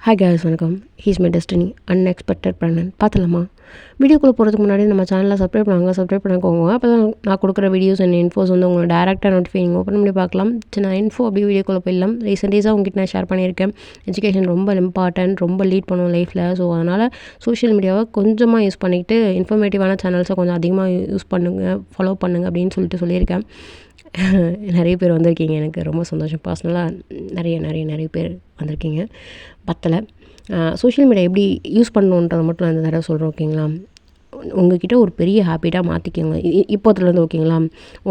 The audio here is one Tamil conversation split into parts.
ஹாய் கேஸ், வணக்கம். He's my destiny unexpected plan பார்த்தலாமா? வீடியோக்குள்ளே போகிறதுக்கு முன்னாடி நம்ம சேனலில் சப்ஸ்கிரைப் பண்ணிக்கோங்க. அப்போ தான் நான் கொடுக்குற வீடியோஸ் அண்ட் இன்ஃபோஸ் வந்து உங்களுக்கு டேரெக்டாக நோட்டிஃபைங் ஓப்பன் பண்ணி பார்க்கலாம். சின்ன இன்ஃபோ அப்படியே வீடியோக்குள்ளே போயிடலாம். ரீசெண்டாக உங்ககிட்ட நான் ஷேர் பண்ணியிருக்கேன். எஜுகேஷன் ரொம்ப இம்பார்ட்டன்ட், ரொம்ப லீட் பண்ணும் லைஃப்பில். ஸோ அதனால் சோஷியல் மீடியாவை கொஞ்சமாக யூஸ் பண்ணிக்கிட்டு இன்ஃபர்மேட்டிவான சேனல்ஸை கொஞ்சம் அதிகமாக யூஸ் பண்ணுங்கள், ஃபாலோ பண்ணுங்கள் அப்படின்னு சொல்லியிருக்கேன். நிறைய பேர் வந்திருக்கீங்க, எனக்கு ரொம்ப சந்தோஷம். பர்சனலாக நிறைய பேர் வந்திருக்கீங்க. பத்தலை. சோஷியல் மீடியா எப்படி யூஸ் பண்ணணுன்றதை மட்டும் நான் இந்த தடவை சொல்கிறேன், ஓகேங்களா? உங்கள்கிட்ட ஒரு பெரிய ஹேபிட்டாக மாற்றிக்கோங்க இப்போத்துலேருந்து, ஓகேங்களா?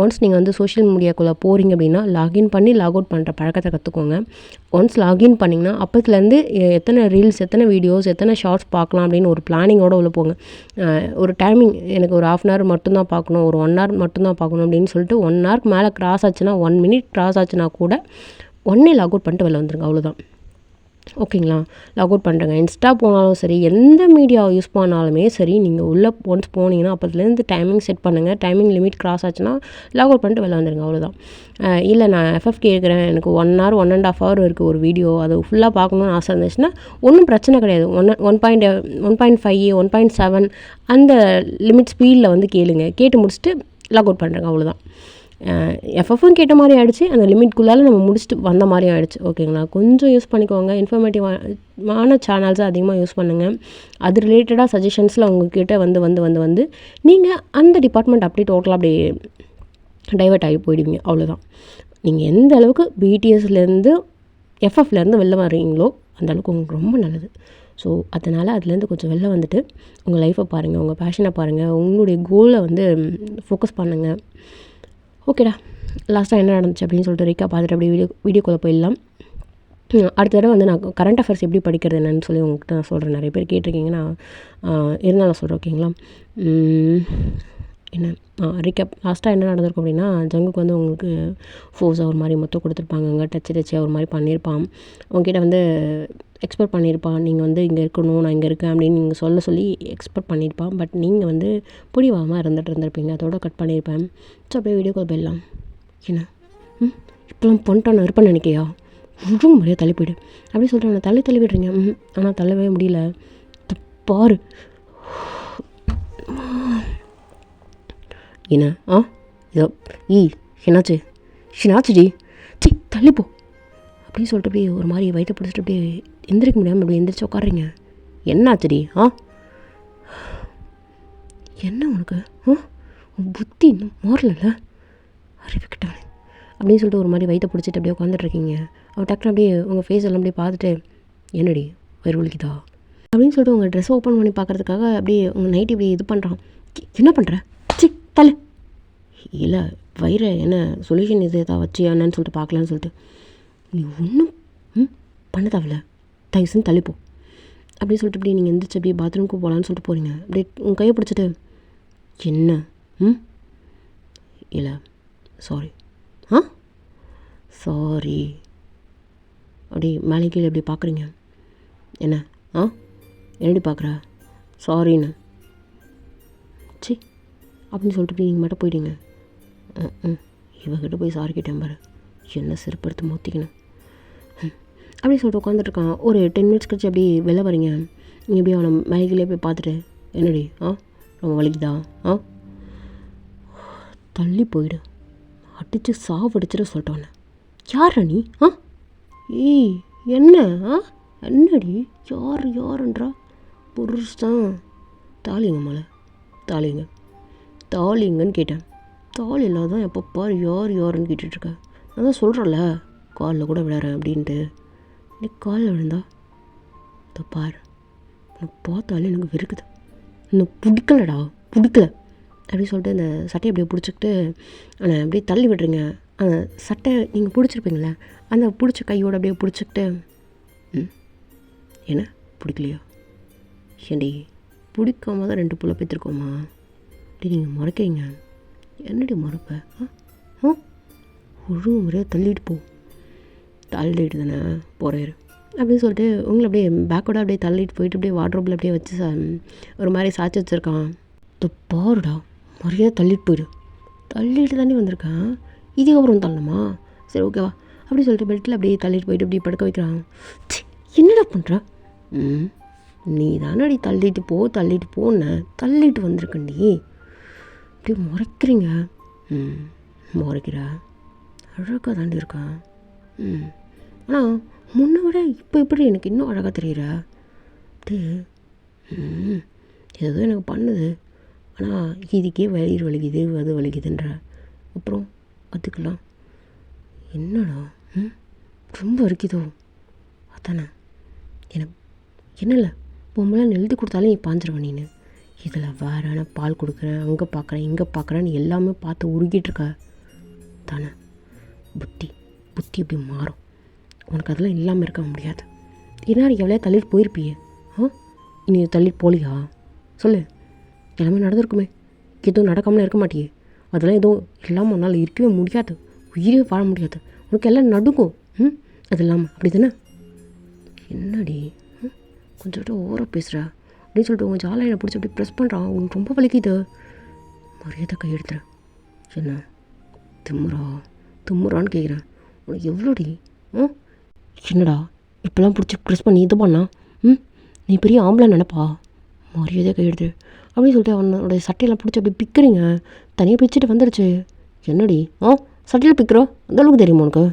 ஒன்ஸ் நீங்கள் வந்து சோஷியல் மீடியாக்குள்ளே போகிறீங்க அப்படின்னா லாகின் பண்ணி லாக் அவுட் பண்ணுற பழக்கத்தை கற்றுக்கோங்க. ஒன்ஸ் லாகின் பண்ணிங்கன்னா அப்போத்துலேருந்து எத்தனை ரீல்ஸ், எத்தனை வீடியோஸ், எத்தனை ஷார்ட்ஸ் பார்க்கலாம் அப்படின்னு ஒரு பிளானிங்கோடு உள்ள போங்க. ஒரு டைமிங், எனக்கு ஒரு 1/2 hour மட்டும்தான் பார்க்கணும், ஒரு 1 hour மட்டும்தான் பார்க்கணும் அப்படின்னு சொல்லிட்டு 1 hourக்கு மேலே கிராஸ் ஆச்சுன்னா, 1 minute கிராஸ் ஆச்சுன்னா கூட உடனே லாக் அவுட் பண்ணிட்டு வெளில வந்துருங்க, அவ்வளோதான். ஓகேங்களா? லாக் அவுட் பண்ணுறேங்க. இன்ஸ்டா போனாலும் சரி, எந்த மீடியாவை யூஸ் பண்ணாலுமே சரி, நீங்கள் உள்ளே ஒன்ஸ் போனீங்கன்னா அப்போதுலேருந்து டைமிங் செட் பண்ணுங்கள். டைமிங் லிமிட் கிராஸ் ஆச்சுன்னா லாக் அவுட் பண்ணிட்டு வெளில வந்துடுங்க, அவ்வளோதான். இல்லை நான் எஃப்எஃப்கே இருக்கிறேன், எனக்கு 1 hour 1.5 hour இருக்குது ஒரு வீடியோ, அது ஃபுல்லாக பார்க்கணுன்னு ஆசை இருந்துச்சுன்னா ஒன்றும் பிரச்சனை கிடையாது. 1.5 1.7 அந்த லிமிட் ஸ்பீடில் வந்து கேட்டு முடிச்சுட்டு லாக் அவுட் பண்ணுறேங்க, அவ்வளோதான். எஃப்எஃப்பும் கேட்ட மாதிரி ஆகிடுச்சு, அந்த லிமிட்குள்ளால் நம்ம முடிச்சுட்டு வந்த மாதிரியும் ஆகிடுச்சு, ஓகேங்களா? கொஞ்சம் யூஸ் பண்ணிக்கோங்க. இன்ஃபர்மேட்டிவான சேனல்ஸை அதிகமாக யூஸ் பண்ணுங்கள். அது ரிலேட்டடாக சஜஷன்ஸில் உங்கள்கிட்ட வந்து நீங்கள் அந்த டிபார்ட்மெண்ட் அப்படியே டோட்டலாக அப்படியே டைவர்ட் ஆகி போயிடுவீங்க, அவ்வளோதான். நீங்கள் எந்த அளவுக்கு பிடிஎஸ்லேருந்து எஃப்எஃப்லேருந்து வெளில வர்றீங்களோ அந்த அளவுக்கு உங்களுக்கு ரொம்ப நல்லது. ஸோ அதனால் அதுலேருந்து கொஞ்சம் வெளில வந்துட்டு உங்கள் லைஃப்பை பாருங்கள், உங்கள் பேஷனை பாருங்கள், உங்களுடைய கோலை வந்து ஃபோக்கஸ் பண்ணுங்கள். ஓகேடா, லாஸ்ட்டாக என்ன நடந்துச்சு அப்படின்னு சொல்லிட்டு ரீக்கா பார்த்துட்டு அப்படியே வீடியோக்குள்ளே போயிடலாம். அடுத்த தடவை வந்து நான் கரண்ட் அஃபேர்ஸ் எப்படி படிக்கிறது என்னன்னு சொல்லி உங்கள்கிட்ட நான் சொல்கிறேன். நிறைய பேர் கேட்டிருக்கீங்க, நான் இருந்தாலும் நான் சொல்கிறேன், ஓகேங்களா? என்ன ரீக்கப் லாஸ்ட்டாக என்ன நடந்திருக்கும் அப்படின்னா, ஜங்குக்கு வந்து உங்களுக்கு ஃபோர்ஸாக ஒரு மாதிரி மொத்தம் கொடுத்துருப்பாங்க, டச்சு ஒரு மாதிரி பண்ணியிருப்பான். உங்ககிட்ட வந்து எக்ஸ்பெக்ட் பண்ணியிருப்பான், நீங்கள் வந்து இங்கே இருக்கணும், நான் இங்கே இருக்கேன் அப்படின்னு நீங்கள் சொல்லி எக்ஸ்பெக்ட் பண்ணியிருப்பான். பட் நீங்கள் வந்து பிடிவாமல் இருந்திருப்பீங்க, அதோட கட் பண்ணியிருப்பேன். ஸோ அப்படியே வீடியோக்குள்ள போயிடலாம். என்ன இப்போலாம் பண்ணிட்டோம் நான் இருப்பேன்னு நினைக்கியா? ரொம்ப முறையாக தள்ளி போய்டு அப்படின்னு சொல்லிட்டு நான் தள்ளி விடுறீங்க. ஆனால் தள்ளவே முடியல. பாரு என்ன இதோ என்னாச்சுடி தள்ளிப்போ அப்படின்னு சொல்லிட்டு அப்படியே ஒரு மாதிரி வயிற்ற பிடிச்சிட்டு அப்படியே எந்திரிக்க முடியாமல் அப்படியே எந்திரிச்சு உட்காடுறீங்க. என்னாச்சுடி? என்ன உனக்கு புத்தி இன்னும் மாறல, அறிவிக்கிட்டவனே அப்படின்னு சொல்லிட்டு ஒரு மாதிரி வயிற்ற பிடிச்சிட்டு அப்படியே உட்காந்துட்ருக்கீங்க. அவள் டக்குனு அப்படியே உங்கள் ஃபேஸ் எல்லாம் அப்படியே பார்த்துட்டு, என்னடி வயிறு வலிக்குதா அப்படின்னு சொல்லிட்டு உங்கள் ட்ரெஸ் ஓப்பன் பண்ணி பார்க்குறதுக்காக அப்படியே உங்கள் நைட்டு இப்படி இது பண்ணுறான். என்ன பண்ணுற? தலை இல்லை வயிறு என்ன சொல்யூஷன் இது எதாவது வச்சியா என்னன்னு சொல்லிட்டு பார்க்கலான்னு சொல்லிட்டு, நீ ஒன்றும் பண்ண தேவையில்ல, தயவுசெய்து தள்ளிப்போ அப்படின்னு சொல்லிட்டு இப்படி நீங்கள் எந்திரிச்சு அப்படியே பாத்ரூமுக்கு போகலான்னு சொல்லிட்டு போகிறீங்க. அப்படியே உங்கள் கையை பிடிச்சிட்டு, என்ன இல்லை சாரி சாரி அப்படி மேலே கீழே எப்படி பார்க்குறீங்க. என்ன என்னடி பார்க்குற? சாரின்னு அப்படின்னு சொல்லிட்டு இப்படி நீங்கள் மட்டும் போயிட்டீங்க. இவகிட்ட போய் சாரி கேட்டேன் பாரு, என்ன செருப்படுத்து மோத்திக்கணும் அப்படின்னு சொல்லிட்டு உட்காந்துட்ருக்கான். ஒரு 10 minutes கழிச்சு அப்படி வெளில வரீங்க. நீங்கள் எப்படி அவனை மேலே போய் பார்த்துட்டு, என்னடி ரொம்ப வலிக்குதா? தள்ளி போயிடு, அடித்து சாவடிச்சிட சொல்லிட்டோன்னு. யாரா நீ? ஏய் என்ன என்னடி யாருன்றா? புருஷன் தாலிங்க மேலே தாலிங்கன்னு கேட்டேன். தாலி இல்லாதான் எப்போ பாரு யாருன்னு கேட்டுட்ருக்க. நான் தான் சொல்கிறேன்ல, காலில் கூட விழறேன் அப்படின்ட்டு. நீ காலில் விழுந்தா பாரு, உனக்கு பார்த்தாலே எனக்கு வெறுக்குது, இன்னும் பிடிக்கல அப்படின்னு சொல்லிட்டு அந்த சட்டையை அப்படியே பிடிச்சிக்கிட்டு ஆனால் அப்படியே தள்ளி விடுறீங்க. அந்த சட்டை நீங்கள் பிடிச்சிருப்பீங்களே, அந்த பிடிச்ச கையோடு அப்படியே பிடிச்சிக்கிட்டு, என்ன பிடிக்கலையா? ஏண்டி பிடிக்காம தான் 2 புள்ள பெற்றிருக்கோமா? அப்படி நீங்கள் மறக்கிறீங்க. என்னடி மறப்ப? ஒரு முறையாக தள்ளிட்டு தானே போகிறாரு அப்படின்னு சொல்லிட்டு உங்களை அப்படியே பேக்கோட அப்படியே தள்ளிட்டு போயிட்டு அப்படியே வார்ட்ரோப்பில் அப்படியே வச்சு ஒரு மாதிரி சாய்ச்சி வச்சுருக்கான். பாருடா, முறையாக தள்ளிட்டு தானே வந்திருக்கான், இதுக்கப்புறம் தள்ளணுமா? சரி ஓகேவா அப்படின்னு சொல்லிட்டு பெல்ட்டில் அப்படியே தள்ளிட்டு போயிட்டு அப்படியே படுக்க வைக்கிறான். என்னடா பண்ணுற? ம் நீ தானடி தள்ளிட்டு போன தள்ளிட்டு வந்திருக்கண்டி. இப்படி முறைக்கிறீங்க. ம் முறைக்கிற அழகாக தாண்டி இருக்கா. ஆனால் முன்னை விட இப்போ எப்படி எனக்கு இன்னும் அழகாக தெரியுற. அப்படியே ஏதோ எனக்கு பண்ணுது. ஆனால் இதுக்கே வயிறு வலிக்குது அது வலிக்குதுன்ற. அப்புறம் அதுக்கெல்லாம் என்னடா ரொம்ப வலிக்குதோ. அதானே எனக்கு என்ன இல்லை பொம்பளை எழுதி கொடுத்தாலும் நீ பாஞ்சிருவேன். நீನು இதில் வேற பால் கொடுக்குறேன், அங்கே பார்க்குறேன், இங்கே பார்க்குறேன்னு எல்லாமே பார்த்து உருகிட்டுருக்க தானே. புத்தி இப்படி மாறும். உனக்கு அதெல்லாம் இல்லாமல் இருக்க முடியாது. ஏன்னா எவ்வளோ தள்ளிட்டு போயிருப்பியே. இனி தள்ளிட்டு போலியா சொல்லு. எல்லாமே நடந்திருக்குமே. எதுவும் நடக்காமல் இருக்க மாட்டியே. அதெல்லாம் எதுவும் இல்லாமல் உன்னால் இருக்கவே முடியாது. உயிரே வாழ முடியாது. உனக்கு எல்லாம் நடுங்கும். அது இல்லாமல் அப்படி தானே. என்னடி கொஞ்சம் ஓவராக பேசுகிற அப்படின்னு சொல்லிட்டு உங்கள் ஜாலையை பிடிச்சி அப்படி ப்ரெஸ் பண்ணுறான். உனக்கு ரொம்ப வலிக்குது. மரியாதை கையெடுத்துறேன். என்ன திம்முறான்னு கேட்குறேன். உனக்கு எவ்வளோடி என்னடா இப்போலாம் பிடிச்சி ப்ரெஸ் பண்ணி இது பண்ணா நீ பெரிய ஆம்பளை நினைப்பா. மரியாதையாக கையெடுத்து அப்படின்னு சொல்லிட்டு அவனோடைய சட்டையெல்லாம் பிடிச்சி அப்படி பிக்கிறீங்க. தனியாக பிச்சுட்டு வந்துடுச்சு. என்னடி சட்டையில் பிக்கிறோம் அந்தளவுக்கு தெரியுமா உனக்கு?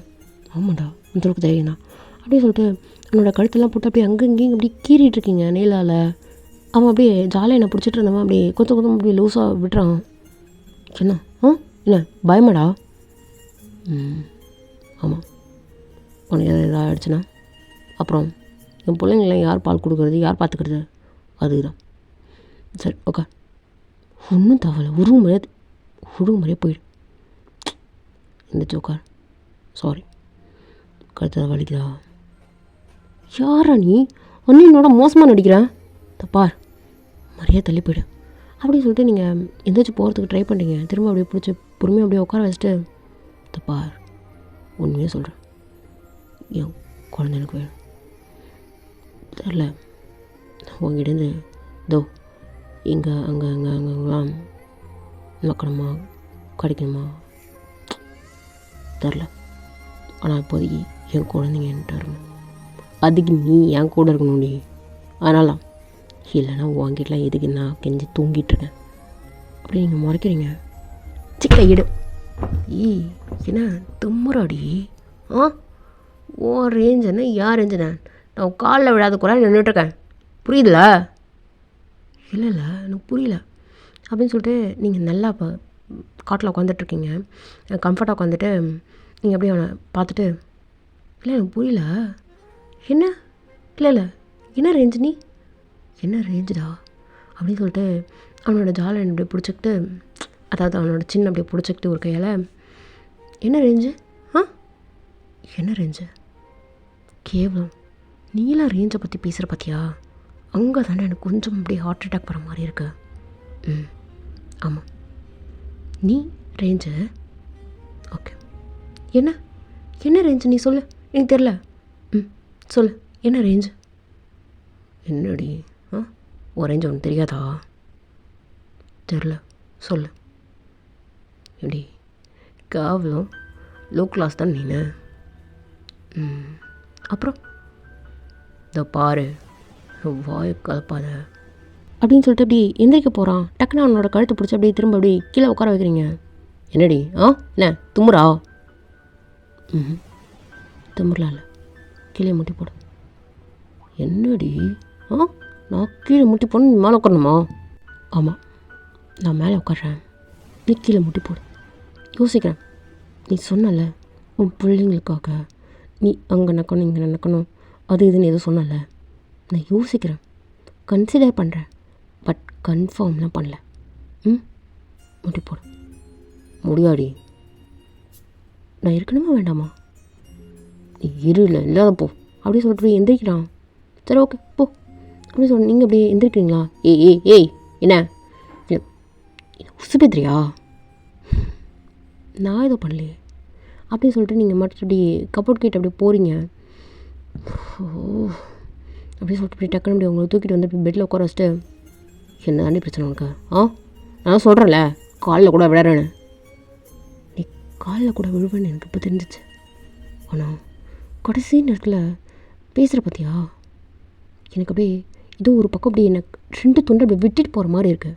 ஆமாண்டா அந்தளவுக்கு தெரியும் தான் அப்படின்னு சொல்லிட்டு அவனோட கழுத்தெல்லாம் போட்டு அப்படியே அங்கே இங்கேயும் அப்படி கீறிட்டுருக்கீங்க நெயிலால். அவன் அப்படியே ஜாலியாக என்னை பிடிச்சிட்டு இருந்தவன் அப்படியே கொஞ்சம் அப்படி லூஸாக விடுறான். என்ன இல்லை பயமாடா? ஆமாம். உனக்கு எதாவது ஆகிடுச்சுன்னா அப்புறம் என் பிள்ளைங்களாம் யார் பால் கொடுக்குறது, யார் பார்த்துக்கிறது? அதுதான். சரி ஓகே ஒன்றும் தவலை உருவ போயிடு. இந்த உட்கார். சாரி கழுத்தை வலிக்குதா? யாரா நீ அண்ணனோட மோசமாக நடிக்கிறேன் தப்பார். மரியாதை தள்ளி போயிடு அப்படின்னு சொல்லிட்டு நீங்கள் எந்திரிச்சு போகிறதுக்கு ட்ரை பண்ணுறீங்க. திரும்ப அப்படியே பிடிச்சி பொறுமையாக அப்படியே உட்கார வச்சுட்டு தப்பார் உண்மையாக சொல்கிறேன். என் குழந்தை எனக்கு வேணும். தெரில உங்ககிட்டேருந்து இதோ இங்கே அங்கெல்லாம் வைக்கணுமா கிடைக்கணுமா தெரில. ஆனால் இப்போதைக்கு என் குழந்தைங்க என்கிட்ட இருக்கணும். அதுக்கு நீ என் கூட இருக்கணும் நீ. அதனால இல்லைன்னா உங்ககிட்டலாம் எதுக்கு நான் கெஞ்சி தூங்கிட்டுருக்கேன் அப்படி நீங்கள் முறைக்கிறீங்க. சிக்க இடு என்ன தும்முறாடி. ஓ ரேஞ்சுன்னா யார் ரேஞ்சுண்ணே? நான் காலில் விடாத கூட நின்றுட்டுருக்கேன். புரியுதுல? இல்லை எனக்கு புரியல அப்படின்னு சொல்லிட்டு நீங்கள் நல்லா இப்போ காட்டில் உட்காந்துட்ருக்கீங்க. கம்ஃபர்ட்டாக உட்காந்துட்டு நீங்கள் அப்படியே அவனை பார்த்துட்டு இல்லை எனக்கு புரியல. என்ன இல்லை என்ன ரேஞ்சு நீ? என்ன ரேஞ்சுடா அப்படின்னு சொல்லிட்டு அவனோட ஜாலை அப்படியே பிடிச்சிக்கிட்டு, அதாவது அவனோட சின்ன அப்படியே பிடிச்சிக்கிட்டு ஒரு கையால் என்ன ரேஞ்சு? என்ன ரேஞ்சு? கேவலம் நீலாம் ரேஞ்சை பற்றி பேசுகிற பார்த்தியா? அங்கே தானே எனக்கு கொஞ்சம் அப்படியே ஹார்ட் அட்டாக் போகிற மாதிரி இருக்கு. ஆமாம் நீ ரேஞ்சு ஓகே. என்ன ரேஞ்சு நீ சொல்லு. எனக்கு தெரில. சொல்லு என்ன ரேஞ்சு? என்னடி ஒரு ரேஞ்சு ஒன்று தெரியாதா? தெரில சொல்லு. எப்படி கேவலம் லோ கிளாஸ் தான் நீனு. அப்புறம் இந்த பாரு வாய் கலப்பாத அப்படின்னு சொல்லிட்டு அப்படி எந்திரிக்க போகிறான். டக்குன்னு அவனோட கழுத்தை பிடிச்சி அப்படியே திரும்ப அப்படி கீழே உட்கார வைக்கிறீங்க. என்னடி என்ன தும்முறா? தும்முறலாம் இல்லை கீழே முட்டி போடு. என்னடி நான் கீழே முட்டி போடணும், நீ மேலே உட்காரணுமா? ஆமாம் நான் மேலே உட்காடுறேன், நீ கீழே முட்டி போடு. யோசிக்கிறேன். நீ சொன்னல உன் பிள்ளைங்களுக்காக நீ அங்கே நடக்கணும் இங்கே நடக்கணும் அது இதுன்னு எதுவும் சொன்னல. நான் யோசிக்கிறேன், கன்சிடர் பண்ணுறேன், பட் கன்ஃபார்ம்லாம் பண்ணல. முட்டி போடு. முடியாடி. நான் இருக்கணுமா வேண்டாமா? நீ இல்லை இல்லாத போ அப்படின்னு சொல்லிட்டு எந்திரிக்கிறான். சரி ஓகே போ அப்படின்னு சொல்லி நீங்கள் அப்படியே எந்திரிக்கிறீங்களா? ஏய் என்ன உசுபேத்ரியா? நான் ஏதோ பண்ணலையே அப்படின்னு சொல்லிட்டு நீங்கள் மட்டும் அப்படி கப்போர்ட் கிட்ட அப்படியே போகிறீங்க. அப்படி சொல்லிட்டு அப்படி டக்குன்னு அப்படி உங்களை தூக்கிட்டு வந்து அப்படி பெட்டில் உட்கார வச்சுட்டு என்ன தாண்டி பிரச்சனை உனக்கு? நான் சொல்கிறேன்ல காலில் கூட விழறேன்னு. நீ காலில் கூட விழுவேன்னு எனக்கு இப்போ தெரிஞ்சிச்சு. ஆனால் கடைசி நேரத்தில் பேசுகிற பார்த்தியா? எனக்கு அப்படியே ஏதோ ஒரு பக்கம் அப்படியே எனக்கு 2 துண்டை அப்படி விட்டுட்டு போகிற மாதிரி இருக்குது.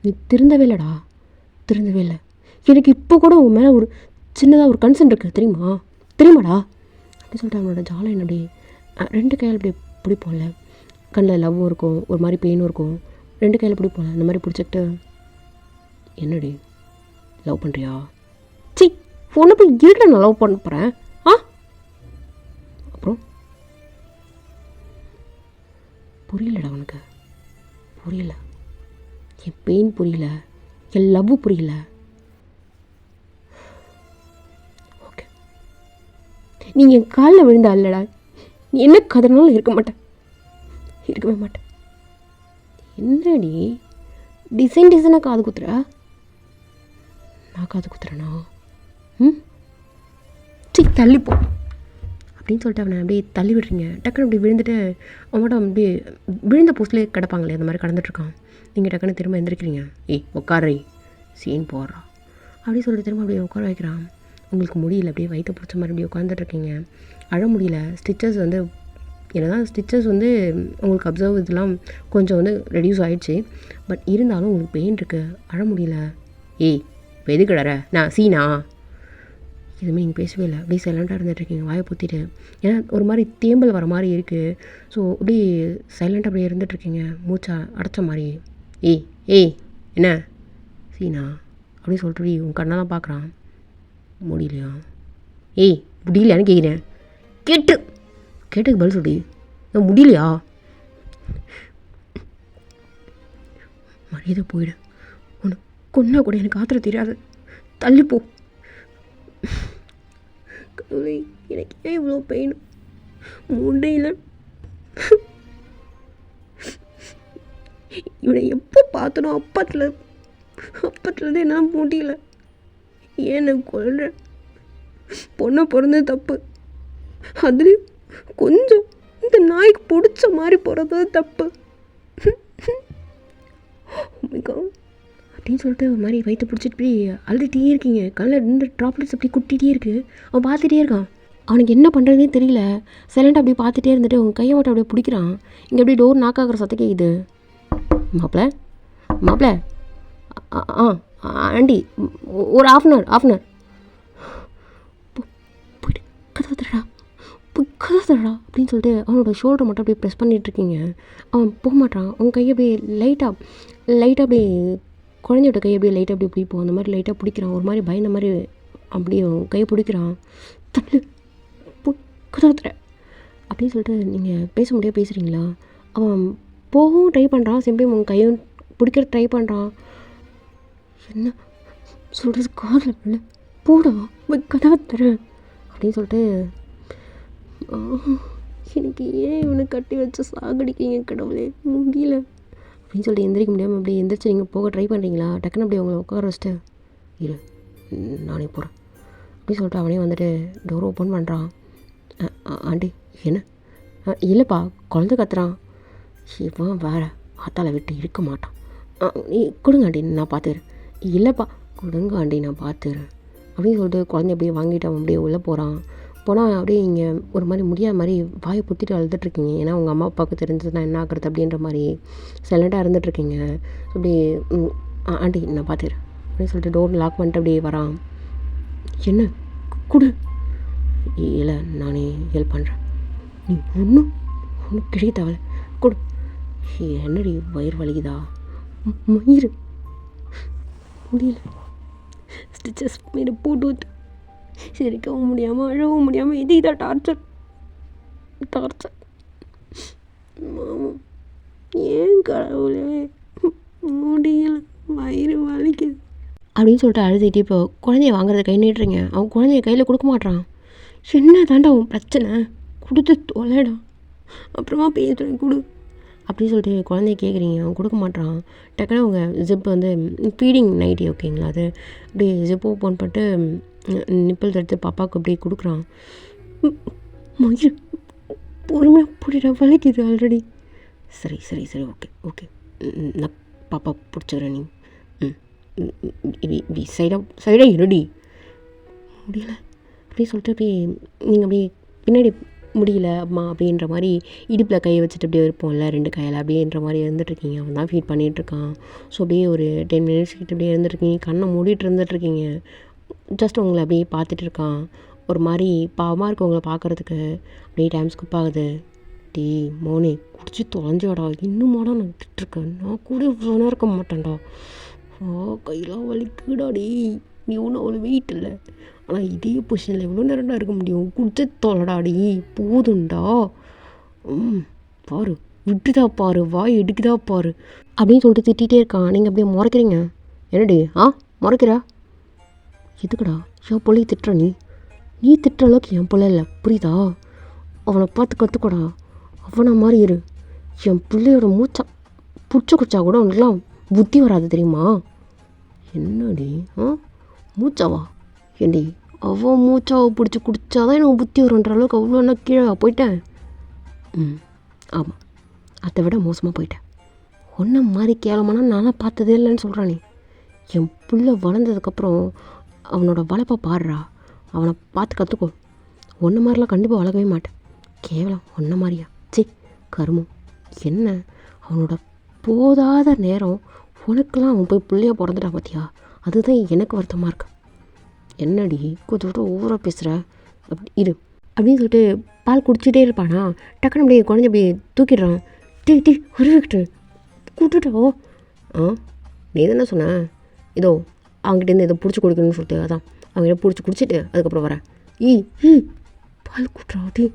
நீ திருந்தவே இல்லைடா, திருந்தவே இல்லை. எனக்கு இப்போ கூட உன் மேலே ஒரு சின்னதாக ஒரு கன்சர்ன் இருக்குது தெரியுமாடா அப்படின்னு சொல்லிட்டு அவனோட ஜாலை என்ன அப்படி 2 கையில் அப்படி பிடிப்போம்ல, கண்ணில் லவ்வும் இருக்கும், ஒரு மாதிரி பெயினும் இருக்கும். 2 கையில் பிடிப்போம்ல, அந்த மாதிரி பிடிச்சிக்கிட்டு, என்னடி லவ் பண்ணுறியா? சி உன்னை போய் இருக்க நான் லவ் பண்ண போகிறேன். அப்புறம் புரியலடா உனக்கு, புரியல. என் பெயின் புரியல, என் லவ் புரியல. ஓகே, நீங்கள் என் காலில் விழுந்தா இல்லைடா, நீ என்ன கதனாலும் இருக்கவே மாட்டேன். என்னடி டிசைனாக காது குத்துற? நான் காது குத்துறேனா? சரி தள்ளிப்போ அப்படின்னு சொல்லிட்டு அவனை அப்படியே தள்ளி விடுறீங்க. டக்குன்னு அப்படி விழுந்துட்டு அவங்கள்ட்ட அப்படியே விழுந்த போஸ்ட்லேயே கிடப்பாங்களே, அந்த மாதிரி கடந்துட்டுருக்கான். நீங்கள் டக்குன்னு திரும்ப எந்திரிக்கிறீங்க. உட்காரை சீன் போடுறான் அப்படின்னு சொல்லிட்டு திரும்ப அப்படியே உட்கார வைக்கிறான். உங்களுக்கு முடியல, அப்படியே வயிற்று பிடிச்ச மாதிரி அப்படியே உட்காந்துட்ருக்கீங்க. அழ முடியல. ஸ்டிச்சஸ் வந்து உங்களுக்கு அப்சர்வ் இதெல்லாம் கொஞ்சம் ரெடியூஸ் ஆகிடுச்சு. பட் இருந்தாலும் உங்களுக்கு பெயின் இருக்குது, அழ முடியல. இப்போ எது கிடற நான் சீனா? எதுவுமே நீங்கள் பேசவே இல்லை, அப்படியே சைலண்ட்டாக இருந்துகிட்ருக்கீங்க, வாயை பொத்திட்டு. ஏன்னா ஒரு மாதிரி தேம்பல் வர மாதிரி இருக்குது. ஸோ அப்படியே சைலண்ட்டாக அப்படியே இருந்துகிட்ருக்கீங்க, மூச்சா அடைச்ச மாதிரி. என்ன சீனா அப்படின்னு சொல்லிட்டு உன் கண்ணெல்லாம் பார்க்குறான். முடியலையா? முடியலையான்னு கேட்குறேன். கேட்டுக்கு பதில் சொல்லி முடியலையா? மரியாதை போயிடு. உனக்கு கொன்னா கூட எனக்கு ஆத்திரம் தெரியாது, தள்ளிப்போ. கடவுளே, எனக்கு ஏன் இவ்வளோ பெயின்? மூண்டையில் இவனை எப்போ பார்த்தனோ அப்பத்துலேருந்து என்ன முடியல. ஏன் நான் கொள்றேன்? பொண்ணை பிறந்தது தப்பு, அதுலேயும் கொஞ்சம் இந்த நாய்க்கு பிடிச்ச மாதிரி போகிறது தப்பு அப்படின்னு சொல்லிட்டு ஒரு மாதிரி வயிற்று பிடிச்சிட்டு இப்படி அழுதுகிட்டே இருக்கீங்க. கண்ணில் 2 ட்ராப்லெட்ஸ் அப்படி குட்டிகிட்டே இருக்குது. அவன் பார்த்துட்டே இருக்கான். அவனுக்கு என்ன பண்ணுறதுனே தெரியல. சைலண்டாக அப்படி பார்த்துட்டே இருந்துட்டு உங்கள் கையை மட்டும் அப்படியே பிடிக்கிறான். இங்கே அப்படியே டோர் நாக் ஆகிற சத்தம் கேட்குது. மாப்பிள்ள ஆண்டி ஒரு ஆஃப் அன் ஹவர் போயிட்டு கதை தரடா அப்படின்னு சொல்லிட்டு அவனோட ஷோல்டரை மட்டும் அப்படியே ப்ரெஸ் பண்ணிகிட்ருக்கீங்க. அவன் போக மாட்டான். உங்கள் கையை அப்படியே லைட்டாக அப்படியே குழந்தையோட கையை அப்படியே லைட்டாக அப்படியே பிடிப்போம். அந்த மாதிரி லைட்டாக பிடிக்கிறான். ஒரு மாதிரி பயந்த மாதிரி அப்படியே கையை பிடிக்கிறான். தள்ளு கதை தர அப்படின்னு சொல்லிட்டு நீங்கள் பேச முடியாது பேசுகிறீங்களா? அவன் போகவும் ட்ரை பண்ணுறான், சிம்பியும் உங்கள் கையும் பிடிக்கிற ட்ரை பண்ணுறான். என்ன சொல்கிறது காதில் இல்லை, போடா கதவை தர அப்படின்னு சொல்லிட்டு, எனக்கு ஏன் இவனை கட்டி வச்சு சாகடிக்கிங்க கடவுளே, முடியல அப்படின்னு சொல்லிட்டு எந்திரிக்க முடியாமல் அப்படியே எந்திரிச்சு நீங்கள் போக ட்ரை பண்ணுறீங்களா? டக்குன்னு அப்படியே அவங்கள உட்கார வச்சுட்டு, இரு நானே போகிறேன் அப்படின்னு சொல்லிட்டு அவனே வந்துட்டு டோர் ஓப்பன் பண்ணுறான். ஆண்டி என்ன? இல்லைப்பா, குழந்தை கத்துறான். இவன் வேறு ஆத்தால விட்டு இருக்க மாட்டான். நீ கொடுங்க ஆண்டி, நான் பார்த்துக்கிறேன். இல்லைப்பா, கொடுங்க ஆண்டி, நான் பார்த்துக்கிறேன் அப்படின்னு சொல்லிட்டு குழந்தைய அப்படியே வாங்கிட்டு அவன் அப்படியே உள்ளே போகிறான். போனால் அப்படியே இங்கே ஒரு மாதிரி முடியாத மாதிரி வாயை புத்திட்டு அழுதுட்ருக்கீங்க. ஏன்னா உங்கள் அம்மா அப்பாவுக்கு தெரிஞ்சதுன்னா என்ன ஆகுறது அப்படின்ற மாதிரி சைலண்ட்டாக இருந்துகிட்ருக்கீங்க. அப்படி ஆண்டி நான் பார்த்துக்கிறேன் அப்படின்னு சொல்லிட்டு டோர் லாக் பண்ணிட்டு அப்படியே வரான். என்ன கொடு? இல்லை நானே ஹெல்ப் பண்ணுறேன், நீ ஒன்றும் கிடைக்க தேவையில்ல, கொடு. என்னடி வயிறு வலிக்குதா? மயிறு முடியல, ஸ்டிச்சஸ் மீது போட்டு ஊற்று, சிரிக்கவும் முடியாமல் அழவும் முடியாமல் இது இதான் டார்ச்சர். மாமா ஏன் கடவுளே முடியல, வயிறு வலிக்குது அப்படின்னு சொல்லிட்டு அழுதுகிட்டே இப்போ குழந்தைய வாங்குறத கை நீட்டுறீங்க. அவன் குழந்தைய கையில் கொடுக்க மாட்டான். என்ன தாண்டா அவன் பிரச்சனை? கொடுத்து தொலைடா, அப்புறமா பேசுகிறேன் கொடு அப்படின்னு சொல்லிட்டு குழந்தைய கேட்குறீங்க. அவன் கொடுக்க மாட்டான். டக்குன்னு அவங்க ஜிப் ஃபீடிங் நைட்டி ஓகேங்களா, அது அப்படியே ஜிப் ஓப்பன் பண்ணிட்டு நிப்பிள் எடுத்து பாப்பாவுக்கு அப்படியே கொடுக்குறான். மயிறு பொறுமையாக பிடிடா, வலிக்குது ஆல்ரெடி. சரி ஓகே நான் பாப்பா பிடிச்சிக்கிறேன், நீ சைடாக இருடி. முடியல அப்படின்னு சொல்லிட்டு அப்படியே நீங்கள் அப்படியே பின்னாடி முடியல அம்மா அப்படின்ற மாதிரி இடுப்பில் கையை வச்சுட்டு அப்படியே இருப்போம்ல 2 கையில் அப்படின்ற மாதிரி இருந்துகிட்ருக்கீங்க. அவன் தான் ஃபீட் பண்ணிகிட்ருக்கான். ஸோ அப்படியே ஒரு 10 மினிட்ஸ் கிட்ட அப்படியே இருந்துருக்கீங்க. கண்ணை மூடிட்டு இருந்துகிட்ருக்கீங்க. ஜஸ்ட் உங்களை அப்படியே பார்த்துட்டு இருக்கான். ஒரு மாதிரி பாவமாக இருக்கு உங்களை பார்க்குறதுக்கு. அப்படியே டைம் ஸ்கிப் ஆகுது. டீ மோனே குடிச்சு தொலைஞ்சாடா, இன்னுமாடா நான் விட்டுட்ருக்கேன், நான் கூட இவ்வளோ நேரம் இருக்க மாட்டேன்டா, கையெல்லாம் வலிக்குடாடி, நீ ஒன்றும் அவ்வளோ வெயிட் இல்லை, ஆனால் இதே பொசிஷனில் எவ்வளோ நேரம்டா இருக்க முடியும், குடிச்சு தொலைடாடி போதுண்டா, பாரு விட்டுதா பாரு, வாய் எடுக்குதா பாரு அப்படின்னு சொல்லிட்டு திட்டிகிட்டே இருக்கான். நீங்கள் அப்படியே முறைக்கிறீங்க. என்னடி முறைக்கிறா? எதுக்குடா என் பிள்ளைய திட்டுற? நீ திட்டுற அளவுக்கு என் பிள்ளை இல்லை, புரியுதா? அவனை பார்த்து கற்றுக்கடா, அவனை மாதிரி இரு. என் பிள்ளையோட மூச்சா பிடிச்சி குடிச்சா கூட அவனுக்குலாம் புத்தி வராது தெரியுமா? என்னடி மூச்சாவா? ஏண்டி அவன் மூச்சாவை பிடிச்சி குடித்தாதான் எனக்கு புத்தி வருன்ற அளவுக்கு அவ்வளோ என்ன கீழே போயிட்டேன்? ஆமாம், அதை விட மோசமாக போயிட்டேன். ஒன்றை மாதிரி கேவலமானா நானும் பார்த்ததே இல்லைன்னு சொல்கிறானே. என் பிள்ளை வளர்ந்ததுக்கப்புறம் அவனோட வளர்ப்பை பாடுறா, அவனை பார்த்து கற்றுக்கோ. ஒன்றை மாதிரிலாம் கண்டிப்பாக வளர்க்கவே மாட்டேன். கேவலம் ஒன்றை மாதிரியா? கருமம். என்ன அவனோட போதாத நேரம் உனக்கெல்லாம் அவன் போய் பிள்ளையா பிறந்துட்டா பார்த்தியா? அதுதான் எனக்கு வருத்தமாக இருக்கு. என்னடி கொஞ்சம் ஓவராக பேசுகிற? அப்படி இரு அப்படின்னு சொல்லிட்டு பால் குடிச்சிட்டே இருப்பானா, டக்குன்னு அப்படியே குழந்தை அப்படியே தூக்கிடுறான். டீ உருவிக்கிட்டு கூட்டுட்டோ. நீ தானே சொன்னேன் இதோ அவங்ககிட்டேருந்து இதை பிடிச்சி குடிக்கணும்னு சொல்லிட்டு, அதான் அவங்ககிட்ட பிடிச்சி குடிச்சிட்டு அதுக்கப்புறம் வரேன். பால் கூட்டுறா டீ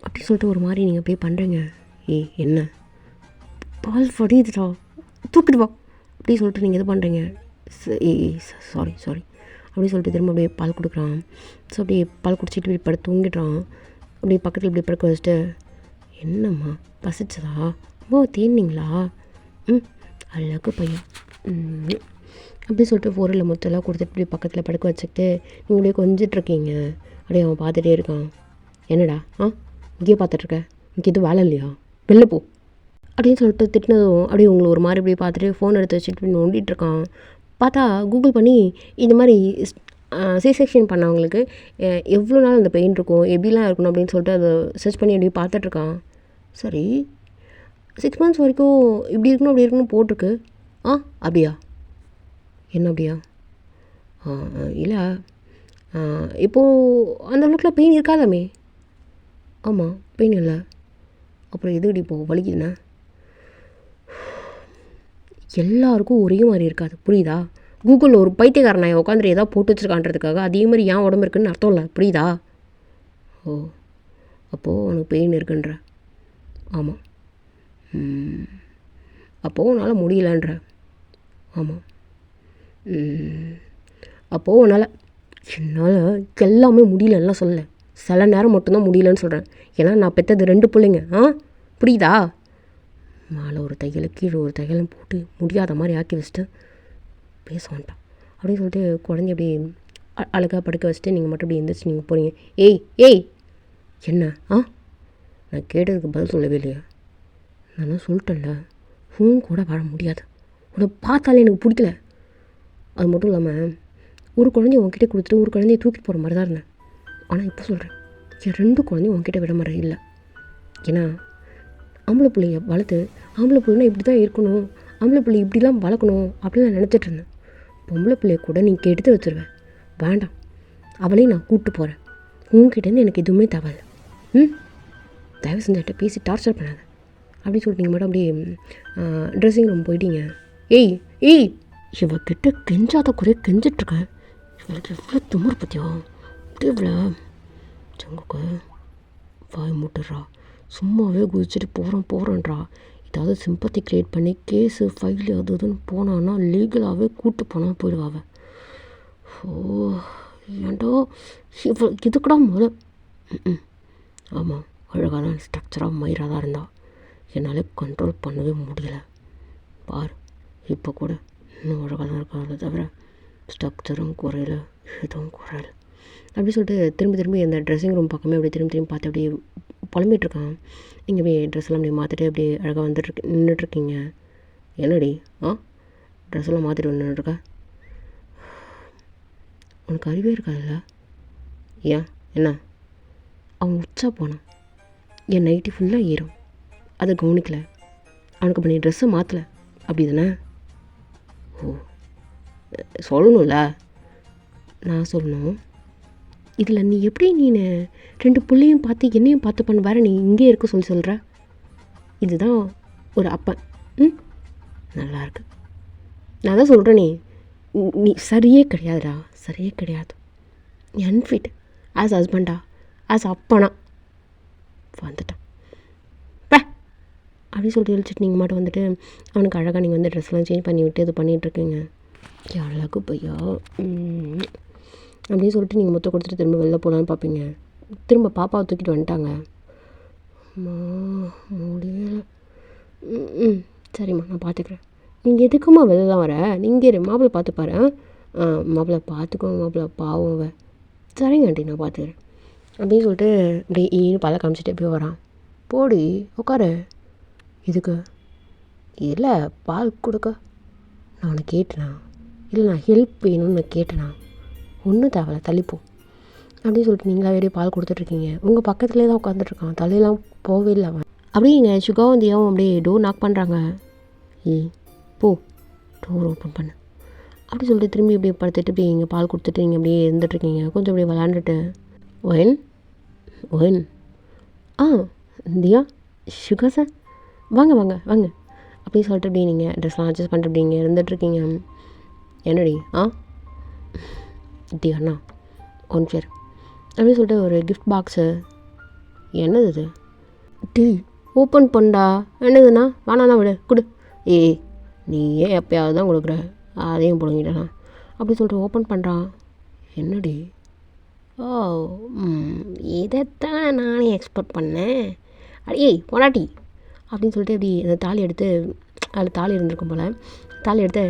அப்படி சொல்லிட்டு ஒரு மாதிரி நீங்கள் போய் பண்ணுறீங்க. என்ன பால் வடியுதுடா, தூக்கிட்டு வா அப்படி சொல்லிட்டு நீங்கள் இது பண்ணுறீங்க. சாரி அப்படி சொல்லிட்டு திரும்ப அப்படியே பால் கொடுக்குறான். ஸோ அப்படியே பால் குடிச்சிட்டு இப்படி படுத்து தூங்கிடுறான். அப்படியே பக்கத்தில் இப்படி படுக்க வச்சுட்டு, என்னம்மா பசிச்சதா? தேனிங்களா? அழகு பையன் அப்படி சொல்லிட்டு ஃபோரில் மொத்தம்லாம் கொடுத்துட்டு இப்படி பக்கத்தில் படுக்க வச்சுக்கிட்டு நீங்கள் அப்படியே கொஞ்சிட்ருக்கீங்க. அப்படியே அவன் பார்த்துட்டே இருக்கான். என்னடா இங்கேயே பார்த்துட்ருக்க, இங்கே எதுவும் வேலை இல்லையா, வெளில போ அப்படின்னு சொல்லிட்டு திட்டினதும் அப்படியே உங்களை ஒரு மாதிரி இப்படி பார்த்துட்டு ஃபோன் எடுத்து வச்சுட்டு இப்படி நோண்டிகிட்ருக்கான். பார்த்தா கூகுள் பண்ணி இந்த மாதிரி சி செக்ஷன் பண்ணவங்களுக்கு எவ்வளோ நாள் அந்த பெயின் இருக்கும், எப்படிலாம் இருக்கணும் அப்படின்னு சொல்லிட்டு அதை சர்ச் பண்ணி அப்படியே பார்த்துட்ருக்கான். சரி 6 months வரைக்கும் இப்படி இருக்கணும் அப்படி இருக்கணும் போட்டிருக்கு. அப்படியா? என்ன அப்படியா? இல்லை இப்போது அந்த அளவுக்குலாம் பெயின் இருக்காதாமே? ஆமாம், பெயின் இல்லை. அப்புறம் எதுக்கடி இப்போது வலிக்குதுண்ணா? எல்லாருக்கும் ஒரே மாதிரி இருக்காது, புரியுதா? கூகுளில் ஒரு பைத்தியக்காரன் நான் உட்காந்துட்டு ஏதாவது போட்டு வச்சுருக்கான்றதுக்காக அதே மாதிரி ஏன் உடம்பு இருக்குன்னு அர்த்தம் இல்லை, புரியுதா? அப்போது உனக்கு பெயின் இருக்குன்ற? ஆமாம். அப்போது உன்னால் முடியலன்ற? ஆமாம். அப்போது என்னால் எல்லாமே முடியலன்னா சொல்ல, சில நேரம் மட்டும்தான் முடியலன்னு சொல்கிறேன். ஏன்னா நான் பெற்றது 2 பிள்ளைங்க, புரியுதா? மேலே ஒரு தையல் கீழே ஒரு தையலும் போட்டு முடியாத மாதிரி ஆக்கி வச்சுட்டு பேச வேண்டாம் அப்படின்னு சொல்லிட்டு குழந்தை அப்படி அழகாக படுக்க வச்சுட்டு நீங்கள் மட்டும் அப்படி எழுந்திரிச்சு நீங்கள் போகிறீங்க. ஏய் என்ன? நான் கேட்டதுக்கு பதில் சொல்லவே இல்லையா? நான் சொல்லிட்டேன்ல, கூட வாழ முடியாது, உன்னை பார்த்தாலே எனக்கு பிடிக்கல. அது மட்டும் இல்லாமல் ஒரு குழந்தைய உங்ககிட்ட கொடுத்துட்டு ஒரு குழந்தைய தூக்கிட்டு போகிற மாதிரி தான் இருந்தேன். ஆனால் இப்போ சொல்கிறேன், என் 2 குழந்தையும் உங்ககிட்ட விட மாதிரி இல்லை. ஏன்னா ஆம்பளை பிள்ளைய வளர்த்து ஆம்பளை பிள்ளைனா இப்படி தான் இருக்கணும், ஆம்பளை பிள்ளை இப்படிலாம் வளர்க்கணும் அப்படின்னு நான் நினச்சிட்டு இருந்தேன். பொம்பளை பிள்ளைய கூட நீங்கள் எடுத்து வச்சுருவேன், வேண்டாம் அவளையும் நான் கூப்பிட்டு போகிறேன். உங்ககிட்டேருந்து எனக்கு எதுவுமே தேவையில்லை. தயவு செஞ்சுட்டு பேசி டார்ச்சர் பண்ணாத அப்படின்னு சொல்லிட்டு நீங்கள் மட்டும் அப்படியே ட்ரெஸ்ஸிங் ரூம் போயிட்டீங்க. ஏய் இவகிட்ட கெஞ்சாத குறைய கெஞ்சிட்ருக்கேன், இவளுக்கு எவ்வளோ துமுறு பற்றியோ, அப்படியே இவ்வளோ செங்குக்கு வாய் மூட்டுறா, சும்மாவே குதிச்சுட்டு போகிறேன்றா. ஏதாவது சிம்பத்தி க்ரியேட் பண்ணி கேஸு ஃபைலு அது இதுன்னு போனான்னா லீகலாகவே கூப்பிட்டு போனால் போயிடுவாங்க. ஏன்டோ இவ்வளோ இதுக்கூட முதல்ல ஆமாம், அழகாக தான் ஸ்ட்ரக்சராக மயிராக தான் இருந்தா, என்னால் கண்ட்ரோல் பண்ணவே முடியலை. பார் இப்போ கூட இன்னும் அழகாக தான் இருக்காது, தவிர ஸ்ட்ரக்சரும் குறையல, எதுவும் குறையல அப்படி சொல்லிட்டு திரும்பி அந்த ட்ரெஸ்ஸிங் ரூம் பக்கமே அப்படியே திரும்பி பார்த்து அப்படியே புலம்பிகிட்ருக்கான். இங்கே போய் ட்ரெஸ் எல்லாம் அப்படியே மாற்றிட்டு அப்படியே அழகாக நின்றுட்டுருக்கீங்க. என்னடி ட்ரெஸ் எல்லாம் மாற்றிட்டு நின்றுட்டுருக்க? உனக்கு அறிவே இருக்காதுல்ல? ஏன் என்ன அவன் உச்சா போனான். என் நைட்டி ஃபுல்லாக ஈரம். அதை கவனிக்கலை. அவனுக்கு பண்ணி ட்ரெஸ்ஸை மாற்றலை அப்படி தானே? ஓ, சொல்லணும்ல. நான் சொல்லணும். இதில் நீ எப்படி நீ 2 பிள்ளையும் பார்த்து என்னையும் பார்த்து பண்ண வேறு நீ இங்கே இருக்க சொல்கிற? இதுதான் ஒரு அப்பன். நல்லாயிருக்கு. நான் தான் சொல்கிறேனே, நீ சரியே கிடையாதுடா, சரியே கிடையாது. நீ அன்ஃபிட் ஆஸ் ஹஸ்பண்டா, ஆஸ் அப்பனா வந்துட்டான் அப்படின்னு சொல்லிட்டு இழிச்சிட்டு நீங்கள் மட்டும் வந்துட்டு அவனுக்கு அழகாக நீங்கள் வந்து ட்ரெஸ்லாம் சேஞ்ச் பண்ணி விட்டு இது பண்ணிகிட்ருக்கீங்க. அழகு பையா அப்படின்னு சொல்லிட்டு நீங்கள் மொத்தம் கொடுத்துட்டு திரும்ப வெளில போகலான்னு பார்ப்பீங்க. திரும்ப பாப்பாவை தூக்கிட்டு வந்துட்டாங்க. முடியலை. சரிம்மா, நான் பார்த்துக்குறேன். நீங்கள் எதுக்குமா வெளிலாம் வர? நீங்கள் மாப்பிள்ளை பார்த்துப்பாரு. மாப்பிள்ளை பார்த்துக்கோங்க, மாப்பிள்ளை பாவம். சரிங்க ஆண்டி, நான் பார்த்துக்கிறேன் அப்படின்னு சொல்லிட்டு இப்படி ஈன்னு பல காமிச்சிட்டு எப்படி வரான். போடி உட்காரு. இதுக்கு இல்லை பால் கொடுக்க நான் உன்னை கேட்டேனா? இல்லை நான் ஹெல்ப் வேணும்னு நான் கேட்டேனா? ஒன்றும் தேவையில்ல, தள்ளிப்போ அப்படின்னு சொல்லிட்டு நீங்களா வெளியே பால் கொடுத்துட்ருக்கீங்க. உங்கள் பக்கத்துலேயே தான் உட்காந்துட்ருக்கான். தலையெல்லாம் போகவே இல்லை அவன். அப்படிங்க சுகாவும் தியாவும் அப்படியே டோர் நாக் பண்ணுறாங்க. போ, டோர் ஓப்பன் பண்ணு அப்படி சொல்லிட்டு திரும்பி இப்படியே படுத்துட்டு இப்படி இங்கே பால் கொடுத்துட்டு நீங்கள் அப்படியே இருந்துகிட்ருக்கீங்க. கொஞ்சம் அப்படியே விளாண்டுட்டு ஒயன் ஒயன் தியா, சுகா சார் வாங்க வாங்க வாங்க அப்படின்னு சொல்லிட்டு அப்படியே நீங்கள் ட்ரெஸ்லாம் அட்ஜஸ்ட் பண்ணிட்டு அப்படிங்க இருந்துகிட்ருக்கீங்க. என்னடி தியாண்ணா ஒன் சேர் அப்படின்னு சொல்லிட்டு ஒரு கிஃப்ட் பாக்ஸு. என்னது இது? டீ ஓப்பன் பண்ணா. என்னதுண்ணா? வேணாண்ணா விடு, கொடு. நீ ஏன் எப்பயாவது தான் கொடுக்குற, அதையும் பிடுங்கிட்டேண்ணா அப்படி சொல்லிட்டு ஓப்பன் பண்ணுறான். என்னடி? இதைத்தான் நானே எக்ஸ்பெக்ட் பண்ணேன். அடியே பொண்டாட்டி அப்படின்னு சொல்லிட்டு இப்படி அந்த தாலி எடுத்து, அதில் தாலி இருந்திருக்கும் போல், தாலி எடுத்து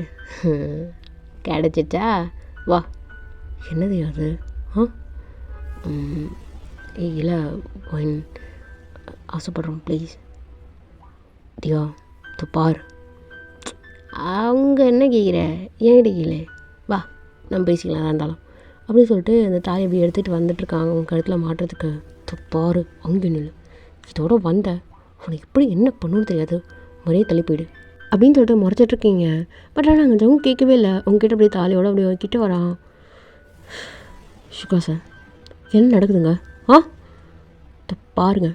கிடச்சிச்சா வா. என்னது அது? இல்லை ஒயின் ஆசைப்படுறோம் ப்ளீஸ். தியா பார். அவங்க என்ன கேட்குற? ஏன்கிட்ட கேளு, வா நம்ம பேசிக்கலாம் தான் இருந்தாலும் அப்படின்னு சொல்லிட்டு அந்த தாலி அப்படி எடுத்துகிட்டு வந்துட்டுருக்காங்க அவங்க கழுத்தில் மாட்டுறதுக்கு. பாரு அங்கே நில்லு, இதோட வந்த உனக்கு எப்படி என்ன பண்ணணும்னு தெரியாது, முறையே தள்ளி போயிடு அப்படின்னு சொல்லிட்டு முறைச்சிட்ருக்கீங்க. பட் ஆனால் அங்கே ஜவும் கேட்கவே இல்லை. உங்ககிட்ட அப்படியே தாலியோட அப்படியே கிட்ட வரான். சுகா சார் என்ன நடக்குதுங்க? பாருங்க,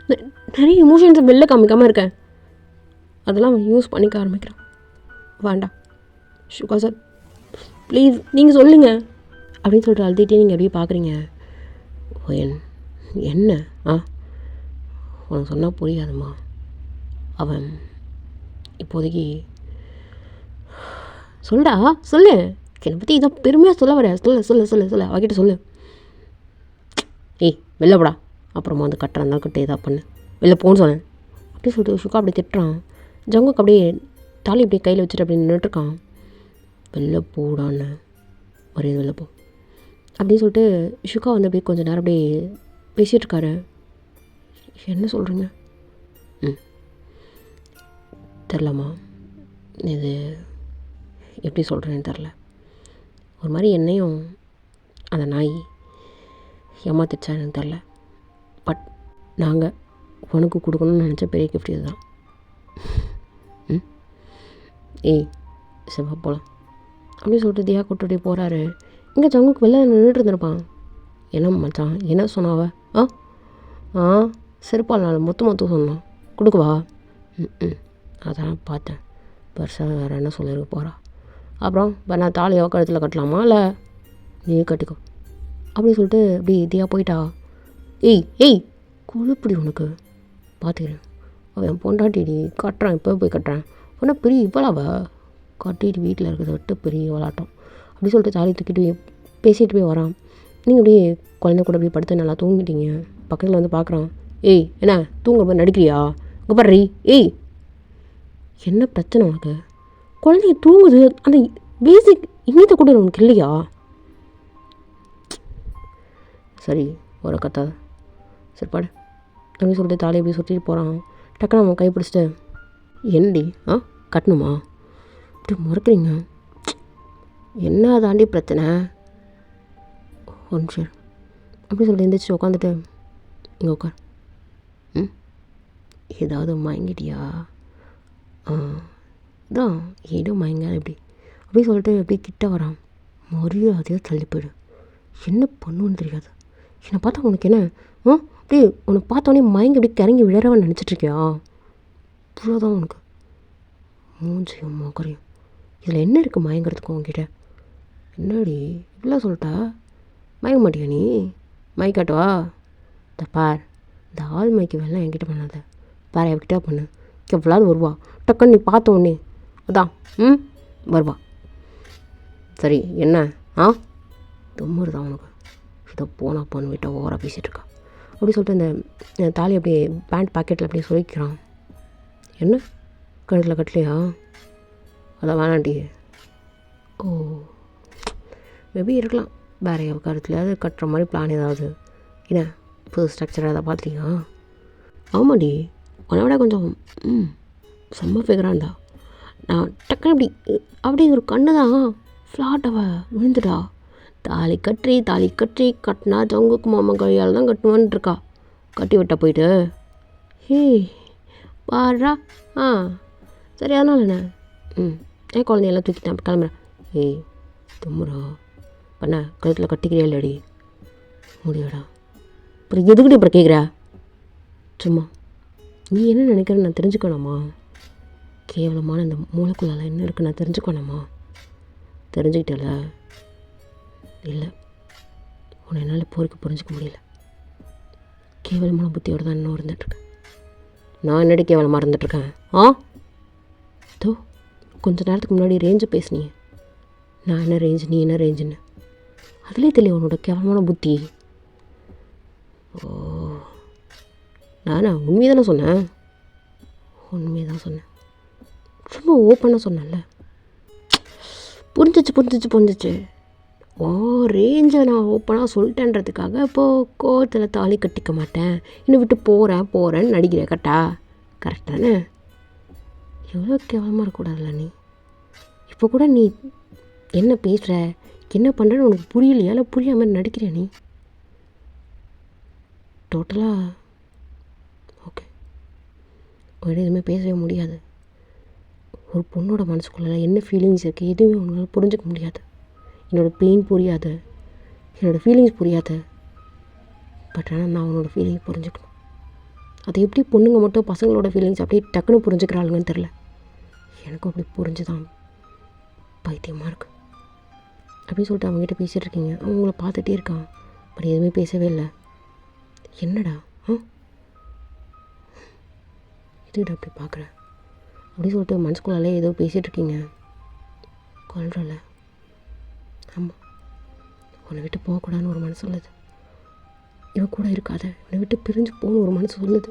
நான் நிறைய எமோஷன்ஸை வெளில காமிக்காமல் இருக்கேன், அதெல்லாம் அவன் யூஸ் பண்ணிக்க ஆரம்பிக்கிறான். வேண்டாம் சுகா சார் ப்ளீஸ் நீங்கள் சொல்லுங்கள் அப்படின்னு சொல்லிட்டு அழுதுகிட்டே நீங்கள் அப்படியே பார்க்குறீங்க. என்ன உனக்கு சொன்னால் புரியாதும்மா. அவன் இப்போதைக்கு சொல்டா சொல்லு, என்னை பற்றி இதை பெருமையாக சொல்ல வர, சொல்லு சொல்லு சொல்லு சொல்லு அவகிட்ட சொல்லு. வெளில போடா, அப்புறமா வந்து கட்டுறான் தான் கட்டு இதாக பண்ணு, வெளில போன்னு சொன்னேன் அப்படின்னு சொல்லிட்டு சுகா அப்படி திட்டுறான். ஜங்குக்கு அப்படியே தாலி அப்படியே கையில் வச்சுட்டு அப்படி நின்றுட்டுருக்கான். வெளில போடான்னு ஒரே வெளில போ அப்படின்னு சொல்லிட்டு சுகா வந்து அப்படியே கொஞ்சம் நேரம் அப்படியே பேசிகிட்ருக்காரு. என்ன சொல்கிறீங்க? தெரிலம்மா, இது எப்படி சொல்கிறேன்னு தெரில. ஒரு மாதிரி என்னையும் அந்த நாய் ஏமாத்திடுச்சா எனக்கு தெரில. பட் நாங்கள் உனக்கு கொடுக்கணும்னு நினச்ச பெரிய கிஃப்ட் இது தான். செவ்வா போகலாம் அப்படின்னு சொல்லிட்டு தியா கூட்டுகிட்டே போகிறாரு. இங்கே ஜங்குக்கு வெளில நின்றுட்டு இருந்திருப்பான். என்ன மச்சான் என்ன சொன்னாவ? செருப்பால் நாள் மொத்தம் சொன்னான் கொடுக்குவா. அதான் பார்த்தேன், பெருசாக வேறு என்ன சொல்லியிருக்க போகிறா. அப்புறம் நான் தாலியோ கழுத்தில் கட்டலாமா இல்லை நீ கட்டிக்கோ அப்படின்னு சொல்லிட்டு அப்படி தியா போயிட்டா. ஏய் கொழுப்படி உனக்கு பார்த்துக்கிறேன், அவன் பொண்டாட்டி கட்டுறான், இப்போ போய் கட்டுறேன் உடனே பெரிய இவ்வளவ கட்டிட்டு வீட்டில் இருக்கிறத விட்டு பெரிய விளாட்டம் அப்படி சொல்லிட்டு தாலி தூக்கிட்டு பேசிகிட்டு போய் வரான். நீங்கள் அப்படியே குழந்தை கூட அப்படியே படுத்து நல்லா தூங்கிட்டீங்க. பக்கத்தில் வந்து பார்க்குறான். என்ன தூங்குற மாதிரி நடிக்கிறியா? இங்கே பாடுறி. என்ன பிரச்சனை உனக்கு? குழந்தைங்க தூங்குது, அந்த பேசிக் இன்னத்தை கூட உனக்கு இல்லையா? சரி ஒரு கத்தாத, சரி பாடு அப்படின்னு சொல்லிட்டு தாலி எப்படி சுற்றிட்டு போகிறான். டக்குனு அவன் கை பிடிச்சிட்டு என்னடி கட்டணுமா இப்படி முறைக்கிறீங்க? என்ன தாண்டி பிரச்சனை? ஒன் நிமிஷம் அப்படி சொல்லிட்டு எழுந்திரிச்சு உட்காந்துட்டு இங்கே உட்கார். ம் ஏதாவது மயங்கிட்டியா? இதான் ஏதோ மயங்காது எப்படி அப்படி சொல்லிட்டு அப்படியே கிட்ட வரான். மரியாதையாக தள்ளி போயிடு. என்ன பண்ணுன்னு தெரியாது. என்னை பார்த்தா உனக்கு என்ன அப்படியே உன்னை பார்த்தோன்னே மயங்கி அப்படி கிறங்கி விழறவன் நினச்சிட்ருக்கியா? இவ்வளோதான் உனக்கு மூஞ்சியும் மோக்கரையும். இதில் என்ன இருக்குது மயங்கிறதுக்கு உங்ககிட்ட? என்னடி இப்படிலாம் சொல்லிட்டா? மயங்க மாட்டியா நீ? மயக்காட்டுவா? இந்த பார், இந்த ஆள் மயக்க வேலை என்கிட்ட பண்ணாத. வேற என்கிட்ட பண்ணு. எவ்வளோது வருவா டக்குன்னு நீ பார்த்த உடனே அதான் வருவா. சரி என்ன தும்முறு தான் உனக்கு. இதை போனா போன்னு விட்டால் ஓவராக பேசிகிட்ருக்கா. அப்படி சொல்லிட்டு அந்த தாலி அப்படியே பேண்ட் பாக்கெட்டில் அப்படியே சொல்லிக்கிறான். என்ன கழுத்தில் கட்டலையா? அதான் வேணாண்டி. ஓ மேபி இருக்கலாம் வேறு கருத்துலையாவது கட்டுற மாதிரி பிளான் ஏதாவது. என்ன புது ஸ்ட்ரக்சர் அதை பார்த்துட்டியா? ஆமாடி, உன்னை விட கொஞ்சம் செம்ம ஃபிகரான்டா. நான் டக்குன்னு அப்படி ஒரு கண்ணு தான் ஃப்ளாட்டவ விழுந்துடா. தாலி கட்டி கட்டினா தொங்குக்கு மாமா கையால் தான் கட்டுவான்னு இருக்கா. கட்டி விட்டா போயிட்டு பாடுறா. சரி அதனால என்ன ஏன் குழந்தையெல்லாம் தூக்கிட்டேன் கிளம்புறேன். தும்முறா பண்ண கழுத்தில் கட்டிக்கிறியா இல்லடி? முடியாடா. அப்புறம் எதுக்கிட்ட அப்புறம் கேட்குற? சும்மா நீ என்ன நினைக்கிறேன்னு நான் தெரிஞ்சுக்கணுமா? கேவலமான இந்த மூளைக்குள்ளால் என்ன இருக்குன்னு நான் தெரிஞ்சுக்கணுமா? தெரிஞ்சுக்கிட்டல? இல்லை, உன்னை என்னால் புரிஞ்சிக்க முடியல. கேவலமான புத்தியோடு தான் இன்னும் இருந்துகிட்ருக்கேன். நான் என்னடி கேவலமாக இருந்துகிட்ருக்கேன்? தோ கொஞ்ச நேரத்துக்கு முன்னாடி ரேஞ்சு பேசுனியே. நான் என்ன ரேஞ்சு நீ என்ன ரேஞ்சுன்னு அதிலே தெரியல உன்னோட கேவலமான புத்தி. நானா உண்மையை தானே சொன்னேன்? உண்மையை தான் சொன்னேன். ரொம்ப ஓப்பனாக சொன்னேன்ல. புரிஞ்சிச்சு. ரேஞ்சை நான் ஓப்பனாக சொல்லிட்டேன்றதுக்காக இப்போது கோவத்தில் தாலி கட்டிக்க மாட்டேன் இன்னும் விட்டு போகிறேன்னு நடிக்கிறேன். கரெக்ட் தானே? எவ்வளோ கேவலமாக இருக்கக்கூடாதுல்ல நீ. இப்போ கூட நீ என்ன பேசுகிற என்ன பண்ணுறேன்னு உனக்கு புரியலையா? இல்லை புரியாமல் நடிக்கிறியா நீ? டோட்டலாக ஓகே, ஒரு எதுவுமே பேசவே முடியாது. ஒரு பொண்ணோட மனசுக்குள்ள என்ன ஃபீலிங்ஸ் இருக்குது எதுவுமே உங்களால் புரிஞ்சிக்க முடியாது. என்னோடய பெயின் புரியாது, என்னோடய ஃபீலிங்ஸ் புரியாது. பட் ஆனால் நான் உன்னோட ஃபீலிங்ஸ் புரிஞ்சுக்கணும். அது எப்படி பொண்ணுங்க மட்டும் பசங்களோட ஃபீலிங்ஸ் அப்படியே டக்குன்னு புரிஞ்சுக்கிறாளுங்கன்னு தெரில. எனக்கும் அப்படி புரிஞ்சுதான் பைத்தியமாக இருக்குது. அப்படின்னு சொல்லிட்டு அவங்ககிட்ட பேசிகிட்டு இருக்கீங்க. அவன் உங்களை பார்த்துட்டே இருக்கான். பட் எதுவுமே பேசவே இல்லை. என்னடா இதுக்கிட்ட அப்படி பார்க்குறேன் அப்படின்னு சொல்லிட்டு மனசுக்குள்ளாலே ஏதோ பேசிகிட்ருக்கீங்க. கொள்றல. ஆமாம், உன்னை விட்டு போகக்கூடாதுன்னு ஒரு மனசு சொல்லுது. இவன் கூட இருக்காத, என்னை விட்டு பிரிஞ்சு போகணுன்னு ஒரு மனசு சொல்லுது.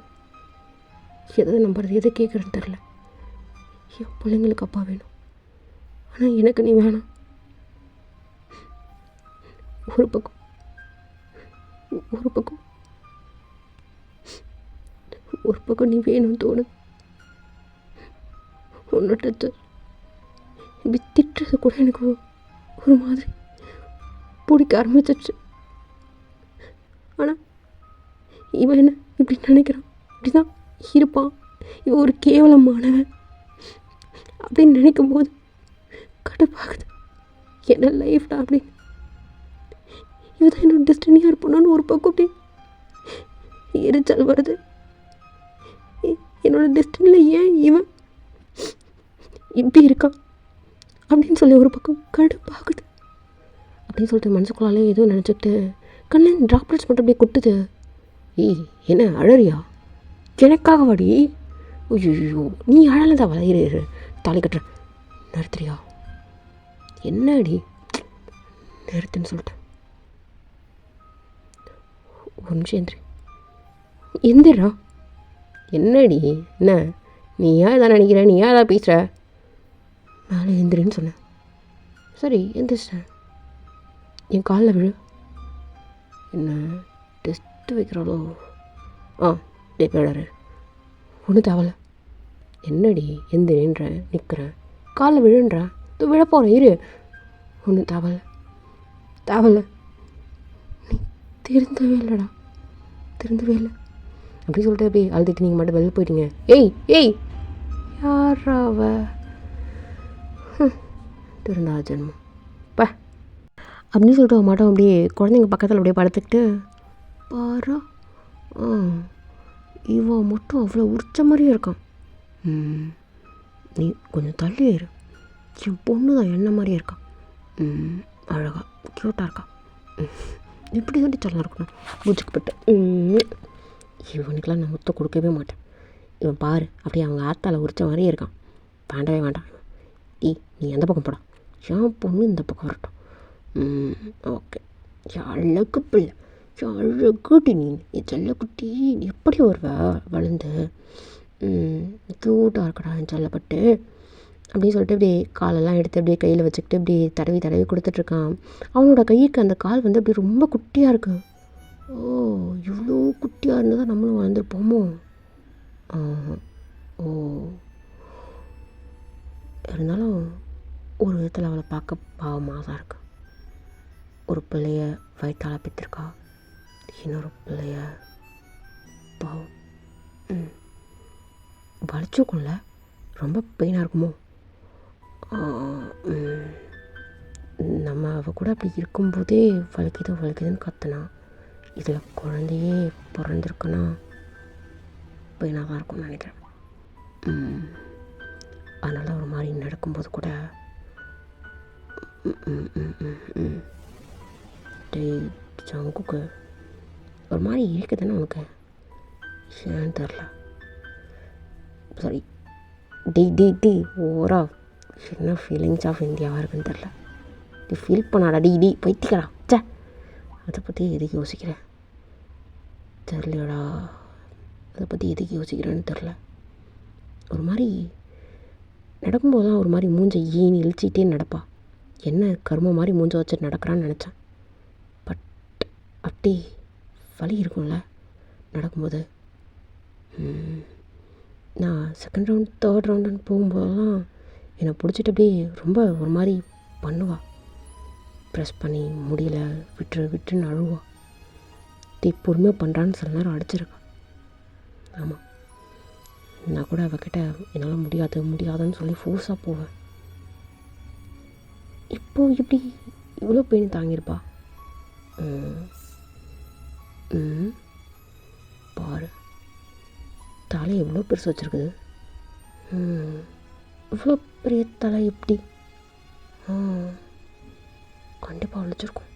எதை நம்புறது எதை கேட்குறேன்னு தெரில. என் பிள்ளைங்களுக்கு அப்பா வேணும், ஆனால் எனக்கு நீ வேணாம். ஒரு பக்கம் நீ வேணும்னு தோணுது. ஒன்றுட்டு இப்படி திட்டுறது கூட எனக்கு ஒரு மாதிரி பிடிக்க ஆரம்பிச்சிச்சு. ஆனால் இவன் என்ன இப்படி நினைக்கிறான், இப்படி தான் இருப்பான், இவன் ஒரு கேவலமானவன் அப்படின்னு நினைக்கும் போது கடுப்பாகுது. என்ன லைஃப்டா அப்படின்னு. இதுதான் என்னோட டெஸ்டினியாக இருப்போன்னு ஒரு பக்கம் அப்படி எரிச்சல் வருது. என்னோட டெஸ்டினியில் ஏன் இவன் இப்படி இருக்கான் அப்படின்னு சொல்லி ஒரு பக்கம் கடுப்பாகுது. அப்படின்னு சொல்லிட்டு மனசுக்குள்ளாலே ஏதோ நினச்சிக்கிட்டு கண்ணன் ட்ராப்லெட்ஸ் மட்டும் அப்படியே கொட்டுது. என்ன அழறியா? எனக்காக வாடி. ஐயோ நீ அழலதான் வளையிறு தாலி கட்டுற. நிறுத்துறியா? என்னடி நிறுத்துன்னு சொல்லிட்டேன். ஒரு நிமிஷம் எந்திரா. என்னடி என்ன நீ ஏன் இதான் நினைக்கிற? நீ ஏன் இதான் பேசுகிற? மேலே எந்திரின்னு சொன்னேன். சரி எந்திரிச்சிட்டேன். என் காலில் விழு. என்ன டெஸ்ட்டு வைக்கிறாளோ? பேடாரு ஒன்றும் தேவலை. என்னடி எந்திரின்ற நிற்கிறேன், காலில் விழுன்றேன், இது விழ போகிறேன் இரு. ஒன்றும் தேவலை நீ திருந்தவே இல்லைடா, திருந்தவே இல்லை அப்படி சொல்லிட்டு அப்படியே அழுதுட்டு நீங்கள் மட்டும் வெளில போயிட்டீங்க. ஏய் ஏய் யாரா அவ, திருந்தா ஜென்மம் பா அப்படின்னு சொல்லிட்டு அவன் மாட்டோம் அப்படியே குழந்தைங்க பக்கத்தில் அப்படியே படுத்துக்கிட்டு பாரா இவன் மட்டும் அவ்வளோ உரிச்ச மாதிரியே இருக்கான். நீ கொஞ்சம் தள்ளி இரு, என் பொண்ணு தான் என்ன மாதிரியே இருக்கான், அழகா க்யூட்டாக இருக்கான், இப்படி தான் சொல்ல இருக்கணும் பூச்சிக்கப்பட்டு. இவனுக்கெல்லாம் நான் முத்த கொடுக்கவே மாட்டேன். இவன் பாரு அப்படியே அவங்க ஆத்தால் உரிச்ச மாதிரியே இருக்கான், வேண்டவே வேண்டாம். நீ எந்த பக்கம் போட, என் பொண்ணு இந்த பக்கம் வரட்டும். ஓகே அழகு பிள்ளை, அழகுட்டி, நீ செல்லக்குட்டி எப்படி வருவ வளர்ந்து, க்யூட்டாக இருக்கடா என் செல்லப்பட்டு அப்படின்னு சொல்லிட்டு இப்படி காலெல்லாம் எடுத்து அப்படியே கையில் வச்சுக்கிட்டு இப்படி தடவி தடவி கொடுத்துட்ருக்கான். அவனோட கைக்கு அந்த கால் வந்து அப்படி ரொம்ப குட்டியாக இருக்கு. ஓ இவ்வளோ குட்டியாக இருந்தால் தான் நம்மளும் வளர்ந்துருப்போமோ. ஓ இருந்தாலும் ஒரு விதத்தில் அவளை பார்க்க பாவமாக தான் இருக்கு. ஒரு பிள்ளைய வயிற்றால் பெற்றிருக்கா, இன்னொரு பிள்ளைய பாவம் வலிச்சுக்கும்ல, ரொம்ப பெயினாக இருக்குமோ. நம்ம அவள் கூட அப்படி இருக்கும்போதே வலிக்குதுன்னு கத்துனா, இதில் குழந்தையே பிறந்திருக்குன்னா பெயினாக தான் இருக்கும்னு நினைக்கிறேன். அதனால் ஒரு மாதிரி நடக்கும்போது கூட ஜங்குக்கு ஒரு மாதிரி இருக்குதுன்னு உனக்கு ஏன்னு தெரில. சாரி டி ஓரா என்ன ஃபீலிங்ஸ் ஆஃப் இந்தியாவாக இருக்குன்னு தெரில. நீ ஃபீல் பண்ணாடா டி பைத்திக்கடா சே, அதை பற்றி எதுக்கு யோசிக்கிறேன் தெரிலடா, அதை பற்றி எதுக்கு யோசிக்கிறேன்னு தெரில. ஒரு மாதிரி நடக்கும்போதெல்லாம் ஒரு மாதிரி மூஞ்சை இழிச்சிக்கிட்டே நடப்பா, என்ன கரும மாதிரி மூஞ்சை வச்சுட்டு நடக்கிறான்னு நினச்சேன். பட் அப்படி வலி இருக்கும்ல நடக்கும்போது. நான் செகண்ட் ரவுண்ட் தேர்ட் ரவுண்டுன்னு போகும்போதெல்லாம் என்னை பிடிச்சிட்டு அப்படியே ரொம்ப ஒரு மாதிரி பண்ணுவாள், ப்ரெஸ் பண்ணி முடியல விட்டுன்னு அழுவா. பொறுமையாக பண்ணுறான்னு சில நேரம் அடிச்சிருக்கா. ஆமாம் நான் கூட அவகிட்ட என்னால் முடியாதுன்னு சொல்லி ஃபோர்ஸாக போவேன். இப்போது இப்படி இவ்வளோ பெயின் தாங்கியிருப்பா. பாரு தலை எவ்வளோ பெருசு வச்சுருக்குது, இவ்வளோ பெரிய தலை எப்படி கண்டிப்பாக வலிச்சிருக்கும்.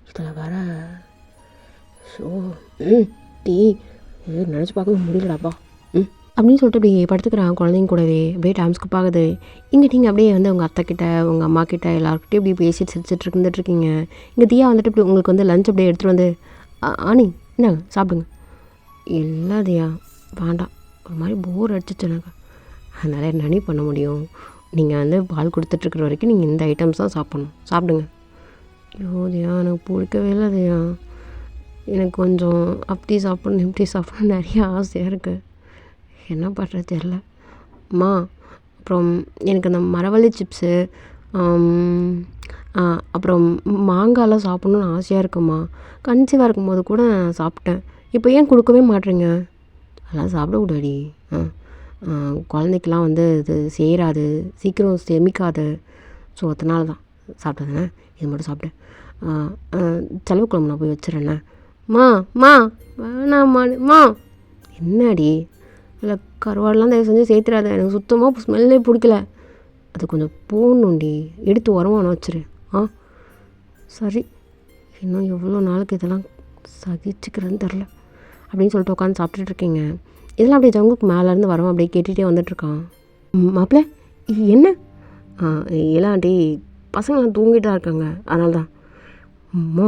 இதில் வர ஸோ நினச்சி பார்க்கவே முடியலடாப்பா அப்படின்னு சொல்லிட்டு இப்படி படுத்துக்கிறான் குழந்தைங்க கூடவே அப்படியே டைம் ஸ்கிப் ஆகுது. இங்கே நீங்கள் அப்படியே வந்து உங்கள் அத்தைக்கிட்ட உங்கள் அம்மா கிட்ட எல்லாருக்கிட்டையும் இப்படி பேசிட்டு சிரிச்சிட்டு இருந்துட்டுருக்கீங்க. இங்கே தியா வந்துட்டு இப்படி உங்களுக்கு வந்து லஞ்ச் அப்படியே எடுத்துகிட்டு வந்து ஆனி இந்தாங்க சாப்பிடுங்க. இல்லை தியா வேண்டாம், ஒரு மாதிரி போர் அடிச்சிச்சு எனக்கு, அதனால் என்னடி பண்ண முடியும், நீங்கள் வந்து பால் கொடுத்துட்ருக்குற வரைக்கும் நீங்கள் இந்த ஐட்டம்ஸ் தான் சாப்பிட்ணும், சாப்பிடுங்க. ஐயோ தியா எனக்கு பிடிக்கவே இல்லை தியா, எனக்கு கொஞ்சம் அப்படி சாப்பிட்ணும் இப்படி சாப்பிட்ணும் நிறைய ஆசையாக இருக்குது, என்ன பண்ணுறது தெரில. அம்மா அப்புறம் எனக்கு அந்த மரவள்ளி சிப்ஸு அப்புறம் மாங்காயெலாம் சாப்பிட்ணுன்னு ஆசையாக இருக்குமா, கன்சீவாக இருக்கும்போது கூட நான் சாப்பிட்டேன், இப்போ ஏன் கொடுக்கவே மாட்டேறீங்க. அதெல்லாம் சாப்பிடக்கூடாடி, குழந்தைக்கெலாம் வந்து இது சேராது, சீக்கிரம் செமிக்காது, ஸோ அதனால தான் சாப்பிட்டதுண்ணே, இது மட்டும் சாப்பிட்டேன். செலவு குழம்பு நான் போய் வச்சுறேண்ணே. மா வேணாம்மா என்னடி இல்லை கருவாடெலாம் தயவு செஞ்சு சேர்த்துறாத, எனக்கு சுத்தமாக ஸ்மெல்லே பிடிக்கல, அது கொஞ்சம் போடணுண்டி, எடுத்து உரமான வச்சுரு. சரி இன்னும் எவ்வளோ நாளுக்கு இதெல்லாம் சகிச்சுக்கிறேன்னு தெரில அப்படின்னு சொல்லிட்டு உட்காந்து சாப்பிட்டுட்ருக்கீங்க. இதெல்லாம் அப்படியே ஜங்குக்கு மேலேருந்து வரவன் அப்படியே கேட்டுகிட்டே வந்துட்டுருக்கான். மாப்பிள்ள என்ன இல்லாண்டி பசங்களாம் தூங்கிட்டு தான் இருக்காங்க, அதனால தான். அம்மா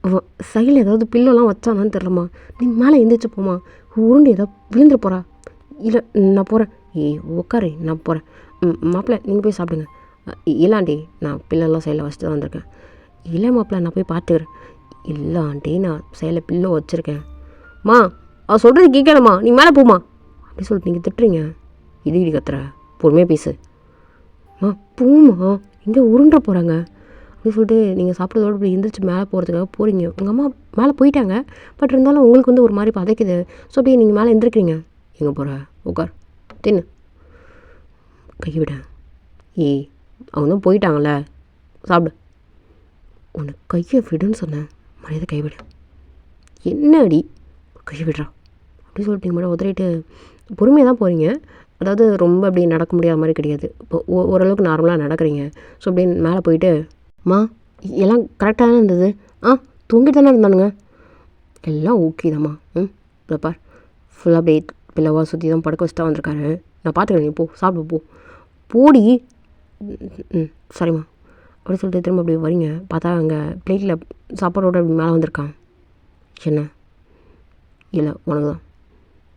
அவன் சைடில் ஏதாவது பில்லெல்லாம் வச்சானான்னு தெரிலம்மா, நீ மேலே எந்திரிச்சு போமா, உருண்டு ஏதாவது விழுந்துட்டு போகிறா. இல்லை நான் போகிறேன், உட்காரு நான் போகிறேன். மாப்பிள்ள நீங்கள் போய் சாப்பிடுங்க. இல்லாண்டி நான் பில்லெல்லாம் சைடில் வச்சுட்டு தான் வந்திருக்கேன். இல்லை மாப்பிள்ள நான் போய் பார்த்துக்கிறேன். இல்லாண்டி நான் சைடில் பில்லோ வச்சுருக்கேன். அவள் சொல்கிறது கேட்கலம்மா, நீ மேலே போமா அப்படி சொல்லிட்டு நீங்கள் திட்டுறீங்க. இடி கத்துற, பொறுமையாக பேசு. போமா இங்கே உருண்ட போகிறாங்க, அப்படின்னு சொல்லிட்டு நீங்கள் சாப்பிட்றதோடு இப்படி எந்திரிச்சு மேலே போகிறதுக்காக போகிறீங்க. உங்கள் அம்மா மேலே போயிட்டாங்க. பட் இருந்தாலும் உங்களுக்கு வந்து ஒரு மாதிரி பதைக்குது. ஸோ அப்படியே நீங்கள் மேலே எந்திரிக்கிறீங்க. எங்கே போகிற? உட்கார், தின்னு, கை விட. ஏய், அவங்க தான் போயிட்டாங்கல்ல, சாப்பிடு. உனக்கு கையை விடுன்னு சொன்னேன், மரியாதை கை விட. என்ன அடி, கையை விடுறா அப்படின்னு சொல்லிட்டு நீங்கள் மட்டும் உதறிட்டு பொறுமையாக தான் போகிறீங்க. அதாவது ரொம்ப அப்படி நடக்க முடியாத மாதிரி கிடையாது. இப்போ ஓரளவுக்கு நார்மலாக நடக்கிறீங்க. ஸோ அப்படின்னு மேலே போயிட்டு, மா எல்லாம் கரெக்டாக தானே இருந்தது? தூங்கிட்டு தானே இருந்தானுங்க. எல்லாம் ஓகே தாம்மா. இதை பார், ஃபுல்லாக அப்படியே பில்லவாக சுற்றி தான் படுக்க வச்சு தான் வந்திருக்காரு. நான் பார்த்துக்கிறேன், நீ போ, சாப்பிடு, போடி. சரிம்மா அப்படின்னு சொல்லிட்டு திரும்ப அப்படி வரீங்க. பார்த்தா அங்கே பிளேட்டில் சாப்பாடோடு அப்படி மேலே வந்திருக்கான். என்ன? இல்லை, உனக்கு தான்.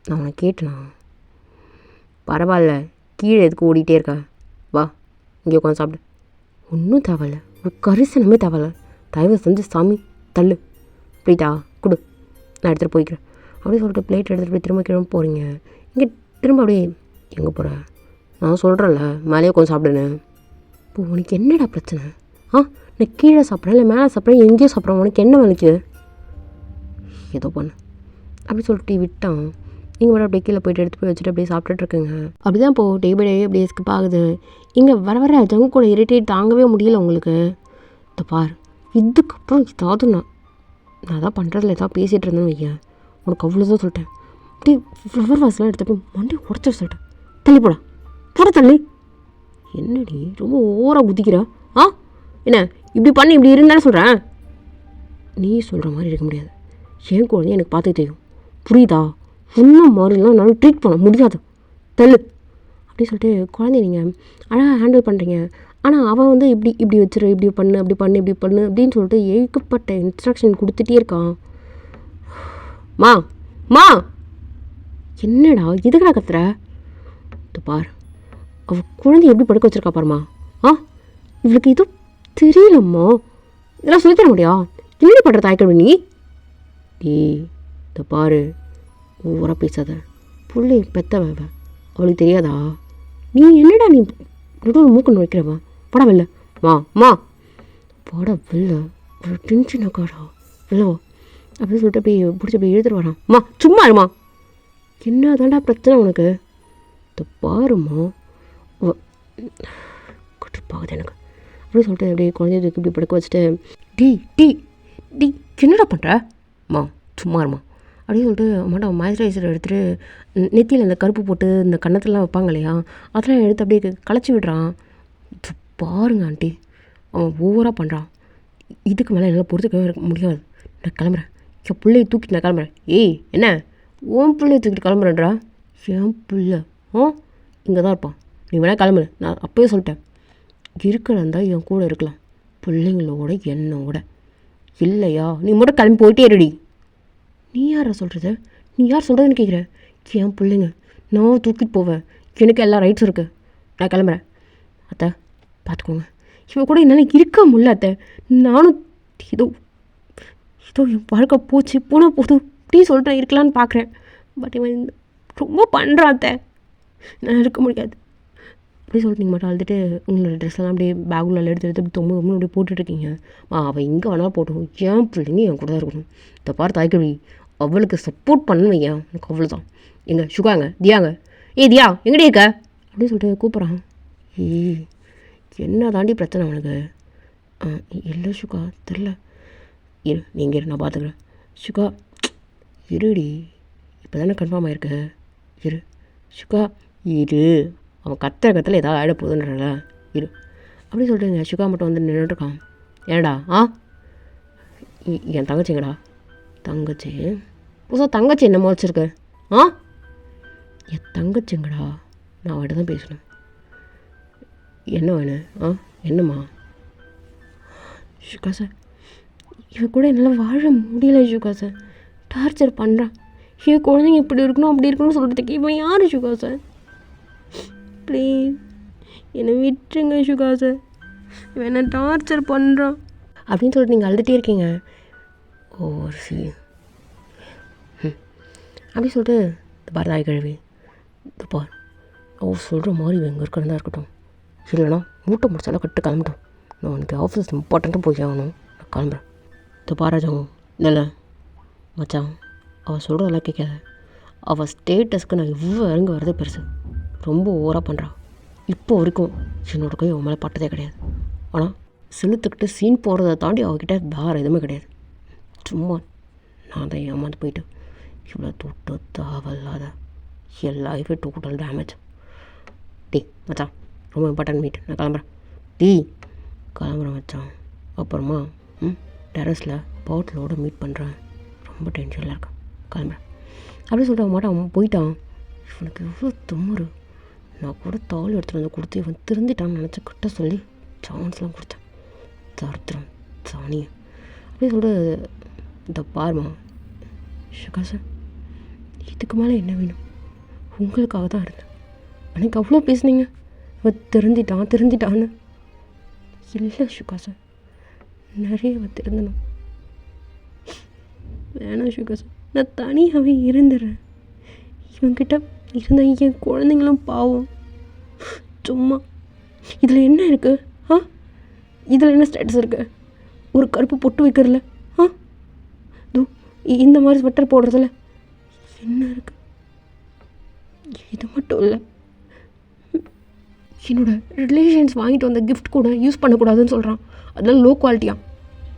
நான் உனக்கு கேட்டேனா? பரவாயில்ல, கீழே எதுக்கு ஓடிட்டே இருக்கா? வா, இங்கே உட்காந்து சாப்பிடு. ஒன்றும் தேவையில்ல, ஒரு கரிசனமே தேவையில்ல. தயவு செஞ்சு சாமி தள்ளு, பிளேட்டா கொடு, நான் எடுத்துகிட்டு போய்க்கிறேன் அப்படின்னு சொல்லிட்டு பிளேட் எடுத்துகிட்டு போய் திரும்ப கிளம்ப போகிறீங்க. இங்கே திரும்ப அப்படியே எங்கே போகிற? நான் சொல்கிறேன்ல, மேலேயே உட்காந்து சாப்பிடுன்னு. இப்போ உனக்கு என்னடா பிரச்சனை? நான் கீழே சாப்பிட்றேன், இல்லை மேலே சாப்பிட்றேன், எங்கேயோ சாப்பிட்றேன், உனக்கு என்ன வலிக்குது? ஏதோ பண்ணு அப்படி சொல்லிட்டு விட்டான். நீங்கள் வர அப்படியே கீழே போய்ட்டு எடுத்து போய் வச்சுட்டு அப்படியே சாப்பிட்டுட்ருக்குங்க. அப்படி தான் இப்போது டே பை டே அப்படியே ஸ்கிப் ஆகுது. இங்கே வர ஜங்க் கூட இரிட்டேட் தாங்கவே முடியல உங்களுக்கு. இந்த பார், இதுக்கப்புறம் ஏதாவது நான் தான் பண்ணுறதுல ஏதாவது பேசிகிட்டு இருந்தேன்னு வைக்க, உனக்கு அவ்வளோதான் சொல்லிட்டேன். அப்படியே ஃப்ளவர் வாஸ்லாம் எடுத்து போய் மண்டி உடச்சிட்டு சொல்லிட்டேன். தள்ளி போட தள்ளி. என்னடி ரொம்ப ஓவராக குதிக்கிறா? என்ன இப்படி பண்ணி இப்படி இருந்தாலும் சொல்கிறேன். நீ சொல்கிற மாதிரி இருக்க முடியாது. என் குழந்தைய எனக்கு பார்த்து தெரியும், புரியுதா? இன்னும் மாதிரிலாம் என்னால் ட்ரீட் பண்ண முடியாது, தள்ளு அப்படி சொல்லிட்டு குழந்தைய நீங்கள் அழகாக ஹேண்டில் பண்ணுறீங்க. ஆனால் அவன் வந்து இப்படி வச்சிரு, இப்படி பண்ணு, அப்படி பண்ணு அப்படின்னு சொல்லிட்டு ஏகப்பட்ட இன்ஸ்ட்ரக்ஷன் கொடுத்துட்டே இருக்கான். மா என்னடா எதுக்கடா கத்துற? இது பார், அவள் குழந்தைய எப்படி படுக்க வச்சிருக்கா பாருமா. இவளுக்கு இது தெரியலம்மா, இதெல்லாம் சொல்லித்தர முடியா? என்ன பண்ணுற தாய்க்கல்வி நீ? இதை பாரு, ஓவராக பேசாத. புள்ளை பெத்தவ அவளுக்கு தெரியாதா? நீ என்னடா நீ மூக்கு நுழைக்கிறவா? படம் வெளில மா படம் வெளில ஒரு டென்ஷன் ஆக்காடா இல்லவா அப்படின்னு சொல்லிட்டு அப்படியே பிடிச்சி அப்படியே எழுதுட்டு வரான். சும்மா இருமா, என்ன தாண்டா பிரச்சனை உனக்கு? இதை பாருமா, கட்டுப்பாகுது எனக்கு அப்படின்னு சொல்லிட்டு அப்படியே குழந்தைய இப்படி படுக்க வச்சுட்டு, டி என்னடா பண்ணுற? சும்மா இருமா அப்படின்னு சொல்லிட்டு அம்மாட்ட மாய்ஸ்சரைசர் எடுத்துகிட்டு நெத்தியில் இந்த கருப்பு போட்டு இந்த கன்னத்துலலாம் வைப்பாங்க இல்லையா, அதெல்லாம் எடுத்து அப்படியே களைச்சி விடுறான். பாருங்க ஆண்டி, அவன் ஓவராக பண்ணுறான். இதுக்கு மேலே என்னால் பொறுத்துக்கவே இருக்க முடியாது. நான் கிளம்புறேன், என் பிள்ளையை தூக்கிட்டு நான் கிளம்புறேன். என்ன உன் பிள்ளையை தூக்கிட்டு கிளம்புறேன்றா? என் பிள்ளை இங்கே தான் இருப்பான், நீ வேணால் கிளம்புற. நான் அப்போயே சொல்லிட்டேன், இருக்கிறதா என் கூட இருக்கலாம், பிள்ளைங்களோட என்னோட இல்லையா? நீ மட்டும் கிளம்பி போயிட்டே இருடி. நீ யாரை சொல்கிறது? நீ யார் சொல்கிறதுன்னு கேட்குற? என் பிள்ளைங்க, நான் தூக்கிட்டு போவேன், எனக்கு எல்லா ரைட்ஸும் இருக்குது, நான் கிளம்புறேன். அத்தை பார்த்துக்கோங்க, இவன் கூட என்னால் இருக்க முடியல அத்தை. நானும் ஏதோ என் வாழ்க்கை போனால் போதும் அப்படின்னு சொல்லிட்டு இருக்கலான்னு பார்க்குறேன். பட் இவன் ரொம்ப பண்ணுறான் அத்தை, நான் இருக்க முடியாது அப்படி சொல்லிட்டு நீங்கள் மட்டும் அழுதுட்டு உங்களோட ட்ரெஸ்லாம் அப்படியே பேக்குள்ள எடுத்து அப்படி தொம்பு அப்படியே போட்டுட்ருக்கீங்க. அவள் எங்கே வேணாலும் போட்டோம், என் பிள்ளைங்க என் கூட தான் இருக்கணும். இந்த பார் தாய்க்கழி, அவளுக்கு சப்போர்ட் பண்ணணும் வையன், எனக்கு அவ்வளோதான். எங்கே சுகாங்க, தியாங்க, தியா எங்கடி இருக்க அப்படின்னு சொல்லிட்டு கூப்பிட்றான். என்ன தாண்டி பிரச்சனை அவனுக்கு? இல்லை சுகா, தெரில, இரு நீங்கள் இரு, நான் பார்த்துக்குறேன். சுகா இருடி, இப்போ தானே கன்ஃபார்ம் ஆகிருக்கு, இரு சுகா இரு, அவன் கத்தில் ஏதாவது ஆகிட போகுதுன்றல, இரு அப்படி சொல்லிட்டுங்க. சுகா மட்டும் வந்து நின்றுட்டுருக்கான். ஏன்டா? என் தங்கச்சிங்கடா. தங்கச்சி? புதுசாக தங்கச்சி என்ன முளைச்சிருக்கு? என் தங்கச்சிங்கடா, நான் அவட்ட தான் பேசணும். என்ன வேணும்? என்னம்மா? சுகா சார், இவன் கூட என்னால் வாழ முடியல சுகா சார், டார்ச்சர் பண்ணுறான். என் குழந்தைங்க இப்படி இருக்கணும் அப்படி இருக்கணும்னு சொல்கிறதுக்கு இவன் யார் சுகா சார்? ப்ளீஸ் என்னை விட்டுருங்க சுகா சார், இவன் என்ன டார்ச்சர் பண்ணுறான் அப்படின்னு சொல்லிட்டு நீங்கள் அழுதுகிட்டே இருக்கீங்க. சரி அப்படி சொல்லிட்டு இந்த பார் தாய் கழுவி, இது பார், சொல்கிற மாதிரி இவன் எங்கே இருக்கிறதா இருக்கட்டும், இல்லைனா மூட்டை முடிச்சாலும் கட்டு கிளம்பிட்டோம், நான் உனக்கு ஆஃபீஸ் இம்பார்ட்டண்ட்டாக போய் ஆகணும், நான் கிளம்புறேன். இந்த பாராஜாவும் இல்லை மச்சான், அவள் சொல்கிறதெல்லாம் கேட்காத. அவள் ஸ்டேட்டஸ்க்கு நான் இவ்வளோ இறங்கி வரதே பெருசு. ரொம்ப ஓவராக பண்ணுறான். இப்போ வரைக்கும் என்னோட கை அவன் மேலே பட்டதே கிடையாது. ஆனால் செலுத்துக்கிட்டு சீன் போடுறதை தாண்டி அவகிட்ட வேறு எதுவுமே கிடையாது. சும்மா நான் தான் ஏமாந்து போயிட்டு இவ்வளோ தொட்டு தேவையில்லாத என் லைஃபே டோட்டல் டேமேஜ். மச்சான் ரொம்ப இம்பார்ட்டன்ட் மீட், நான் கிளம்புறேன். கிளம்புறேன் மச்சான். அப்புறமா டெரஸில் பாட்டிலோடு மீட் பண்ணுறேன். ரொம்ப டென்ஷனில் இருக்கேன், கிளம்புறேன் அப்படி சொல்லிட்டு அவன் மாட்டான். அவன் போயிட்டான். இவனுக்கு எவ்வளோ தும்முறு. நான் கூட தாள் எடுத்துகிட்டு வந்து கொடுத்து இவன் திருந்திட்டான்னு நினச்சி கிட்ட சொல்லி சான்ஸ்லாம் கொடுத்தேன். தருத்திரம் சாணியை அப்படி சொல்லிட்டு இந்த பாருமா சுகாசன், இதுக்கு மேலே என்ன வேணும்? உங்களுக்காக தான் இருந்தேன். அன்றைக்கி அவ்வளோ பேசுனீங்க, இவன் திருந்திட்டான்னு. இல்லை சுகாசன், நிறைய அவன் திருந்தணும். வேணாம் சுகாசன், நான் தனியாகவே இருந்துடுறேன். இவன்கிட்ட இருந்த என் குழந்தைங்களும் பாவம். சும்மா இதில் என்ன இருக்குது? இதில் என்ன ஸ்டேட்டஸ் இருக்குது? ஒரு கருப்பு பொட்டு வைக்கிறதுல, இந்த மாதிரி ஸ்வெட்டர் போடுறதுல என்ன இருக்குது? இது மட்டும் இல்லை, என்னோடய ரிலேஷன்ஸ் வாங்கிட்டு வந்த கிஃப்ட் கூட யூஸ் பண்ணக்கூடாதுன்னு சொல்கிறான். அதெல்லாம் லோ குவாலிட்டியாக.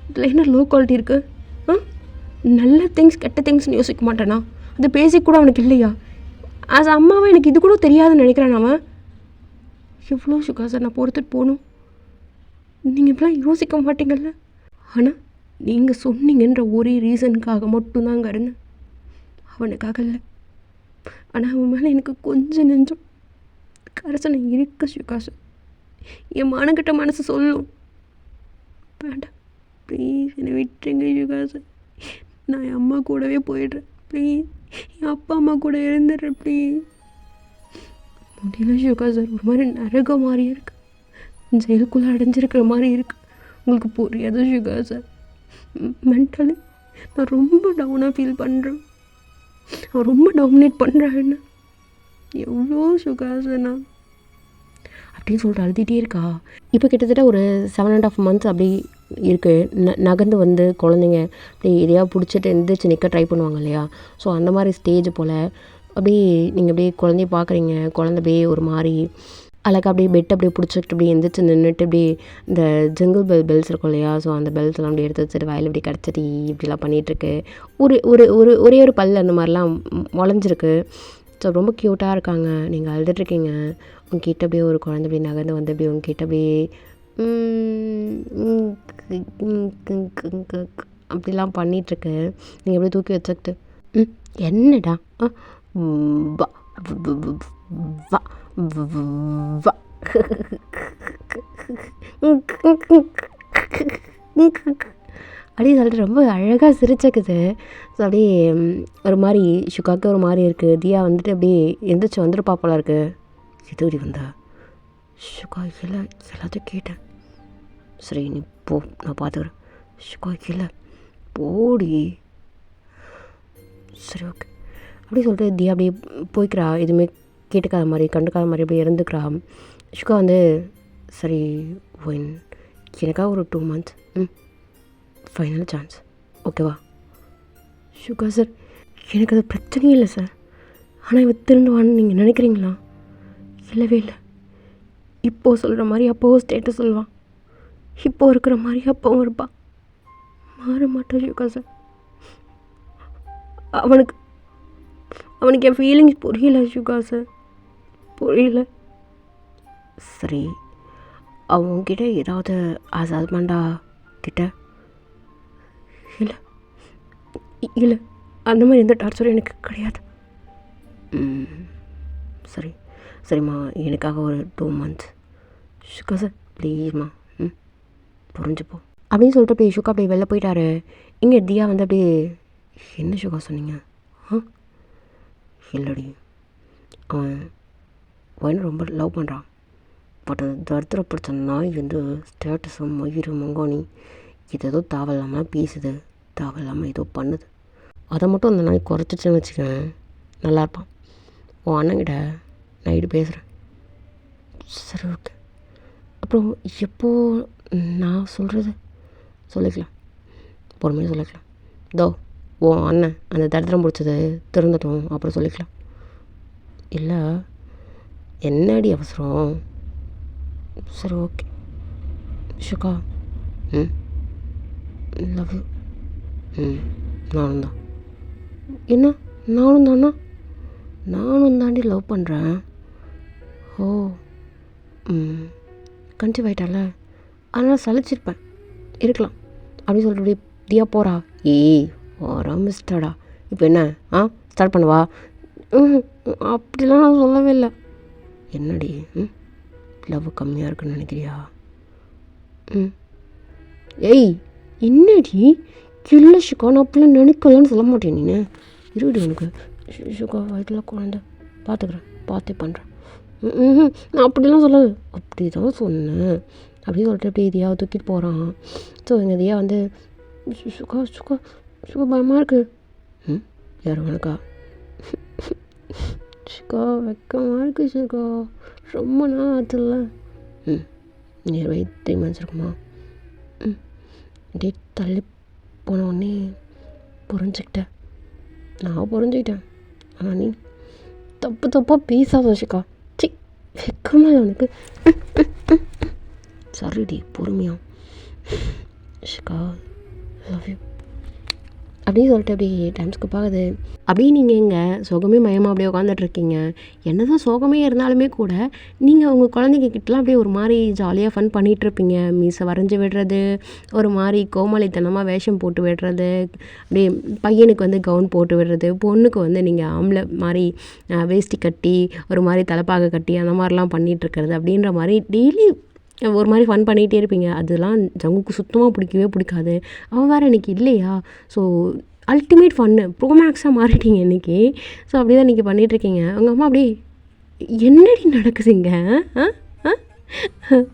இதில் என்ன லோ குவாலிட்டி இருக்குது? நல்ல திங்ஸ் கெட்ட திங்ஸ்னு யோசிக்க மாட்டேனா? அது பேசிக் கூட அவனுக்கு இல்லையா? ஆஸ் அம்மாவை எனக்கு இது கூட தெரியாதுன்னு நினைக்கிறேன். அவன் எவ்வளோ சுகாசர் நான் பொறுத்துட்டு போகணும். நீங்கள் இப்படிலாம் யோசிக்க மாட்டீங்கள்ல. ஆனால் நீங்கள் சொன்னீங்கன்ற ஒரே ரீசனுக்காக மட்டும்தாங்க இருந்தேன், அவனுக்காக இல்லை. ஆனால் அவன் மேலே எனக்கு கொஞ்சம் நெஞ்சம் கரசனை இருக்கு சுகாசர். என் மனக்கிட்ட மனசு சொல்லும். வேண்டாம் ப்ளீஸ், என்னை விட்டுருங்க சுகாசர். நான் என் அம்மா கூடவே போயிடுறேன் ப்ளீஸ். என் அப்பா அம்மா கூட இருந்துடுறேன் ப்ளீஸ். முடியல சுகாசர், ஒரு மாதிரி நரக மாதிரியே இருக்குது. ஜெயிலுக்குள்ளே அடைஞ்சிருக்கிற மாதிரி இருக்குது. உங்களுக்கு புரியாது சுகாசர். மென்டலி நான் ரொம்ப டவுனாக ஃபீல் பண்ணுறேன். அவன் ரொம்ப டாமினேட் பண்ணுறான் என்ன. எவ்வளோ சுகாசர் நான் அப்படின்னு சொல்லிட்டு அழுதுகிட்டே இருக்கா. இப்போ கிட்டத்தட்ட ஒரு 7.5 months அப்படி இருக்குது. நகர்ந்து வந்து குழந்தைங்க அப்படி எதையா பிடிச்சிட்டு எந்திரிச்சு நிற்க ட்ரை பண்ணுவாங்க இல்லையா? ஸோ அந்த மாதிரி ஸ்டேஜ் போல் அப்படியே நீங்கள் அப்படியே குழந்தைய பார்க்குறீங்க. குழந்தை அப்படியே ஒரு மாதிரி அழகாக அப்படியே பெட் அப்படியே பிடிச்சிக்கிட்டு அப்படியே எந்திரிச்சு நின்றுட்டு இப்படி இந்த ஜிங்கிள் பெல்ஸ் இருக்கும் இல்லையா? ஸோ அந்த பெல்ஸ் எல்லாம் அப்படியே எடுத்து வச்சுட்டு வயல் இப்படி கிடச்சிட்டு இப்படிலாம் பண்ணிகிட்ருக்கு. ஒரு ஒரு ஒரு ஒரே ஒரு பல் அந்த மாதிரிலாம் முளைஞ்சிருக்கு. ஸோ ரொம்ப க்யூட்டாக இருக்காங்க. நீங்கள் அழுதுட்ருக்கீங்க. உங்ககிட்ட அப்படியே ஒரு குழந்தை அப்படியே நகர்ந்து வந்து அப்படியே உங்ககிட்ட அப்படியே அப்படிலாம் பண்ணிகிட்ருக்கு. நீங்கள் அப்படியே தூக்கி வச்சுக்கிட்டு என்னடா வா வா வா அப்படியே சொல்லிட்டு ரொம்ப அழகாக சிரிச்சுக்குது. ஸோ அப்படியே ஒரு மாதிரி சுகாக்கு ஒரு மாதிரி இருக்குது. தியா வந்துட்டு அப்படியே எந்திரிச்சு வந்துருப்பா போல இருக்குது. எதுடி வந்தா சுகா? இல்லை, எல்லாத்தையும் கேட்டேன். சரி நீ போ, நான் பார்த்துக்கிறேன். சுகா இல்லை போடி. சரி ஓகே அப்படி சொல்லிட்டு தியா அப்படியே போய்க்கிறா. எதுவுமே கேட்டுக்காத மாதிரி கண்டுக்காத மாதிரி அப்படியே இருந்துக்கிறா. சுகா வந்து சரி ஒயின் எனக்காக ஒரு 2 months ஃபைனல் சான்ஸ் ஓகேவா? சுகா சார் எனக்கு அது பிரச்சனையே இல்லை சார். ஆனால் இவன் திருண்டுவான்னு நீங்கள் நினைக்கிறீங்களா? இல்லவே இல்லை. இப்போது சொல்கிற மாதிரி அப்போவும் ஸ்டேட்டஸ் சொல்லுவான். இப்போது இருக்கிற மாதிரி அப்போவும் இருப்பான். மாற மாட்டான் சுகா சார். அவனுக்கு என் ஃபீலிங்ஸ் புரியல சுகா சார், புரியல. சரி அவங்ககிட்ட ஏதாவது ஆஸ் ஹஸ்பண்டா கிட்ட இல்லை இல்லை அந்த மாதிரி எந்த டார்ச்சரும் எனக்கு கிடையாது. சரி சரிம்மா எனக்காக ஒரு 2 months சுகா சார் ப்ளீஸ்மா புரிஞ்சுப்போம் அப்படின்னு சொல்லிட்டு அப்படியே சுகா அப்படியே வெளில போயிட்டாரு. இங்கே தியா வந்து அப்படியே என்ன சுகா சொன்னீங்க? இல்லடி அவன் ரொம்ப லவ் பண்ணுறான். பட் அது தரித்திர பிரச்சனை நாய் வந்து ஸ்டேட்டஸும் மயிறு மங்கோனி ஏதோ தேவையில்லாமல் பேசுது, தேவையில்லாமல் ஏதோ பண்ணுது. அதை மட்டும் அந்த நாய் குறைச்சிச்சுன்னு வச்சுக்கேன், நல்லாயிருப்பான். உன் அண்ணங்கிட்ட நைட்டு பேசுகிறேன். சரி ஓகே. அப்புறம் எப்போது நான் சொல்கிறது சொல்லிக்கலாம், பொறுமையாக சொல்லிக்கலாம். இதோ ஓ அண்ணன் அந்த தரித்திரம் பிடிச்சது திருந்தட்டும், அப்புறம் சொல்லிக்கலாம். இல்லை என்னடி அவசரம்? சரி ஓகே ஷிகா. ம் லவ் யூ. நானும் தான். என்ன நானும் தானா? நானும் தாண்டி லவ் பண்ணுறேன். ஓ கன்சீவ் ஆகிட்டால, அதனால் சலிச்சிருப்பேன், இருக்கலாம் அப்படின்னு சொல்லிட்டு அப்படியே தியா போகிறா. ஏய் ஆரம்பிச்சிட்டாடா, இப்போ என்ன ஸ்டார்ட் பண்ணவா? அப்படிலாம் நான் சொல்லவே இல்லை. என்னடி லவ் கம்மியாக இருக்குன்னு நினைக்கிறியா? ஏய் என்னடி இல்லை ஷிகா, நான் அப்படிலாம் நினைக்கலன்னு சொல்ல மாட்டேன். நீ இருடி, உனக்கு ஷிகா வயிற்றில் குழந்தை, பார்த்துக்குறேன், பார்த்தே பண்ணுறேன். நான் அப்படிலாம் சொல்லலை, அப்படி தான் சொன்னேன் அப்படின்னு சொல்லிட்டு அப்படியே தியாவை தூக்கிட்டு போகிறான். ஸோ எங்கள் தியா வந்து ஷுகா ஷுகா ஷுகா பயமாக இருக்குது. யார் உனக்கா? ஷிகா வெக்கமாக இருக்குது ஷிகா, ரொம்ப நாள் ஆச்சுல்ல. நியர்பை 3 months இருக்குமா? டேட் தள்ளி போன உடனே புரிஞ்சுக்கிட்டேன், நான் புரிஞ்சுக்கிட்டேன். ஆனால் நீ தப்பாக பேசாத ஷிகா. சி வெக்கமாக உனக்கு. சரிடி பொறுமையா. ஷிகா லவ் யூ அப்படின்னு சொல்லிட்டு அப்படியே டைம்ஸ்க்கு பார்க்குது. அப்படியே நீங்கள் எங்கே சுகமே மயமாக அப்படியே உட்காந்துட்ருக்கீங்க. என்ன தான் சுகமே இருந்தாலுமே கூட நீங்கள் உங்கள் குழந்தைங்க கிட்டலாம் அப்படியே ஒரு மாதிரி ஜாலியாக ஃபன் பண்ணிகிட்ருப்பீங்க. மீசை வரைஞ்சி விடுறது, ஒரு மாதிரி கோமாளித்தனமாக வேஷம் போட்டு விடுறது, அப்படியே பையனுக்கு வந்து கவுன் போட்டு விடுறது, பொண்ணுக்கு வந்து நீங்கள் ஆம்பளை மாதிரி வேஷ்டி கட்டி ஒரு மாதிரி தலைப்பாக கட்டி அந்த மாதிரிலாம் பண்ணிகிட்ருக்கிறது அப்படின்ற மாதிரி டெய்லி ஒரு மாதிரி ஃபன் பண்ணிகிட்டே இருப்பீங்க. அதெல்லாம் ஜங்குக்கு சுத்தமாக பிடிக்கவே பிடிக்காது. அவன் வேறு இன்றைக்கி இல்லையா, ஸோ அல்டிமேட் ஃபன்னு ப்ரோமேக்ஸாக மாறிட்டீங்க இன்றைக்கி. ஸோ அப்படி தான் இன்றைக்கி பண்ணிகிட்ருக்கீங்க. உங்கள் அம்மா அப்படியே என்னடி நடக்குதுங்க?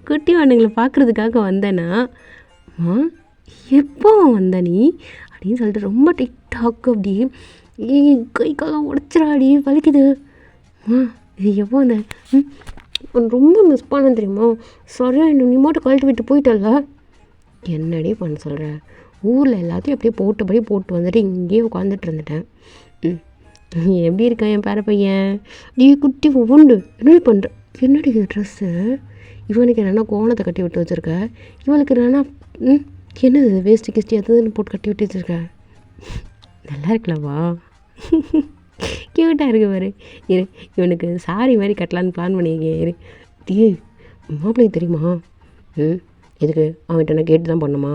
குட்டி வாண்டுங்களை பார்க்குறதுக்காக வந்தேன்னா எப்போ வந்த நீ அப்படின்னு சொல்லிட்டு ரொம்ப டிக்டாக் அப்படியே கை காலம் உடச்சிடாடி வலிக்குது. எப்போ வந்த? ரொம்ப மிஸ் பண்ண தெரியுமா? சரியாக இன்னும் நீ மட்டும் கழட்டி விட்டு போயிட்டல்ல. என்னடி பண்ண சொல்கிற? ஊரில் எல்லாத்தையும் அப்படியே போட்டு வந்துட்டு இங்கேயே உட்காந்துட்டு இருந்துட்டேன். எப்படி இருக்கான் என் பேர பையன்? நீ குட்டி உண்டு என்னடி பண்ணுற? என்னடி ட்ரெஸ்ஸு? இவனுக்கு என்னென்னா கோணத்தை கட்டி விட்டு வச்சுருக்க, இவனுக்கு என்னென்னா என்னது வேஸ்ட்டு கிஸ்டி அதுன்னு போட்டு கட்டி விட்டு வச்சுருக்க. நல்லா இருக்கலவா? க்யூட்டாக இருக்கு பாரு. இரு இவனுக்கு சாரி மாதிரி கட்டலான்னு பிளான் பண்ணியிருக்கேன். இரு ஏய் மாப்பிள்ளைக்கு தெரியுமா? எதுக்கு அவன்கிட்ட நான் கேட்டு தான் பண்ணுமா?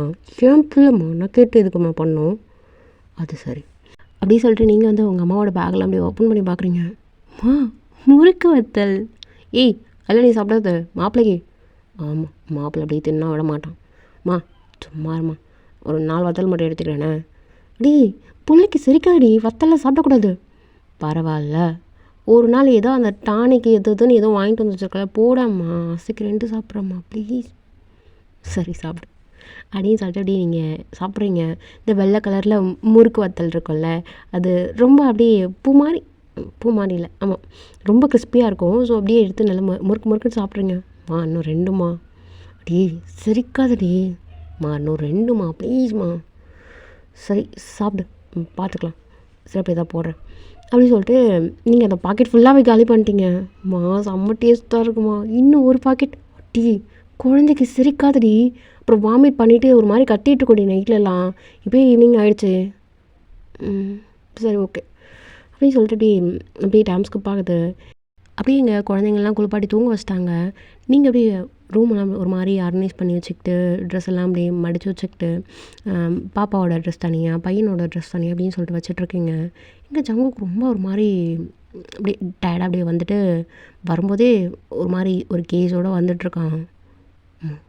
ஏன் பிள்ளைம்மா நான் கேட்டு எதுக்குமா பண்ணோம்? அது சரி அப்படி சொல்லிட்டு நீங்கள் வந்து உங்கள் அம்மாவோட பேக்கில் அப்படியே ஓப்பன் பண்ணி பார்க்குறீங்க. முறுக்கு வத்தல். ஏய் அதில் நீ சாப்பிடாத மாப்பிள்ளைக்கு. ஆமாம் மாப்பிள்ளை அப்படியே தின்னா விட மாட்டான். சும்மா இருமா, ஒரு 4 வத்தல் மட்டும் எடுத்துக்கிறேனே. அடி பிள்ளைக்கு சரிக்காடி, வத்தல்லாம் சாப்பிடக்கூடாது. பரவாயில்ல, ஒரு நாள் ஏதோ அந்த டானிக்கு எதுன்னு ஏதோ வாங்கிட்டு வந்து வச்சுருக்கல, போடாம்மா ஆசைக்கு 2 சாப்பிட்றம்மா ப்ளீஸ். சரி சாப்பிடு அப்படின்னு சொல்லிட்டு அப்படியே நீங்கள் சாப்பிட்றீங்க. இந்த வெள்ளை கலரில் முறுக்கு வத்தல் இருக்கும்ல, அது ரொம்ப அப்படியே பூ மாதிரி இல்லை, ஆமாம் ரொம்ப கிறிஸ்பியாக இருக்கும். ஸோ அப்படியே எடுத்து நல்லா முறுக்குன்னு சாப்பிட்றீங்க. இன்னும் 2மா. அடி சரிக்காதடி, இன்னும் 2மா ப்ளீஸ்மா. சரி சாப்பிடு, பார்த்துக்கலாம், சிறப்பு எதாவது போடுறேன் அப்படின்னு சொல்லிட்டு நீங்கள் அந்த பாக்கெட் ஃபுல்லாகவே காலி பண்ணிட்டீங்க. செம்ம டேஸ்ட்டாக இருக்குமா, இன்னும் ஒரு பாக்கெட். டீ குழந்தைக்கு சிரிக்காதடி, அப்புறம் வாமிட் பண்ணிவிட்டு ஒரு மாதிரி கத்திட்டு கூடி நைட்லலாம். இப்போயே ஈவினிங் ஆகிடுச்சு. சரி ஓகே அப்படின்னு சொல்லிட்டு அப்படியே டைம்ஸ்க்கு பார்க்குது. அப்படியே எங்கள் குழந்தைங்கள்லாம் குளிப்பாட்டி தூங்க வச்சிட்டாங்க. நீங்கள் அப்படியே ரூமெல்லாம் ஒரு மாதிரி ஆர்கனைஸ் பண்ணி வச்சுக்கிட்டு, ட்ரெஸ் எல்லாம் அப்படியே மடித்து வச்சுக்கிட்டு, பாப்பாவோட ட்ரெஸ் தனியாக பையனோட ட்ரெஸ் தனியாக அப்படின்னு சொல்லிட்டு வச்சிட்ருக்கீங்க. எங்கள் ஜங்குக்கு ரொம்ப ஒரு மாதிரி அப்படியே டயர்டாக அப்படியே வந்துட்டு வரும்போதே ஒரு மாதிரி ஒரு கேஸோடு வந்துட்டுருக்கான்.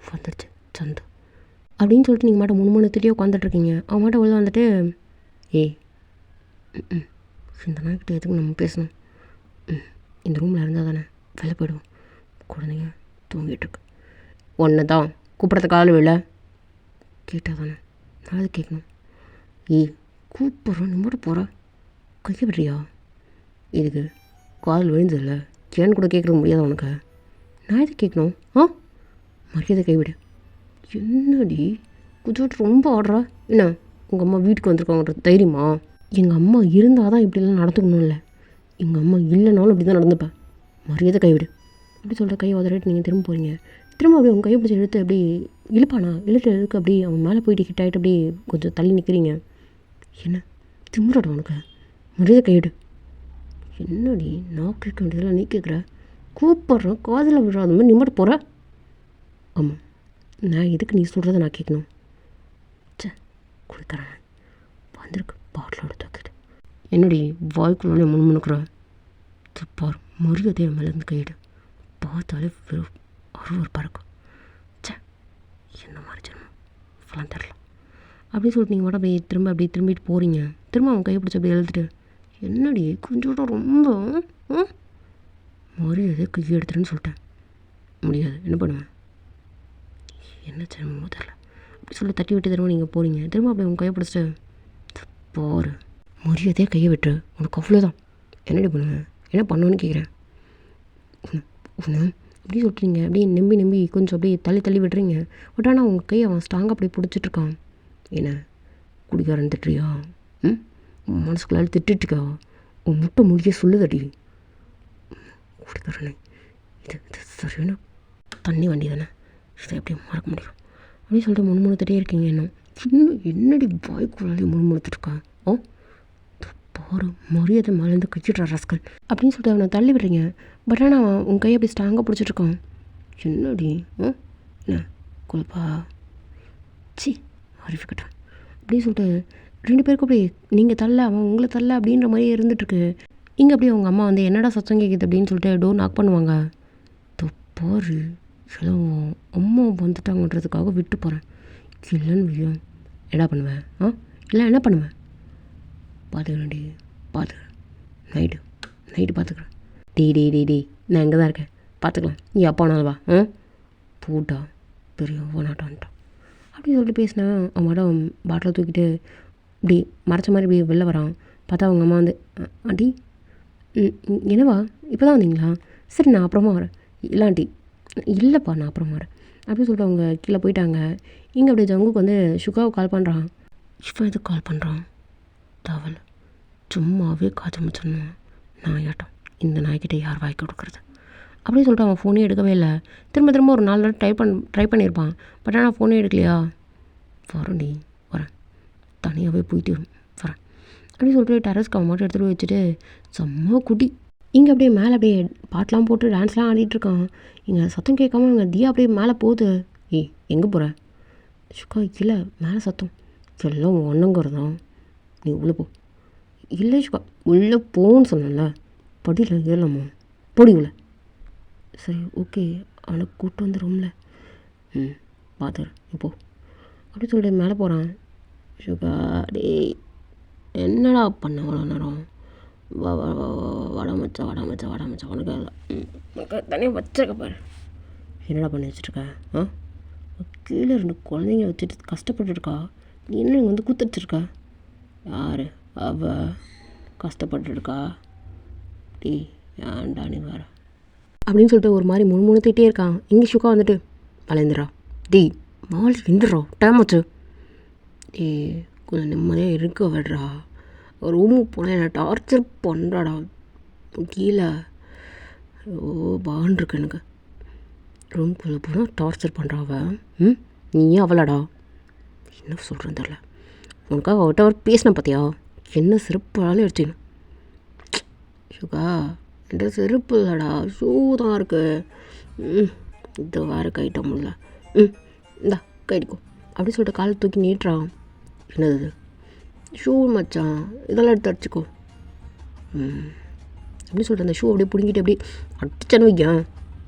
வந்துடுச்சு சந்து அப்படின்னு சொல்லிட்டு நீங்கள் மட்டும் 3 திட்டியே உட்காந்துட்ருக்கீங்க. அவன் மட்டும் உள்ள வந்துட்டு ஏய் இந்த நாய்கிட்ட எதுக்கு நம்ம பேசணும், இந்த ரூமில் இருந்தால் தானே வெளில போய்டுவோம், குழந்தைங்க தூங்கிட்டுருக்கு, ஒன்று தான் கூப்பிட்றதுக்கு ஆள் இல்லை, கேட்டால் தானே நான் அது கேட்கணும். ஏய் கூப்பிட்றோம் நீ மட்டும் போகிற, கையை விடுறியா? இதுக்கு கால் விழுந்ததில்ல, ஏன்னு கூட கேட்குறது முடியாது உனக்கு, நான் எது கேட்கணும்? மரியாதை கைவிடு. என்னடி கொஞ்சம் ரொம்ப ஆடுறா? என்ன உங்கள் அம்மா வீட்டுக்கு வந்திருக்காங்கன்றது தைரியமா? எங்கள் அம்மா இருந்தால் தான் இப்படிலாம் நடந்துக்கணும் இல்லை, எங்கள் அம்மா இல்லைனாலும் இப்படி தான் நடந்துப்பேன். மரியாதை கைவிடு அப்படி சொல்கிற கையை உதறிட்டு நீங்கள் திரும்ப போகிறீங்க. திரும்ப அப்படியே உங்கள் கையை பிடிச்சி இழுத்து அப்படி இழுப்பானா இழுக்க அப்படியே அவன் மேலே போயிட்டு ஹிட் ஆகிட்டு அப்படியே கொஞ்சம் தள்ளி நிற்கிறீங்க. என்ன திமுறாடா உனக்கு? மரியாதை கைவிடு. என்னடி நான் கேட்க வேண்டியதெல்லாம் நீ கேட்குற? கூப்பிட்றேன் காதில் விழாத மாதிரி நிம்மட்டு போகிற. ஆமாம், நான் எதுக்கு நீ சொல்கிறத நான் கேட்கணும்? சே கொடுக்குறேன் வந்திருக்கு பாட்டிலோட தூக்கிட்டு. என்னடி வாய்க்குள்ளே முணுமுணுக்குற? பார் மரியாதையை மேலேருந்து கையிடு. பார்த்தாலே வெறும் அறுவர் பறக்கும். சே என்ன மாதிரி ஜென்மம் இப்பெல்லாம் தெரில அப்படின்னு சொல்லிட்டு நீங்கள் மட்டும் அப்படியே திரும்பிட்டு போகிறீங்க. திரும்ப அவன் கையை பிடிச்சி அப்படியே எழுதிட்டு, என்னடி கொஞ்சோட ரொம்ப மரியாதை கையை எடுத்துருன்னு சொல்லிட்டேன். முடியாது, என்ன பண்ணுவேன்? என்ன ஜென்மமோ தெரில அப்படி சொல்லி தட்டி விட்டு திரும்ப நீங்கள் போகிறீங்க. திரும்ப அப்படியே உங்கள் கையை பிடிச்சிட்டு போகிற மரியாதையாக கையை விட்டுரு, உனக்கு அவ்வளோதான். என்னடி பண்ணுவேன்? என்ன பண்ணுவேன்னு கேட்குறேன். ஒன்று அப்படி சொல்லிட்டீங்க. அப்படியே நம்பி கொஞ்சம் அப்படியே தள்ளி விடுறீங்க. பட் ஆனால் உங்கள் கையை அவன் ஸ்ட்ராங்காக அப்படியே பிடிச்சிட்ருக்கான். என்ன குடிக்காரன் திட்டுறியா? மனசுக்குள்ளால திட்டுருக்கா? உன் முட்டை முடிய சொல்லுதடி குடிக்காரனே. இது சரியான தண்ணி வண்டி தானே, இதை எப்படி மறக்க முடியும் அப்படின்னு சொல்லிட்டு முணுமுணுத்துட்டே இருக்கீங்க. இன்னும் என்னடி வாய்க்குள்ளாலே முணுமுணுத்துட்ருக்கா? பாரு மரியாதை மேலேருந்து கையிடுற ரஸ்கல் அப்படின்னு சொல்லிட்டு அவனை தள்ளி விடுறீங்க. பட் ஆனால் அவன் உன் கையை அப்படி ஸ்ட்ராங்காக பிடிச்சிட்ருக்கான். என்னடி என்ன கொழுப்பா? சி அறிவிக்கட்டான் அப்படின்னு சொல்லிட்டு 2 பேருக்கும் அப்படி நீங்கள் தள்ள அவன் உங்களை தள்ள அப்படின்ற மாதிரியே இருந்துகிட்ருக்கு. இங்கே அப்படியே அவங்க அம்மா வந்து என்னடா சத்தம் கேட்குது அப்படின்னு சொல்லிட்டு டோர் நாக் பண்ணுவாங்க. பாரு எல்லாம் அம்மா வந்துட்டாங்கன்றதுக்காக விட்டு போகிறேன். இல்லைன்னு வையும் என்ன பண்ணுவேன்? இல்லை என்ன பண்ணுவேன்? பார்த்துக்கிறேன்டி நைட்டு பார்த்துக்கிறேன். டே நான் எங்கே தான் இருக்கேன், பார்த்துக்கலாம். நீ அப்பானாலும் வா. போட்டா பெரிய ஓனாட்டான்ட்டான் அப்படின்னு சொல்லிட்டு பேசினேன். அவன் மேடம் பாட்டில் தூக்கிட்டு இப்படி மறைச்ச மாதிரி இப்படி வெளில வரான். பார்த்தா அவங்க அம்மா வந்து, ஆண்டி என்னவா இப்போ தான் வந்தீங்களா? சரி நான் அப்புறமா வரேன். இல்லை ஆண்டி இல்லைப்பா நான் அப்புறமா வரேன் அப்படின்னு சொல்லிட்டு அவங்க கீழே போயிட்டாங்க. இங்கே அப்படியே ஜங்குக்கு வந்து சுகாவுக்கு கால் பண்ணுறான். இவன் எதுக்கு கால் பண்ணுறான்? தவலை சும்மாவே காய்ச்ச முடிச்சிடணும். நாயாட்டம் இந்த நாய்கிட்ட யார் வாய்க்கு கொடுக்குறது அப்படின்னு சொல்லிட்டு அவன் ஃபோனே எடுக்கவே இல்லை. திரும்ப ஒரு 4 தடவை ட்ரை பண்ணியிருப்பான். பட் ஆனால் ஃபோனே எடுக்கலையா? வரேன்டி வரேன், தனியாகவே போயிட்டு வரேன் அப்படின்னு சொல்லிட்டு டெரஸ்க்கு அவன் மட்டும் எடுத்துகிட்டு வச்சுட்டு செம்ம குட்டி இங்கே அப்படியே மேலே அப்படியே பாட்டெலாம் போட்டு டான்ஸ்லாம் ஆடிட்டுருக்கான். இங்கே சத்தம் கேட்காம இங்கே தியா அப்படியே மேலே போகுது. எங்கே போகிற? சுக்கா இல்லை மேலே சத்தம் எல்லாம் ஒன்றுங்கிறதான், நீ உள்ளே போ. இல்லை சுக்கா உள்ளே போன்னு சொன்னல, படியில் ஏறலாமா? பொடி உள்ள. சரி ஓகே அவனை கூப்பிட்டு வந்து ரூமில் பார்த்துக்கிறேன் இப்போ அப்படி சொல்லிட்டு மேலே போகிறான். சுகா டே என்னடா பண்ண அவ்வளோ நேரம்? வட மச்சா உனக்கு தனியாக வச்சிருக்க பாரு. என்னடா பண்ணி வச்சுருக்க? கீழே 2 குழந்தைங்க வச்சுட்டு கஷ்டப்பட்டுருக்கா. நீ என்ன இங்கே வந்து கூத்துட்ருக்கா? யார் அவ கஷ்டப்பட்டுருக்கா? டீ ஏன்டா நீ வேறு அப்படின்னு சொல்லிட்டு ஒரு மாதிரி முணுமுணுத்திட்டே இருக்கான். இங்கே சுக்கா வந்துட்டு பழையந்துடா டீ மால் எந்திரா டைம் ஆச்சு. டீ கொஞ்சம் நிம்மதியாக இருக்க விடுறா. ரூமுக்கு போனால் என்ன டார்ச்சர் பண்ணுறாடா கீழே. பான் இருக்கு எனக்கு. ரூம்குள்ளே போனால் டார்ச்சர் பண்ணுறாவ. நீயே அவளாடா? என்ன சொல்கிறேன்னு தெரில. உனக்காக அவட்ட அவர் பேசின பார்த்தியா? என்ன செருப்பாலும் எடுத்துக்கணும். சுகா என்கிட்ட செருப்பு இல்லைடா, ஷூ தான் இருக்குது. இது வேறு கைட்ட முடியல. இந்தா கைடிக்கோ அப்படி சொல்லிட்டு காலை தூக்கி நீட்டுறான். என்னது ஷூ மச்சான், இதெல்லாம் எடுத்து அடிச்சுக்கோ அப்படின்னு சொல்லிட்டு அந்த ஷூ அப்படியே பிடிங்கிட்டு அப்படியே அடிச்சான்னு வைக்கான்.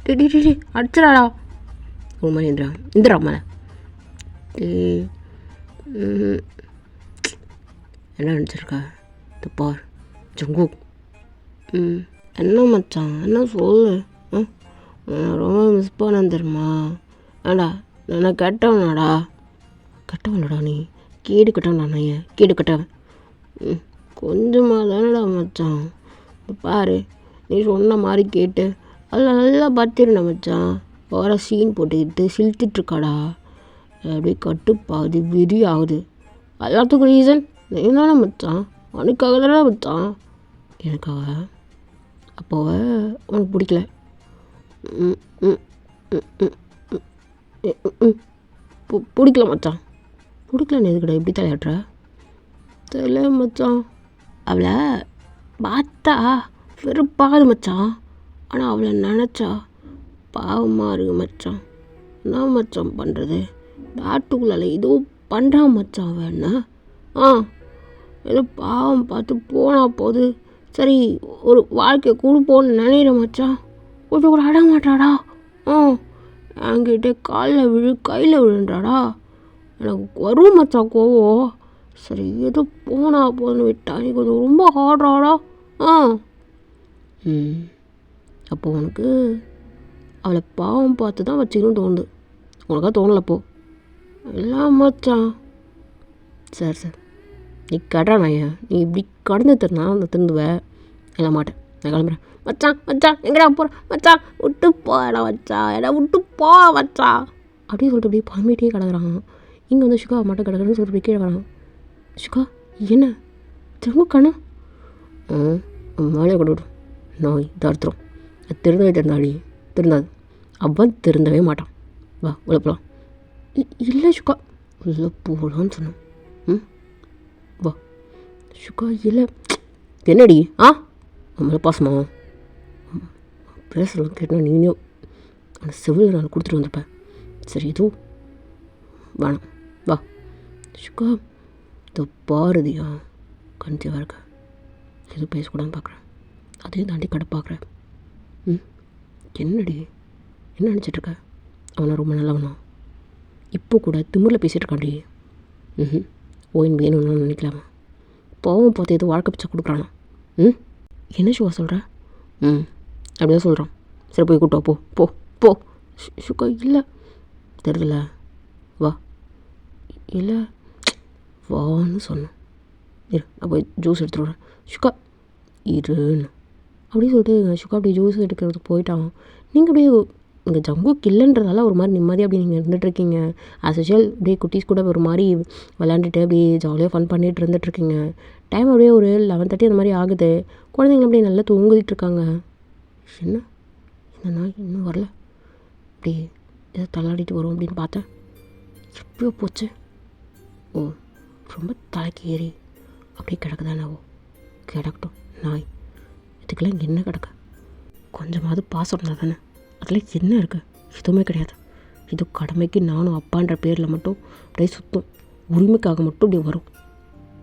டே அடிச்சிடாடா ஒரு மாதிரி இந்திரா மேலே. என்ன நினச்சிருக்கா? இது பார் ஜங்குக். என்ன மச்சான் என்ன சொல்லு. ரொம்ப மிஸ் பண்ண தெரியுமா? ஏடா நான் கெட்டவனாடா? கெட்டவனடா நீ? கேடு கட்டவன் நான் கேடு கட்டவன். கொஞ்சமாக தானடா மச்சான். பாரு நீ சொன்ன மாதிரி கேட்டு அதில் நல்லா பார்த்துருந்தா மச்சான். வர சீன் போட்டுக்கிட்டு சிலுத்துட்ருக்காடா. அப்படியே கட்டுப்பாகுது விரி ஆகுது. எல்லாத்துக்கும் ரீசன் நீ தானே மச்சான். அவனுக்காக தானே மச்சான். எனக்காக அப்போவ உனக்கு பிடிக்கல. பிடிக்கல மச்சான். பிடிக்கலன்னு எதுக்கடா எப்படி தலையாட்டுற? தெரியல மச்சான். அவளை பார்த்தா வெறுப்பாகுது மச்சான். ஆனால் அவளை நினச்சா பாவமாக இருக்கு மச்சான். என்ன மச்சான் பண்ணுறது? டாட்டுக்குள்ளால ஏதோ பண்ணுறான் மச்சான். வேணா ஏதோ பாவம் பார்த்து போனால் போகுது. சரி ஒரு வாழ்க்கையை கொடுப்போன்னு நினைக்கிறேன் மச்சான். கொஞ்சம் கூட அட மாட்டாடா. என்கிட்ட காலில் விழு கையில் விழுன்றாடா. எனக்கு வரும் மச்சான் கோவம். சரி ஏதோ போனால் போதுன்னு விட்டா நீ கொஞ்சம் ரொம்ப ஹார்டாடா. அப்போ உனக்கு அவளை பாவம் பார்த்து தான் வச்சுக்கணும்னு தோணுது. உனக்கா தோணலப்போ எல்லாம் மச்சான். சரி நீ கடறான் ஐயா. நீ இப்படி கடந்து தருனா நான் திருந்துவேன். இல்லை மாட்டேன். நான் கிளம்புறேன். மச்சான் எங்கடா போகிறேன்? மச்சான் விட்டு போடா மச்சான். எடா விட்டு போ மச்சான் அப்படின்னு சொல்லிட்டு அப்படியே பழம்பிகிட்டே கிடக்குறான். இங்கே வந்து சுகா மட்டும் கிடக்குறேன்னு சொல்லிட்டு கீழே வரான். சுகா என்ன திரும்ப காணா? மேலே கொடுவிடும் நோய் தடுத்துரும். திருந்தவே திருந்தாடி திருந்தாது. அவன் திருந்தவே மாட்டான். வா உள்ள போகலாம். இல்லை சுகா உள்ள போகலான்னு சொன்னான். வா சுகா இல்லை. என்னடி நம்மள பாசமா பேசலாம் கேட்டால் நீயும் அந்த செவில் நான் கொடுத்துட்டு வந்திருப்பேன். சரி இதுவும் வேணாம். வா சுகா இந்த பாரதியா கண்டிப்பாக இருக்க எதுவும் பேசக்கூடாதுன்னு பார்க்குறேன். அதையும் தாண்டி கடுப்பாக்குறேன். என்னடி என்ன நினச்சிட்ருக்க? அவனை ரொம்ப நல்லவனா? இப்போ கூட திமிரில் பேசிகிட்டு இருக்காண்டி. ஓயின் வேணும்னு நினைக்கலாமா? பாவம் பார்த்து எதுவும் வாழ்க்கை பிச்சை கொடுக்குறானா? என்ன சுகா சொல்கிற? அப்படிதான் சொல்கிறான். சரி போய் கூட்டா போ போ போ. சுகா இல்லை தெரியுதுல. வா இல்லை வான்னு சொன்னேன். இரு நான் போய் ஜூஸ் எடுத்துகிட்டு வரேன். சுகா இருன்னு அப்படின்னு சொல்லிட்டு சுகா அப்படியே ஜூஸ் எடுக்கிறதுக்கு போயிட்டான். நீங்கள் அப்படியே இங்கே ஜங்குக்கு இல்லைன்றதால ஒரு மாதிரி நிம்மதியாக அப்படி நீங்கள் இருந்துகிட்ருக்கீங்க. ஆஸ் யூஷுவல் அப்படியே குட்டீஸ் கூட ஒரு மாதிரி விளாண்டுட்டு அப்படியே ஜாலியாக ஃபன் பண்ணிகிட்டு இருந்துகிட்ருக்கீங்க. டைம் அப்படியே ஒரு 11:30 அந்த மாதிரி ஆகுது. குழந்தைங்க அப்படியே நல்லா தூங்கிட்டு இருக்காங்க. என்ன இந்த நாய் இன்னும் வரல? அப்படி ஏதோ தள்ளாடிட்டு வரும் அப்படின்னு பார்த்தேன். எப்படியோ போச்சு. ரொம்ப தலைக்கு ஏறி அப்படியே கிடக்குதானாவோ? கிடக்கட்டும் நாய். இதுக்கெல்லாம் இங்கே என்ன கிடக்கு? கொஞ்சமாவது பாசம் இருந்தால் தானே. அதில் என்ன இருக்குது? எதுவுமே கிடையாது. இது கடமைக்கு நானும் அப்பான்ற பேரில் மட்டும் அப்படியே சுத்தம். உரிமைக்காக மட்டும் இப்படி வரும்.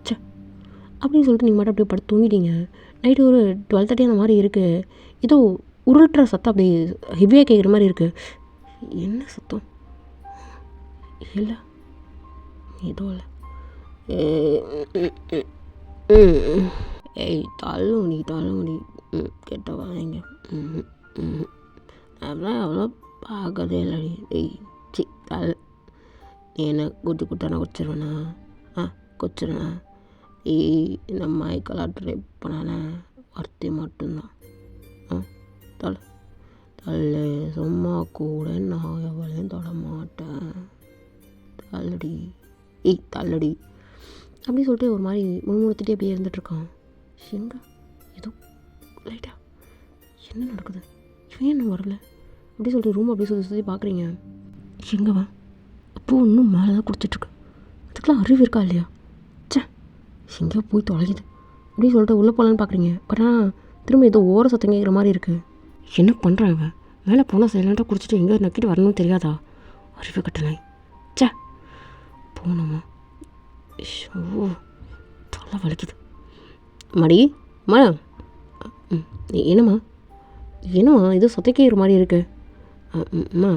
சே அப்படின்னு சொல்லிட்டு நீங்கள் மட்டும் அப்படியே படுத்து தூங்கிட்டீங்க. நைட்டு ஒரு 12:30 அந்த மாதிரி இருக்குது. ஏதோ உருட்டுற சத்தம் அப்படியே ஹெவியாக கேட்குற மாதிரி இருக்குது. என்ன சத்தம்? இல்லை ஏதோ இல்லை. தள்ளுமணி கெட்ட வாங்க. அதெல்லாம் அவ்வளோ பார்க்கறதே இல்லடி. சி தள். நீ என்ன குத்தி குத்தானா குச்சிருவேண்ணா? குச்சிருவேண்ணா? இந்த மைக்கெல்லாம் ட்ரை பண்ணானே வார்த்தை மட்டும்தான். தள்ளு சும்மா கூட நான் எவ்வளையும் தொட மாட்டேன். தள்ளுடி தள்ளுடி அப்படின்னு சொல்லிட்டு ஒரு மாதிரி முழுமுழுத்துட்டே அப்படியே இருந்துகிட்ருக்கான். எங்க ஏதோ லைட்டா என்ன நடக்குது? இவன் என்ன வரல அப்படி சொல்லிட்டு ரூம் அப்படியே சுற்றி பார்க்குறீங்க. எங்கவா அப்போது இன்னும் மேலே தான் குடிச்சிட்ருக்கு. அதுக்கெலாம் அறிவு இருக்கா இல்லையா? சே எங்கேயோ போய் தொலைக்குது அப்படின்னு சொல்லிட்டு உள்ளே போகலான்னு பார்க்குறீங்க. பட் ஆனால் திரும்ப ஏதோ ஓர சத்தம் கேட்குற மாதிரி இருக்குது. என்ன பண்ணுறான் இவன்? மேலே போனால் சைலண்ட்டாக குடிச்சிட்டு எங்கே நக்கிட்டு வரணும்னு தெரியாதா? அறிவு கட்டணை. சே போனோமா? ஓ தலை வலிக்குது. மடி என்னம்மா ஏதோ சொத்தைக்கிற மாதிரி இருக்கு. அம்மா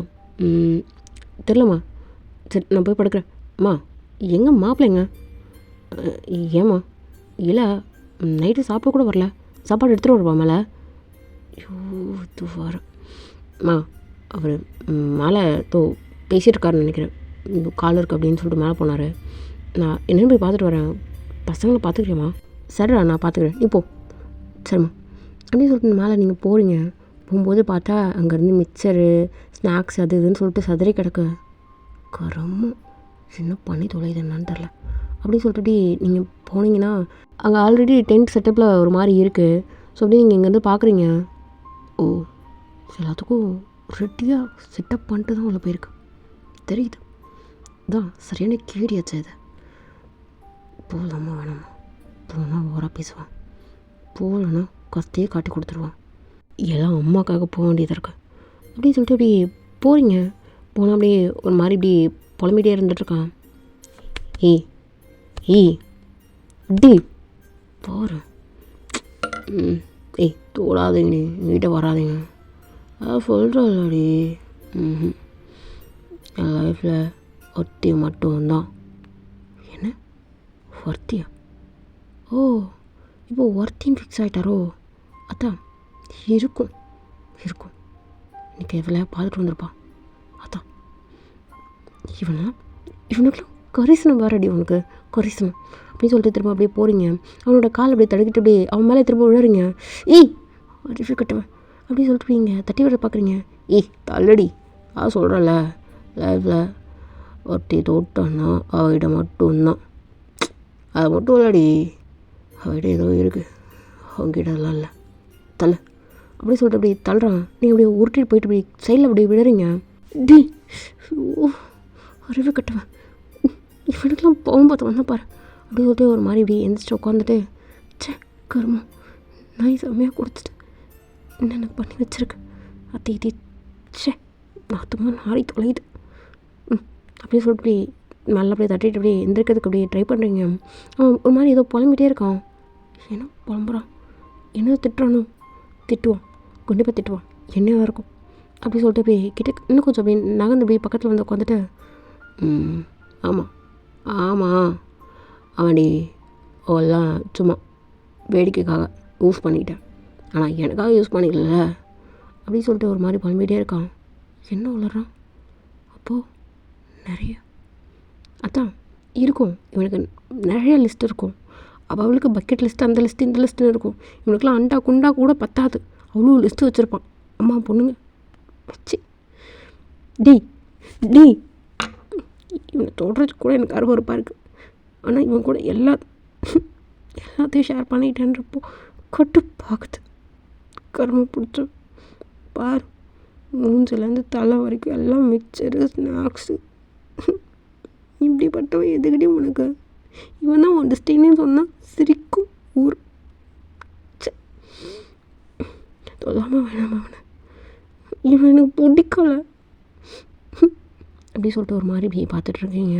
தெரிலம்மா. சரி நான் போய் படுக்கிறேன். அம்மா எங்கே மாப்பிள்ளைங்க? ஏம்மா இல்லை நைட்டு சாப்பிட கூட வரல. சாப்பாடு எடுத்துகிட்டு வருவா மேலே. ஐயோ இது வர அம்மா அவர் மேலே பேசிகிட்டு இருக்காருன்னு நினைக்கிறேன். கால் இருக்குது அப்படின்னு சொல்லிட்டு மேலே போனார். நான் என்னென்னு போய் பார்த்துட்டு வரேன். பசங்களை பார்த்துக்கிறேம்மா. சரிடா நான் பார்த்துக்கிறேன். நீ போ. சரிம்மா அப்படின்னு சொல்லிட்டு மேலே நீங்கள் போகிறீங்க. போகும்போது பார்த்தா அங்கேருந்து மிக்சரு ஸ்நாக்ஸ் அது இதுன்னு சொல்லிட்டு சதுரி கிடக்கு. கரமும் என்ன பண்ணி தொலையுது என்னன்னு தெரில. அப்படின்னு சொல்லிட்டு நீங்கள் போனீங்கன்னா அங்கே ஆல்ரெடி டென்ட் செட்டப்பில் ஒரு மாதிரி இருக்குது. ஸோ அப்படியே நீங்கள் இங்கேருந்து பார்க்குறீங்க. ஓ, எல்லாத்துக்கும் ரெடியாக செட்டப் பண்ணிட்டு தான் உள்ள போயிருக்கு தெரியுது. தான் சரியான கேடியாச்சு இது. போகலாமா வேணாமா? போனால் ஓராக பேசுவான், போகலன்னா கஸ்தையே காட்டி கொடுத்துருவான். எல்லாம் அம்மாக்காக போக வேண்டியதாக இருக்கு அப்படின்னு சொல்லிட்டு அப்படி போகிறீங்க. போனால் அப்படியே ஒரு மாதிரி இப்படி புலம்பிகிட்டே இருந்துகிட்ருக்கான். ஏய் ஏய் டி போகிறேன். ஏய் தோடாதீங்க, என்கிட்ட வராதிங்க, அதான் சொல்கிறல்லடி. என் லைஃப்பில் ஒருத்தி மட்டும்தான். என்ன ஒருத்தியா? ஓ, இப்போ ஒருத்தின்னு ஃபிக்ஸ் ஆகிட்டாரோ? அதான் இருக்கும் இருக்கும், இன்றைக்கி எவ்வளோ பார்த்துட்டு வந்திருப்பான். அதான் இவனுக்குலாம் கரிசனம் வேறடி, உனக்கு கரிசனம் அப்படின்னு சொல்லிட்டு திரும்ப அப்படியே போகிறீங்க. அவனோட கால் அப்படியே தடுக்கிட்டு அப்படியே அவன் மேலே திரும்ப விழுறீங்க. ஏய் அறிவு கட்டுவேன் அப்படின்னு சொல்லிட்டு நீங்கள் தட்டி விட பார்க்குறீங்க. ஏய் தள்ளடி, சொல்கிறல்ல லைஃப்பில் ஒருத்தி தோட்டம்னா அவகிட்ட மட்டும்தான். அது மட்டும் இல்லடி, அவகிட்ட ஏதோ இருக்குது, அவங்ககிட்ட அதெல்லாம் இல்லை, தள்ள அப்படி சொல்லிட்டு அப்படி தள்ளுறான். நீங்கள் அப்படியே உருட்டிட்டு போயிட்டு அப்படி சைடில் அப்படியே விழுறீங்க. டி அறிவு கட்டுவேன், இவனுக்கெல்லாம் போகும் பார்த்து வந்தால் பாரு அப்படி சொல்லிட்டு ஒரு மாதிரி இப்படி எந்திரிச்சு உட்காந்துட்டு, சே கருமம், நான் செம்மையாக கொடுத்துட்டு என்னென்ன பண்ணி வச்சுருக்கு அத்தி இத்தி, சே நாத்தமாக நாரி தொலையுது அப்படின்னு சொல்லிட்டு இப்படி நல்லா அப்படியே தட்டிட்டு அப்படியே எந்திரிக்கிறதுக்கு அப்படியே ட்ரை பண்ணுறீங்க. அவன் ஒரு மாதிரி ஏதோ புலம்பிகிட்டே இருக்கான். ஏன்னா புலம்புறான், என்ன திட்டுறானோ? திட்டுவான், கண்டிப்பாக திட்டுவான், என்னையாக இருக்கும் அப்படி சொல்லிட்டு அப்படியே கிட்ட இன்னும் கொஞ்சம் அப்படியே நகர்ந்து அப்படியே பக்கத்தில் வந்து உட்காந்துட்டு, ஆமாம் ஆமாம் அவன்டி அவெல்லாம் சும்மா வேடிக்கைக்காக யூஸ் பண்ணிக்கிட்டேன், ஆனால் எனக்காக யூஸ் பண்ணிக்கல அப்படின்னு சொல்லிட்டு ஒரு மாதிரி புலம்பிகிட்டே இருக்கான். என்ன வளர்றான்? அப்போது நிறைய அதான் இருக்கும், இவனுக்கு நிறைய லிஸ்ட் இருக்கும். அவளுக்கு பக்கெட் லிஸ்ட்டு, அந்த லிஸ்ட்டு, இந்த லிஸ்ட்டுன்னு இருக்கும். இவனுக்குலாம் அண்டா குண்டா கூட பத்தாது, அவ்வளோ லிஸ்ட்டு வச்சுருப்பான். அம்மா பொண்ணுங்க வச்சு டி டி இவனை தொடுறதுக்கு கூட எனக்கு அருவருப்பாக இருக்குது. ஆனால் இவன் கூட எல்லாத்தையும் ஷேர் பண்ணிட்டேன்றப்போ கட்டுப்பாக்குது. கருமை பிடிச்ச பாரு, மூஞ்சிலேருந்து தலை வரைக்கும் எல்லாம் மிக்சரு ஸ்நாக்ஸு. இப்படிப்பட்டவன் எதுக்கிட்டே உனக்கு? இவன் தான் உன் டெஸ்டின்னு சொன்னால் சிரிக்கும் ஊர். சொல்லாமல் வேணாமா அவனை, இவன் எனக்கு பிடிக்கல அப்படி சொல்லிட்டு ஒரு மாதிரி இப்படி பார்த்துட்ருக்கீங்க.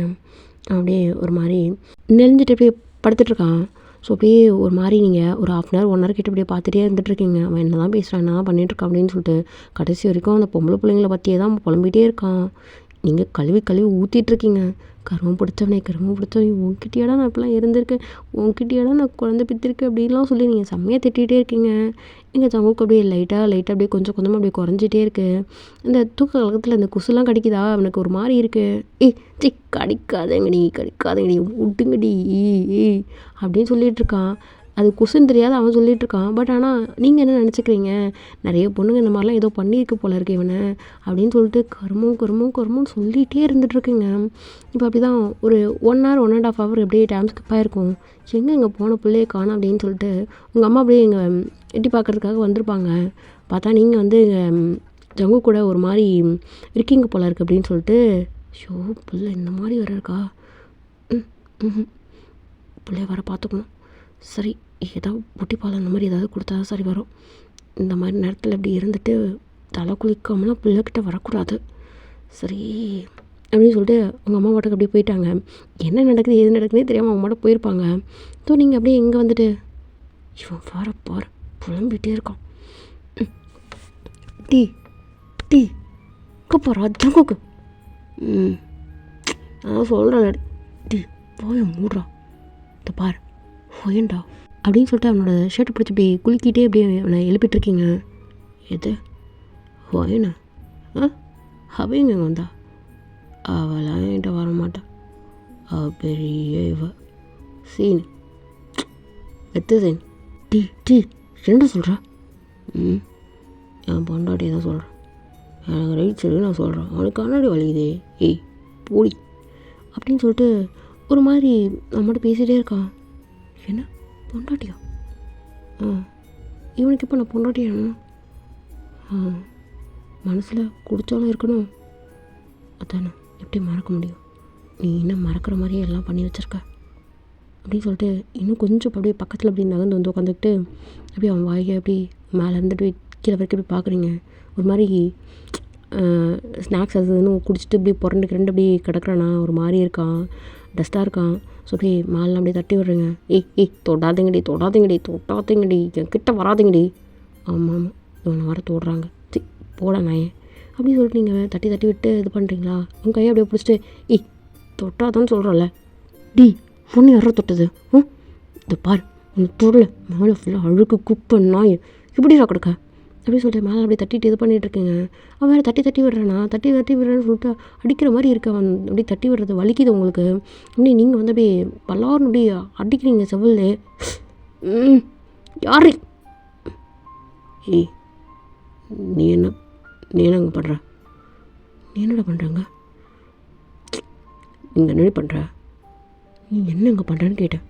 அப்படியே ஒரு மாதிரி நெளிஞ்சிட்டு அப்படியே படுத்துட்ருக்கான். ஸோ அப்படியே ஒரு மாதிரி நீங்கள் ஒரு 1/2 hour 1 hour கிட்ட அப்படியே பார்த்துட்டே இருந்துகிட்ருக்கீங்க. அவன் என்ன தான் பேசுகிறான், என்ன தான் பண்ணிகிட்ருக்கான் அப்படின்னு சொல்லிட்டு கடைசி வரைக்கும் அந்த பொம்பளை பிள்ளைங்கள பற்றியே தான் புலம்பிகிட்டே இருக்கான். நீங்கள் கழுவி ஊற்றிட்டுருக்கீங்க. கருமம் பிடிச்சவனே உன்கிட்டயாடா நான் இப்படிலாம் இருந்திருக்கேன், உன்கிட்டயாடா நான் குழந்தை பித்திருக்கேன் அப்படின்லாம் சொல்லி நீங்கள் செம்மையாக திட்டிகிட்டே இருக்கீங்க. எங்கள் சமூகம் அப்படியே லைட்டாக அப்படியே கொஞ்சம் கொஞ்சமாக அப்படியே குறைஞ்சிட்டே இருக்குது. இந்த தூக்க கலக்கத்தில் இந்த குசுலாம் கடிக்குதா அவனுக்கு ஒரு மாதிரி இருக்குது. கடிக்காதங்கடி விட்டுங்கடி அப்படின்னு சொல்லிகிட்ருக்கான். அது குசுன்னு தெரியாது அவன் சொல்லிகிட்ருக்கான். பட் ஆனால் நீங்கள் என்ன நினச்சிக்கிறீங்க, நிறைய பொண்ணுங்க இந்த மாதிரிலாம் ஏதோ பண்ணியிருக்கு போல இருக்கு இவனை அப்படின்னு சொல்லிட்டு கருமம் சொல்லிகிட்டே இருந்துகிட்ருக்குங்க. இப்போ அப்படி தான் ஒரு 1 hour 1.5 hour அப்படியே டைம் ஸ்கிப் ஆகிருக்கும். எங்கே போன பிள்ளையை காணோம் அப்படின்னு சொல்லிட்டு உங்கள் அம்மா அப்படியே இங்கே எட்டி பார்க்குறதுக்காக வந்திருப்பாங்க. பார்த்தா நீங்கள் வந்து ஜங்கு கூட ஒரு மாதிரி இருக்கீங்க போல இருக்குது அப்படின்னு சொல்லிட்டு, ஷோ பிள்ளை இந்த மாதிரி வர இருக்கா, பிள்ளைய வர பார்த்துக்கணும், சரி ஏதாவது பொட்டிப்பால் அந்த மாதிரி ஏதாவது கொடுத்தா சரி வரும். இந்த மாதிரி நேரத்தில் இப்படி இருந்துட்டு தலை குளிக்காமலாம் பிள்ளைக்கிட்ட வரக்கூடாது, சரி அப்படின்னு சொல்லிட்டு உங்கள் அம்மா பாட்டுக்கு அப்படியே போயிட்டாங்க. என்ன நடக்குது எது நடக்குதுன்னே தெரியாமல் அவங்க மட்டும் போயிருப்பாங்க. ஸோ நீங்கள் அப்படியே இங்கே வந்துட்டு இவன் பாரு புலம்பிகிட்டே இருக்கான். டீ போகிறா ஜங்குக்கு நான் சொல்கிறேன் டீ போய மூடுறா, இந்த பாரு ஒயண்டா அப்படின்னு சொல்லிட்டு அவனோட ஷர்ட்டை பிடிச்சி இப்படி குலுக்கிட்டே அப்படியே அவனை எழுப்பிட்டுருக்கீங்க. எது ஒயனா? அவங்க வந்தா அவளாம் என்கிட்ட வரமாட்டான், அவள் பெரிய இவ சீன் எத்து சீன். டீ என்ன சொல்கிறா? என் பொண்டாட்டி தான் சொல்கிறேன், எனக்கு ரைட் சரி நான் சொல்கிறேன், அவனுக்கு கண்ணாடி வலிக்குதே. ஏய் பூடி அப்படின்னு சொல்லிட்டு ஒரு மாதிரி நம்மகிட்ட பேசிகிட்டே இருக்கான். என்ன பொண்டாட்டியா? இவனுக்கு இப்போ நான் பொண்டாட்டியா? மனசில் குடித்தாலும் இருக்கணும், அதானே எப்படி மறக்க முடியும்? நீ இன்னும் மறக்கிற மாதிரியே எல்லாம் பண்ணி வச்சுருக்க அப்படின்னு சொல்லிட்டு இன்னும் கொஞ்சம் அப்படியே பக்கத்தில் அப்படி நகர்ந்து வந்து உட்காந்துக்கிட்டு அப்படியே அவன் வாயை அப்படி மேலே இருந்துட்டு கீழே வரைக்கும் இப்படி பார்க்குறீங்க. ஒரு மாதிரி ஸ்நாக்ஸ் அது இன்னும் குடிச்சிட்டு இப்படி புரண்டு அப்படி கிடக்குறானா, ஒரு மாதிரி இருக்கான், டஸ்ட்டாக இருக்கான். ஸோ அப்படியே மேலே அப்படியே தட்டி விடுறேங்க. ஏய் தொடாதீங்கடி என் கிட்ட வராதிங்கடி. ஆமாம் இவனை வர தோடுறாங்க, போட நாயே அப்படின்னு சொல்லிட்டு நீங்கள் தட்டி விட்டு இது பண்ணுறீங்களா? உங்கள் கையை அப்படியே பிடிச்சிட்டு தொட்டாதான்னு சொல்கிறோம்ல, பொண்ணு யாரோ தொட்டது? இந்த பார் உன்னை தொடல, மேலே ஃபுல்லாக அழுக்கு குப்பை நாய் இப்படிடா கிடக்க அப்படின்னு சொல்லிட்டு மேலே அப்படியே தட்டிட்டு இது பண்ணிகிட்ருக்கேங்க. அவன் வேறு தட்டி விடுறானா, தட்டி விடுறேன்னு சொல்லிட்டு அடிக்கிற மாதிரி இருக்கு. அவன் அப்படியே தட்டி விடுறது வலிக்குது உங்களுக்கு. அப்படியே நீங்கள் வந்து அப்படியே பல்லாருன்னு அப்படியே அடிக்கிறீங்க செவல்லே. யாரு? நீ என்ன அங்கே பண்ணுற? நீ என்னடா பண்ணுறாங்க? நீங்கள் என்னடி பண்ணுற? நீ என்ன இங்கே பண்ணுறேன்னு கேட்டேன்.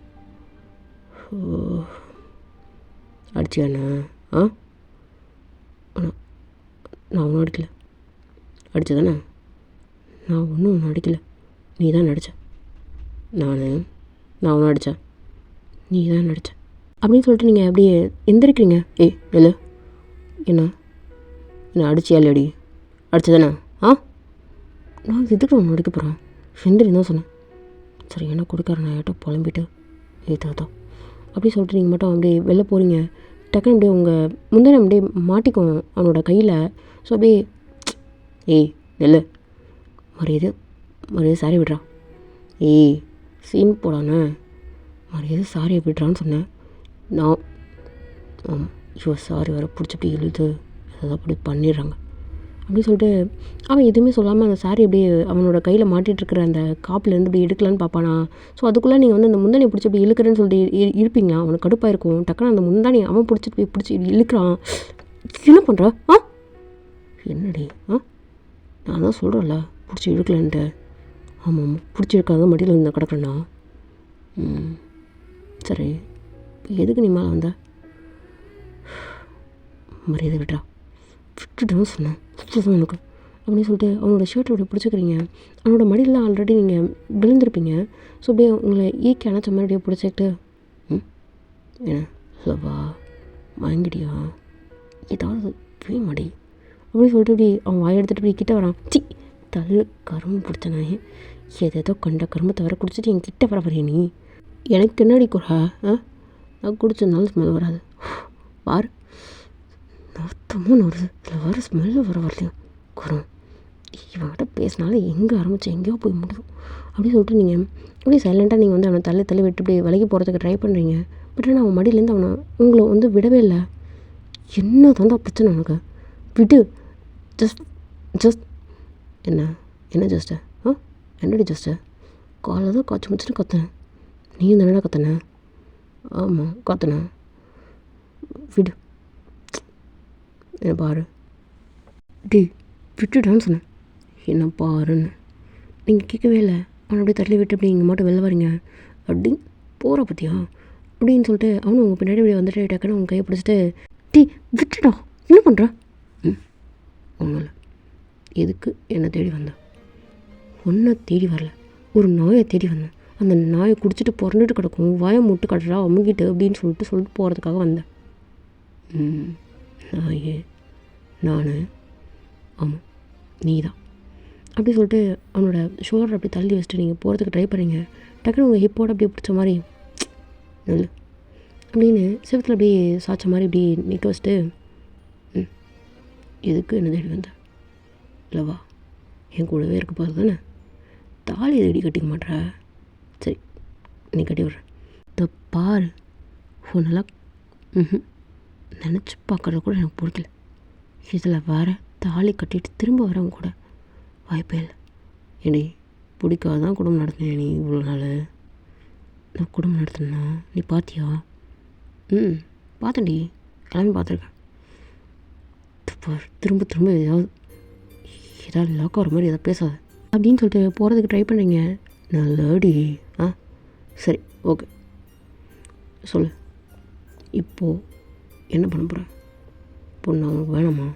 அடிச்சியாண்ணா? நான் ஒன்றும் அடிக்கலை. அடித்ததானே? நான் ஒன்றும் அடிக்கலை, நீ தான் நடித்த. நான் ஒன்றும் அடித்தேன், நீ தான் நடித்த அப்படின்னு சொல்லிட்டு நீங்கள் அப்படியே எந்திரிக்கிறீங்க. இல்லை என்ன அடிச்சியா இல்லடி? அடித்ததானே? நான் எதுக்கு ஒன்று அடிக்க போகிறேன்? செந்திரி தான் சொன்னேன். சரி என்ன கொடுக்கார நான் ஏட்டோ புலம்பிட்டு தாத்தா அப்படி சொல்லிட்டு நீங்கள் மட்டும் அப்படியே வெளில போகிறீங்க. டக்குன்னு அப்படியே உங்கள் முந்தின அப்படியே மாட்டிக்கும் அவனோட கையில். ஸோ அப்படியே இல்லை மரியாதை சாரி விடுறா. சீன் போடானே, மரியாதை சாரியை விடுறான்னு சொன்னேன் நான். சாரி வர பிடிச்சி அப்படி இழுத்து அதை அப்படி பண்ணிடுறாங்க அப்படின்னு சொல்லிட்டு அவன் எதுவுமே சொல்லாமல் அந்த சாரி அப்படியே அவனோட கையில் மாட்டிகிட்ருக்கிற அந்த காப்புலேருந்து இப்படி எடுக்கலான்னு பார்ப்பானா. ஸோ அதுக்குள்ளே நீங்கள் வந்து அந்த முந்தானியை பிடிச்சி அப்படி இழுக்கிறேன்னு சொல்லிட்டு இருப்பீங்களா? அவனுக்கு கடுப்பாக இருக்கும். டக்குன்னு அந்த முந்தானி அவன் பிடிச்சி இழுக்கிறான். என்ன பண்ணுற? என்னடி? நான் தான் சொல்கிறேன்ல பிடிச்சி இழுக்கலன்ட்டு. ஆமாம் பிடிச்சி இழுக்காத மடியில் வந்து கிடக்குறேண்ணா. சரி எதுக்கு நீ மேலே வந்த? மரியாதை விட்டுட்டான்னு சொன்னேன் உனக்கு அப்படின்னு சொல்லிட்டு அவனோட ஷர்ட்டை அப்படி பிடிச்சிக்கிறீங்க. அவனோட மடியில் ஆல்ரெடி நீங்கள் விழுந்திருப்பீங்க. ஸோ அப்படியே உங்களை ஈக்கி அணைச்ச மாதிரி அப்படியே பிடிச்சிக்கிட்டு என்ன இல்லவா வாங்கிடியா ஏதாவது மடி அப்படின்னு சொல்லிட்டு இப்படி அவன் வாயை எடுத்துகிட்டு இப்படி கிட்ட வரான். தள்ளு கரும்பு பிடிச்ச நாயே, ஏதேதோ கண்ட கரும்பத்தை வர குடிச்சிட்டு என் கிட்ட வரைய நீ. எனக்கு என்னடி குறா? நான் குடிச்சதுனால ஸ்மெல் வராது. பாரு நத்தமும் வருது, இதில் வர ஸ்மெல்லு வரலையும் குறம். இவன்கிட்ட பேசினாலும் எங்கே ஆரம்பிச்சு எங்கேயோ போய் முடியும் அப்படின்னு சொல்லிட்டு நீங்கள் அப்படியே சைலண்ட்டாக நீங்கள் வந்து அவனை தள்ளி விட்டு இப்படி விலகி போகிறதுக்கு ட்ரை பண்ணுறீங்க. பட் ஆனால் அவன் மடியிலேருந்து அவனை உங்களை வந்து விடவே இல்லை. என்ன தாண்டா பிரச்சனை உனக்கு? விடு. ஜஸ்ட் என்ன ஜஸ்ட்டு? என்னடி ஜஸ்ட்டு? காலைல தான் காய்ச்சி முடிச்சுட்டு கத்தேன், நீ தானடா கத்தன? ஆமாம் கத்தனேன், விடு. என்ன பாரு விட்டுடான்னு சொன்னேன். என்ன பாருன்னு நீங்கள் கேட்கவே இல்லை. அவனை அப்படியே தள்ளி விட்டு அப்படி இங்கே மட்டும் வெளில வரீங்க. அப்படி போகிற பற்றியா அப்படின்னு சொல்லிட்டு அவனும் உங்கள் பின்னாடி இப்படி வந்துட்டு டக்குன்னு உங்கள் கையை பிடிச்சிட்டு விட்டுடா என்ன பண்ணுற? ஒன்றும் இல்லை. எதுக்கு என்னை தேடி வந்தேன்? ஒன்றை தேடி வரல, ஒரு நாயை தேடி வந்தேன். அந்த நாயை குடிச்சிட்டு புரண்டுட்டு கிடக்கும், வாயை மூட்டு கட்டுறா அமுகிட்டு அப்படின்னு சொல்லிட்டு போகிறதுக்காக வந்தேன். நாயே நான்? ஆமாம் நீ தான் அப்படி சொல்லிட்டு அவனோட ஷோல்டர் அப்படி தள்ளி வச்சுட்டு நீங்கள் போகிறதுக்கு ட்ரை பண்ணுறீங்க. டக்குனு உங்கள் ஹிப்போட அப்படியே பிடிச்ச மாதிரி இல்லை அப்படின்னு செவத்தில் அப்படியே சாய்ச்ச மாதிரி இப்படி நிற்க வச்சுட்டு எதுக்கு என்ன தேடி வந்தேன்? இல்லைவா என் கூடவே இருக்க போகிறது தானே, தாலி தேடி கட்டிக்க மாட்டேற? சரி நீ கட்டி விட்ற. இந்த பாரு உன்னெல்லாம் நினச்சி பார்க்குறது கூட எனக்கு பிடிக்கல. இதில் வர தாலி கட்டிட்டு திரும்ப வரவங்க கூட வாய்ப்பே இல்லை. ஏடி பிடிக்காதான் குடும்பம் நடத்தினேன் நீ இவ்வளோ நாள். நான் குடும்பம் நடத்தினா நீ பார்த்தியா? பார்த்தேன்டி, எல்லாமே பார்த்துருக்கேன். திரும்ப ஏதாவது லாக் ஆகிற மாதிரி எதாவது பேசாத அப்படின்னு சொல்லிட்டு போகிறதுக்கு ட்ரை பண்ணுறீங்க. நல்லாடி. ஆ சரி, ஓகே, சொல்லு. இப்போது என்ன பண்ண போகிற? பொண்ணு அவனுக்கு வேணாமா?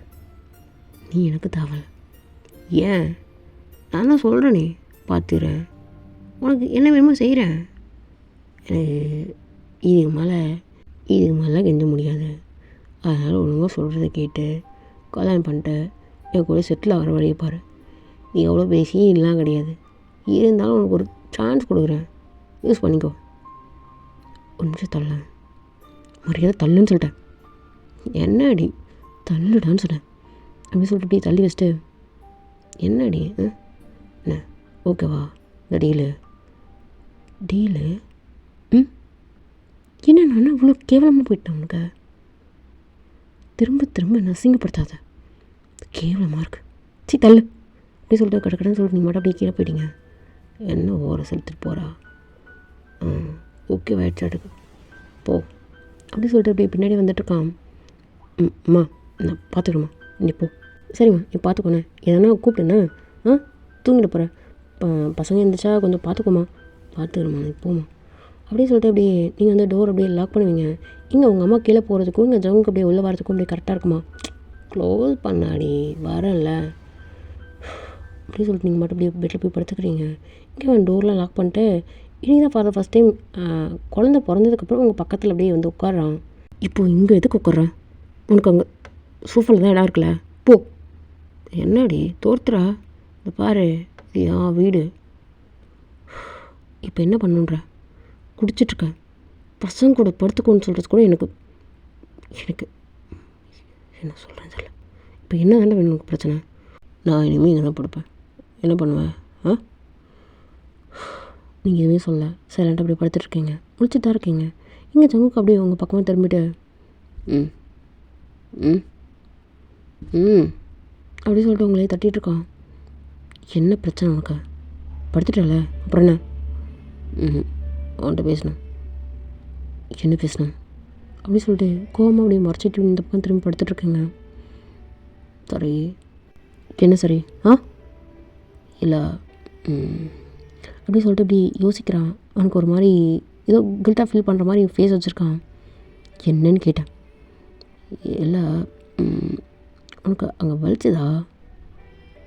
நீ எனக்கு தேவை. ஏன்? நான் தான் சொல்கிறேனே, பார்த்துக்கிறேன், உனக்கு என்ன வேணுமோ செய்கிறேன். இதுக்கு மேலே கெஞ்ச முடியாது. அதனால் ஒழுங்காக சொல்கிறத கேட்டு கல்யாணம் பண்ணிட்டு என் கூட செட்டில் ஆகிற வழியை பாரு. நீ எவ்வளோ பேசியும் இல்லைலாம் கிடையாது. இருந்தாலும் உனக்கு ஒரு சான்ஸ் கொடுக்குறேன், யூஸ் பண்ணிக்கோ. ஒரு நிமிஷம் தள்ள, மரியாதை தள்ளுன்னு சொல்லிட்டேன். என்ன அடி? தள்ளுடான்னு சொன்னேன். அப்படின்னு சொல்லிட்டு இப்படி தள்ளி வச்சுட்டு, என்ன அடி? என்ன ஓகேவா இந்த டீலு? என்ன நான் இவ்வளோ கேவலமாக போயிட்டேன் உனக்கு? திரும்ப திரும்ப என்ன அசிங்கப்படுத்தாத, கேவலமாக இருக்கு. சரி தள்ளு அப்படி சொல்லிட்டு கடற்கடன்னு சொல்லிட்டு நீங்கள் மட்டும் அப்படியே கீழே போயிட்டீங்க. என்ன ஓரம் செலுத்துட்டு போகிறா? ஓகே ஆயிடுச்சாட்டுக்கு, போ அப்படி சொல்லிட்டு அப்படியே பின்னாடி வந்துட்டுருக்கான். அம்மா நான் பார்த்துக்கணுமா, நீ போ. சரிம்மா நீ பார்த்துக்கோண்ணே, எதனா கூப்பிட்டுண்ணே. தூங்கிட்டு போகிறேன், பசங்க இருந்துச்சா கொஞ்சம் பார்த்துக்கோமா. பார்த்துக்கிறேம்மா, நீ போம்மா அப்படியே சொல்லிட்டு அப்படியே நீங்கள் வந்து டோர் அப்படியே லாக் பண்ணுவீங்க. இங்கே உங்கள் அம்மா கீழே போகிறதுக்கும் இங்கே ஜவுனுக்கு அப்படியே உள்ளே வரதுக்கும் அப்படியே கரெக்டாக இருக்குமா. க்ளோஸ் பண்ணாடி வரல அப்படின்னு சொல்லிட்டு நீங்கள் மட்டும் அப்படியே பெட்டில் போய் படுத்துக்கிறீங்க. இங்கே அவன் டோர்லாம் லாக் பண்ணிட்டு இன்றைக்கி தான் ஃபார் த ஃபஸ்ட் டைம் குழந்த பிறந்ததுக்கப்புறம் உங்கள் பக்கத்தில் அப்படியே வந்து உட்காடுறான். இப்போது இங்கே எதுக்கு உட்காடுறான்? உனக்கு அங்கே சோஃபாவில் தான் இடம் இருக்குல்ல, போ. என்னடி தோர்த்துறா? இந்த பாரு, இது வீடு. இப்போ என்ன பண்ணுன்ற? குடிச்சிட்ருக்கேன், பசங்க கூட படுத்துக்கோன்னு சொல்கிறது கூட எனக்கு என்ன சொல்கிறேன் சொல்ல. இப்போ என்ன தானே வேணும் உனக்கு பிரச்சனை? நான் இனிமேல் இங்கே தான் படுப்பேன். என்ன பண்ணுவேன்? நீங்கள் எதுவுமே சொல்ல சைலண்டாக அப்படியே படுத்துட்ருக்கீங்க, முடிச்சுட்டு தான் இருக்கீங்க. இங்கே ஜங்குக்கு அப்படியே உங்கள் பக்கமாக திரும்பிட்டு அப்படி சொல்லிட்டு உங்களே தட்டிகிட்ருக்கான். என்ன பிரச்சனை உனக்கு? படுத்துட்டல அப்புறம் என்ன? அவன்கிட்ட பேசணும். என்ன பேசணும் அப்படி சொல்லிட்டு கோவமாக அப்படியே மறைச்சிட்டு இந்த பக்கம் திரும்பி படுத்துட்ருக்கேங்க. சரி என்ன சரி? இல்லை அப்படி சொல்லிட்டு இப்படி யோசிக்கிறான். அவனுக்கு ஒரு மாதிரி ஏதோ கில்ட்டாக ஃபீல் பண்ணுற மாதிரி ஃபேஸ் வச்சுருக்கான். என்னன்னு கேட்டேன். இல்லை உனக்கு அங்கே வலிச்சதா?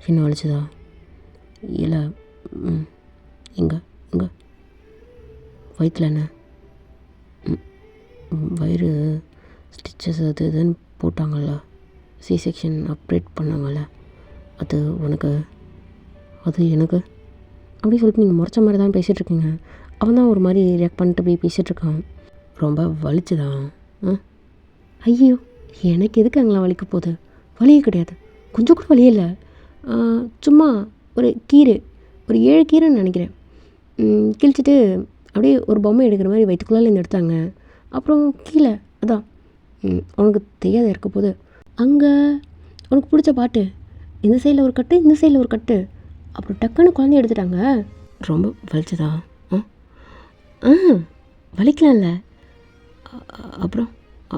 என்ன வலிச்சதா? இல்லை இங்கே வயிற்றில் என்ன வயிறு ஸ்டிச்சஸ் அது இதுன்னு போட்டாங்கள்ல, சி செக்ஷன் ஆப்ரேட் பண்ணாங்கள்ல, அது உனக்கு அது எனக்கு அப்படி சொல்லிட்டு நீங்கள் முறைச்ச மாதிரி தான் பேசிகிட்ருக்கீங்க. அவன் தான் ஒரு மாதிரி ரியாக்ட் பண்ணிட்டு அப்படியே பேசிகிட்ருக்கான். ரொம்ப வலிச்சுதான்? ஐயோ எனக்கு எதுக்கு அங்கெல்லாம் வலிக்க போகுது? வலியே கிடையாது, கொஞ்சம் கூட வலியே இல்லை. சும்மா ஒரு 7 கீரைன்னு நினைக்கிறேன், கிழிச்சிட்டு அப்படியே ஒரு பொம்மை எடுக்கிற மாதிரி வயிற்றுக்குள்ளாலேருந்து எடுத்தாங்க. அப்புறம் கீழே அதான் உனக்கு தெரியாத இருக்க போது அங்கே உனக்கு பிடிச்ச பாட்டு, இந்த சைடில் ஒரு கட்டு இந்த சைடில் ஒரு கட்டு, அப்புறம் டக்குன்னு குழந்தைய எடுத்துட்டாங்க. ரொம்ப வலிச்சதா? வலிக்கலாம்ல.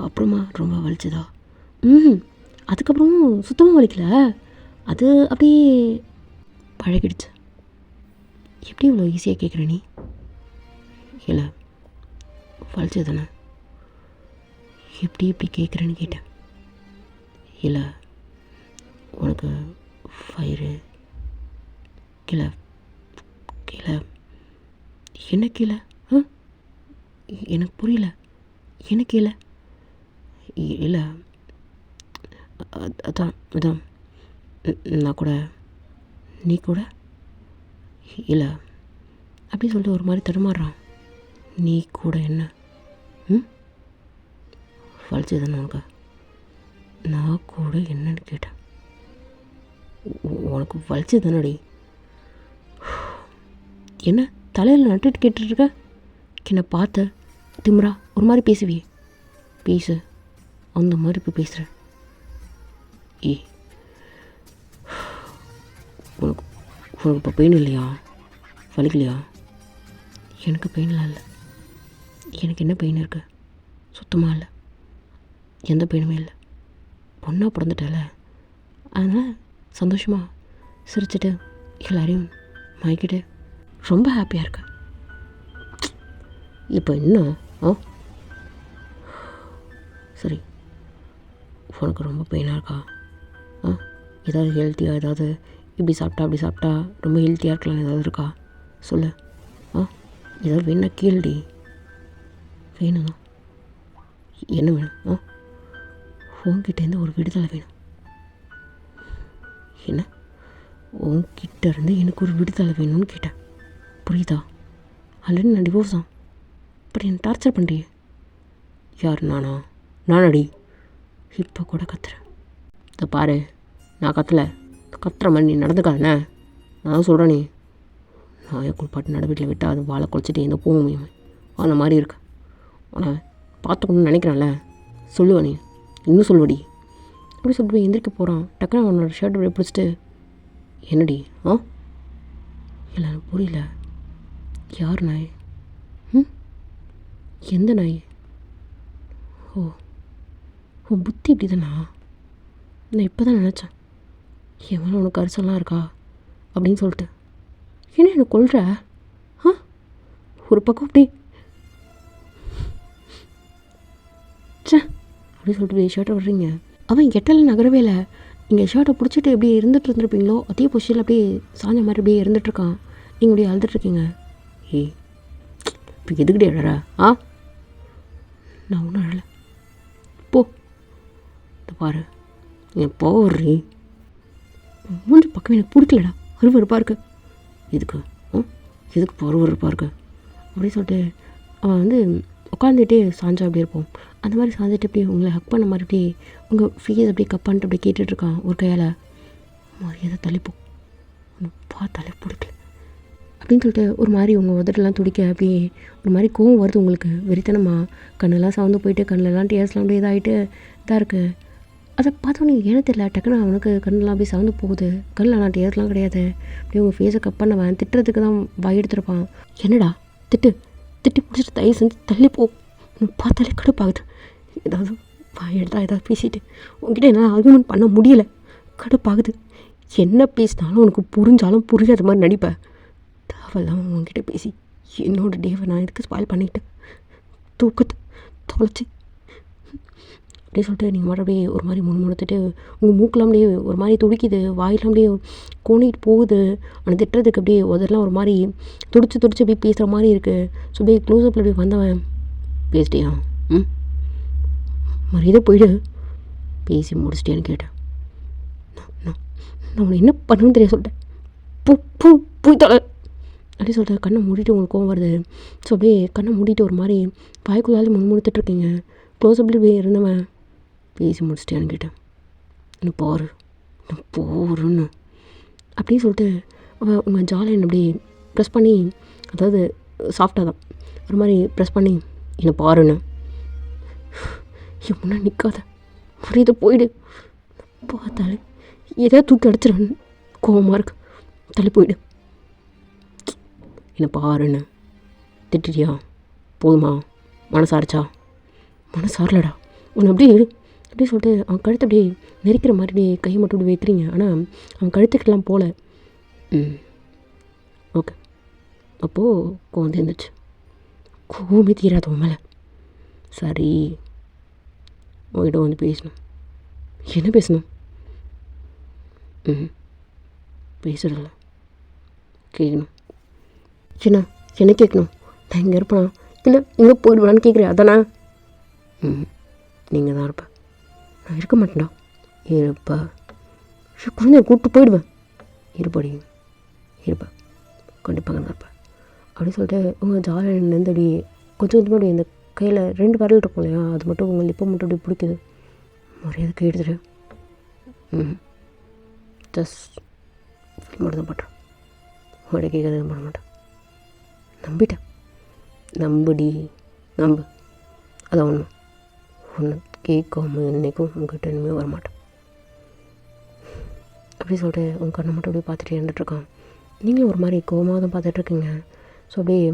அப்புறமா ரொம்ப வலிச்சதா? அதுக்கப்புறமும் சுத்தமாக வலிக்கல, அது அப்படியே பழகிடுச்சு. எப்படி இவ்வளோ ஈஸியாக கேட்குற நீ? இல்லை வலிச்சது தானே, எப்படி கேட்குறேன்னு கேட்டேன். இல்லை உனக்கு வயிறு கீழே என்ன கீழே? எனக்கு புரியல. என்ன கீழே? இல்லை அதான் நான் கூட நீ கூட இல்லை அப்படி சொல்லிட்டு ஒரு மாதிரி தடுமாறுறான். நீ கூட என்ன? வலிச்சது தானே உனக்கு? நான் கூட என்னன்னு கேட்டேன். உனக்கு வலிச்சது தானடி? என்ன தலையில் நட்டுட்டு கேட்டுட்ருக்க? என்னை பார்த்த திமுறா ஒரு மாதிரி பேசுவியே, பேசு, அந்த மாதிரி இப்போ பேசுகிறேன். உனக்கு இப்போ பெயின் இல்லையா? வலிக்கலையா? எனக்கு பெயின்லாம் இல்லை. எனக்கு என்ன பெயின் இருக்குது? சுத்தமாக இல்லை, எந்த பெயினுமே இல்லை. பொண்ணாக பிறந்துட்டால, அதனால் சந்தோஷமாக சிரிச்சுட்டு எல்லாரையும் மயக்கிட்டு ரொம்ப ஹாப்பியாக இருக்கேன். இப்போ இன்னும் சரி, உனக்கு ரொம்ப பெயினாக இருக்கா? ஏதாவது ஹெல்த்தியாக ஏதாவது இப்படி சாப்பிட்டா அப்படி சாப்பிட்டா ரொம்ப ஹெல்த்தியாக இருக்கலாம் ஏதாவது இருக்கா? சொல்லு. ஏதாவது வேணா கீழ்டி. வேணுங்க. என்ன வேணும்? உன்கிட்டேருந்து ஒரு விடுதலை வேணும். என்ன? உன்கிட்ட இருந்து எனக்கு ஒரு விடுதலை வேணும்னு கேட்டேன். புரியுதா? ஆல்ரெடி நான் டிவோர்ஸ் தான். பட் என்னை டார்ச்சர் பண்ணுறியே. யார்? நானடி இப்போ கூட கத்துறேன். இதை பாரு, நான் கத்துற மாதிரி நீ நடந்துக்காதுண்ணே. நான் தான் சொல்கிறேன், நீ நான் குளிப்பாட்டு நடு வீட்டில் விட்டால் அது வாழை குளிச்சுட்டு எந்த போக முடியுமே அந்த மாதிரி இருக்கு. ஆனால் பார்த்துக்கணும்னு நினைக்கிறேன்ல, சொல்லுவேன் நீ இன்னும் சொல்லுவடி. அப்படி சொல்லிட்டு எந்திரிக்க போகிறான். டக்குனு அவனோட ஷர்ட் அப்படியே பிடிச்சிட்டு, என்னடி? இல்லை எனக்கு புரியல. யார் நாய்? எந்த நாய்? ஓ புத்தி இப்படி தானா? நான் இப்போ தான் நினச்சேன் என் மேலே உனக்கு கரிசெல்லாம் இருக்கா அப்படின்னு சொல்லிட்டு. என்ன எனக்கு கொள்கிற? ஒரு பக்கம் அப்படி அப்படி சொல்லிட்டு ஷர்ட்டை விடுறீங்க. அவன் எட்டெல்லாம் நகரவே இல்லை. நீங்கள் ஷர்ட்டை பிடிச்சிட்டு எப்படி இருந்துட்டு இருந்துருப்பீங்களோ அதே பொசிஷனில் அப்படியே சாஞ்ச மாதிரி அப்படியே இருந்துகிட்ருக்கான். நீங்கள் அப்படியே அழுதுட்ருக்கீங்க. இப்போ எதுக்கிட்டே அழற? நான் ஒன்றும் அழலை. போ, இந்த பாரு, என் போடுறீ மூஞ்சி பக்கம் எனக்கு பிடிக்கலடா, அருவருப்பாக இருக்கு. எதுக்கு இப்போ அருவருப்பாக இருக்கு அப்படின்னு சொல்லிட்டு அவன் உட்காந்துட்டே சாஞ்சா அப்படி இருப்போம். அந்த மாதிரி சாஞ்சிட்டு அப்படியே உங்களை ஹக் பண்ண மாதிரி அப்படியே உங்கள் ஃபீஸ் அப்படியே கப் பண்ணிட்டு அப்படியே கேட்டுட்ருக்கான் ஒரு கையால். மரியாதை தள்ளிப்போம், உன்னை பார்த்தாலே பிடிக்கல அப்படின்னு சொல்லிட்டு ஒரு மாதிரி உங்கள் உதட்டெல்லாம் துடிக்க அப்படியே ஒரு மாதிரி கோவம் வருது உங்களுக்கு. வெறித்தனமாக கண்ணெல்லாம் சவுந்து போயிட்டு கண்ணெல்லாம் டேஸ்லாம் அப்படியே இதாகிட்டு இதாக இருக்குது. அதை பார்த்தோன்னே ஏன்னு தெரியல, டக்குன்னு அவனுக்கு கண்ணெல்லாம் அப்படியே சவுந்து போகுது. கண்ணில் ஆனால் டேஸ்லாம் கிடையாது. அப்படியே உங்கள் ஃபேஸை கப் பண்ணவன் திட்டுறதுக்கு தான் வாய் எடுத்துருப்பான். என்னடா திட்டி பிடிச்சிட்டு தயவு செஞ்சு தள்ளிப்போ, பார்த்தாலே கடுப்பாகுது. ஏதாவது வாய் எடுத்தா ஏதாவது பேசிட்டு உங்ககிட்ட என்னால் ஆர்கியூமெண்ட் பண்ண முடியல, கடுப்பாகுது. என்ன பேசினாலும் உனக்கு புரிஞ்சாலும் புரியாத மாதிரி நடிப்பேன். தேவையில்லாமல் உங்ககிட்ட பேசி என்னோட டேவை நான் எதுக்கு ஸ்பாயில் பண்ணிக்கிட்டேன், தூக்கத்தை தொலைச்சி அப்படியே சொல்லிட்டு நீங்கள் மறுபடியே ஒரு மாதிரி முணுமுணுத்துட்டு உங்கள் மூக்கெலாம் அப்படியே ஒரு மாதிரி துடிக்குது, வாயிலாம் அப்படியே கோணிட்டு போகுது. ஆனால் திட்டுறதுக்கு அப்படியே உதறலாம் ஒரு மாதிரி துடிச்சு அப்படியே பேசுகிற மாதிரி இருக்குது. ஸோ அப்படியே க்ளோஸ்அப்பில் அப்படியே வந்தவன், பேசிட்டியா? மரியாதை போயிடு, பேசி முடிச்சிட்டேன்னு கேட்டேன். நான் உன்னை என்ன பண்ணணும்னு தெரிய சொல்லிட்டேன். போய் தலை அப்படியே சொல்லிட்டு கண்ணை மூடிட்டு உங்களுக்கு கோவம் வருது. ஸோ அப்படியே கண்ணை மூடிட்டு ஒரு மாதிரி வாய்க்குள்ளாலே முணுமுணுத்துட்ருக்கீங்க. க்ளோஸ்அப்பில் அப்படியே இருந்தவன், பேசி முடிச்சிட்டேன்னு கேட்டேன். என்ன போருன்னு அப்படின்னு சொல்லிட்டு அவன் உங்கள் ஜாலியன் அப்படி ப்ரெஸ் பண்ணி, அதாவது சாஃப்டாக தான் ஒரு மாதிரி ப்ரெஸ் பண்ணி, என்ன பாருன்னு, முன்னா நிற்காத, புரியுது போயிடு, பார்த்தாலே ஏதாவது தூக்கி அடிச்சிடணும், கோவமாக இருக்கு, தள்ளி போயிடு. என்ன பாருன்னு திட்டியா? போதுமா? மனசாரிச்சா? மனசாரலடா உன்னை அப்படியே சொல்லிட்டு அவன் கழுத்தை அப்படியே நெரிக்கிற மாதிரி அப்படியே கையை மட்டும் அப்படி வைக்கிறீங்க. ஆனால் அவன் கழுத்துக்கிட்டலாம் போகல. ஓகே, அப்போது கோவம் இருந்துச்சு. கோவமே தீராது உன் மேலே. சரி, உங்ககிட்ட பேசணும். என்ன பேசணும்? பேசுறதில்ல, கேட்கணும். என்ன கேட்கணும்? நான் இங்கே இருப்பேன், இல்லை இங்கே போயிடுவான்னு கேட்குறேன், அதானே? நீங்கள் தான் இருப்பேன், நான் இருக்க மாட்டேன்டா. இருப்பா, குழந்தைய கூப்பிட்டு போயிடுவேன். இருப்பேன், கண்டிப்பாக தான் இருப்பேன் அப்படின்னு சொல்லிட்டு உங்கள் ஜாலியிலேருந்து அப்படி கொஞ்சம் அப்படி இந்த கையில் 2 விரல் இருக்கும் இல்லையா, அது மட்டும் உங்கள் லிப்பை மட்டும் அப்படி பிடிக்குது. மரியாதை கேட்டுரு. ஜஸ்ட் மட்டும் தான் பண்ணுறேன், உங்கள்கிட்ட கேட்கறது பண்ண மாட்டேன். நம்பிட்டேன், நம்பு, அதான் ஒன்று கேட்காம என்றைக்கும் உங்கள்கிட்ட இனிமேல் வரமாட்டேன் அப்படி சொல்லிட்டு உங்கள் கண்ணை மட்டும் அப்படியே பார்த்துட்டு இருந்துகிட்ருக்கான். நீங்களும் ஒரு மாதிரி கோவமாக தான் பார்த்துட்ருக்கீங்க. ஸோ அப்படியே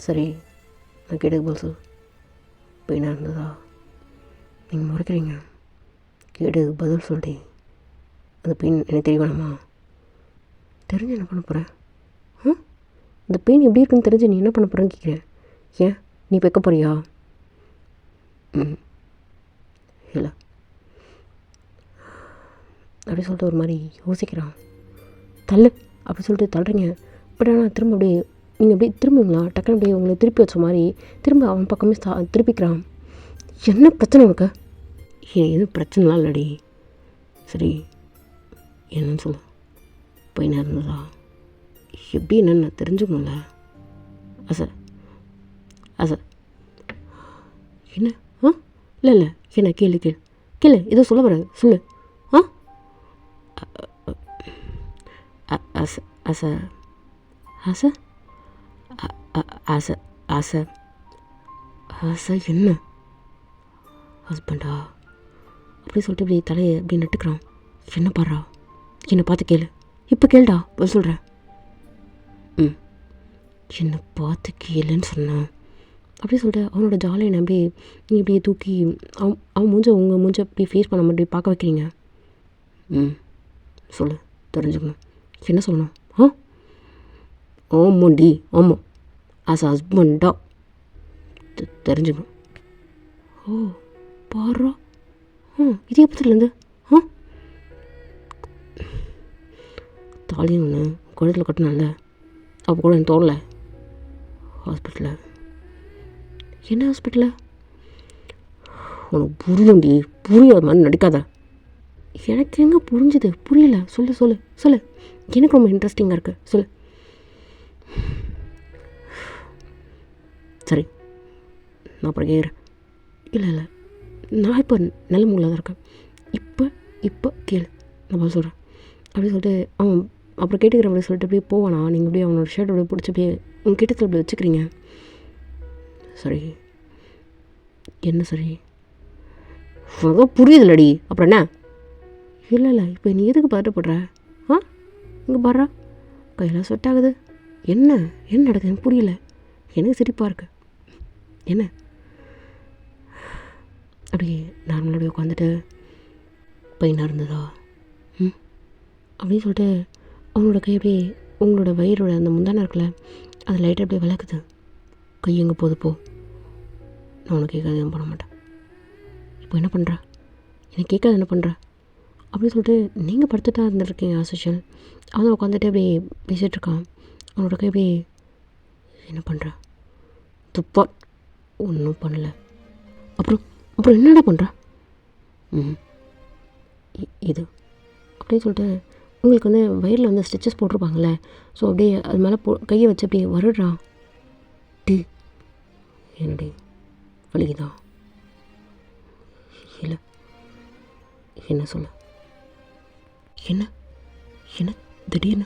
சரி, நான் கேட்டது பதில் சொல். பெயினாக இருந்ததா? நீங்கள் முறைக்கிறீங்க, கேட்டதுக்கு பதில் சொல்லிட்டேன். அந்த பெயின் எனக்கு தெரிய வேணாமா? தெரிஞ்சு என்ன பண்ண போகிறேன்? அந்த பெயின் எப்படி இருக்குன்னு தெரிஞ்சு நீ என்ன பண்ண போகிறேன்னு கேட்குறேன். ஏன் நீ வைக்க போறியா? இல்லை அப்படி சொல்லிட்டு ஒரு மாதிரி யோசிக்கிறான். தள்ளு அப்படி சொல்லிட்டு தள்ளுறீங்க. பட் ஆனால் திரும்ப அப்படியே நீங்கள் அப்படியே திரும்புங்களா டக்குனு அப்படியே உங்களை திருப்பி வச்ச மாதிரி திரும்ப அவன் பக்கமே திருப்பிக்கிறான். என்ன பிரச்சனை உனக்கு? எதுவும் பிரச்சனைலாம் இல்லடி. சரி என்னன்னு சொல்ல போய் இருந்ததா எப்படி என்னென்ன தெரிஞ்சுக்கணும்ல. அச அச என்ன இல்லை என்ன கேளு கேளு கேளு ஏதோ சொல்ல வராது சொல்லு. அச அச அச அச அச அச என்ன ஹஸ்பண்டா அப்படி சொல்லிட்டு இப்படி தலையை இப்படி நட்டுக்கிறான். என்ன பாடுறா என்னை பார்த்து கேளு இப்போ கேளுடா பதில் சொல்கிறேன். என்னை பார்த்து கேளுன்னு சொன்னான். அப்படி சொல்லிட்டு அவனோட ஜாலியை அப்படியே நீ இப்படியே தூக்கி அவன் மூஞ்ச உங்கள் மூஞ்ச இப்படி ஃபேஸ் பண்ண மாதிரி பார்க்க வைக்கிறீங்க. சொல்லு தெரிஞ்சுக்கணும். என்ன சொல்லணும்? ஆமாண்டி ஆமாம் ஆஸ் ஹஸ்பண்டா தெரிஞ்சுக்கணும். பாடுறா இது எப்பத்துலேருந்து தாலியும் ஒன்று குழந்தையில் கட்டினால அப்போ கூட எனக்கு தோணலை. ஹாஸ்பிட்டலில் என்ன ஹாஸ்பிட்டலில்? உனக்கு புரியும்டி புரியாத மாதிரி நடிக்காத. எனக்கு எங்கே புரிஞ்சுது புரியல சொல்லு சொல்லு சொல்லு. எனக்கு ரொம்ப இன்ட்ரெஸ்டிங்காக இருக்குது சொல்லு. சரி நான் அப்புறம் கேட்குறேன். இல்லை நான் இப்போ நல்ல மூடில் தான் இருக்கேன். இப்போ கேளு நான் பதில் சொல்கிறேன் அப்படி சொல்லிட்டு அவன் அப்புறம் கேட்டுக்கிறேன் அப்படி சொல்லிட்டு அப்படியே போவானா. நீங்கள் அப்படியே அவனோட ஷர்ட் அப்படியே பிடிச்சி அப்படியே உங்கள் கிட்டத்தில் அப்படி வச்சுக்கிறீங்க. சரி என்ன சரி உனக்கு புரியுதுல்லடி அப்புறம் என்ன? இல்லை இப்போ நீ எதுக்கு பதட்டப்படுற? இங்கே பாடுறா கையெல்லாம் ஸ்வெட் ஆகுது. என்ன நடக்குது எனக்கு புரியல. எனக்கு சிரிப்பாக இருக்கு. என்ன அப்படியே நார்மலாக அப்படியே உட்காந்துட்டு பெயினாக இருந்ததா அப்படின்னு சொல்லிட்டு அவனோட கை அப்படியே உங்களோட வயிறோட அந்த முந்தான இருக்குல்ல அது லைட்டாக அப்படியே விளக்குது. கை எங்கே போகுது போ. நான் உனக்கு கேட்காது எதுவும் பண்ண மாட்டேன். இப்போ என்ன பண்ணுறா? எனக்கு கேட்காது என்ன பண்ணுறா அப்படின்னு சொல்லிட்டு நீங்கள் படுத்துட்டா இருந்துருக்கீங்க ஆசோஷியல். அவன் உட்காந்துட்டு அப்படியே பேசிகிட்ருக்கான். அவனோட கை அப்படியே என்ன பண்ணுறா? துப்பா ஒன்றும் பண்ணல. அப்புறம் என்னடா பண்ணுறா? இது அப்படின்னு சொல்லிட்டு உங்களுக்கு வந்து வயிறில் வந்து ஸ்டிச்சஸ் போட்டிருப்பாங்கள்ல ஸோ அப்படியே அது மேலே கையை வச்சு அப்படியே வருடுறான். என்னடி வலிக்குதான்? இல்லை என்ன சொல்ல என்ன திடீர்னு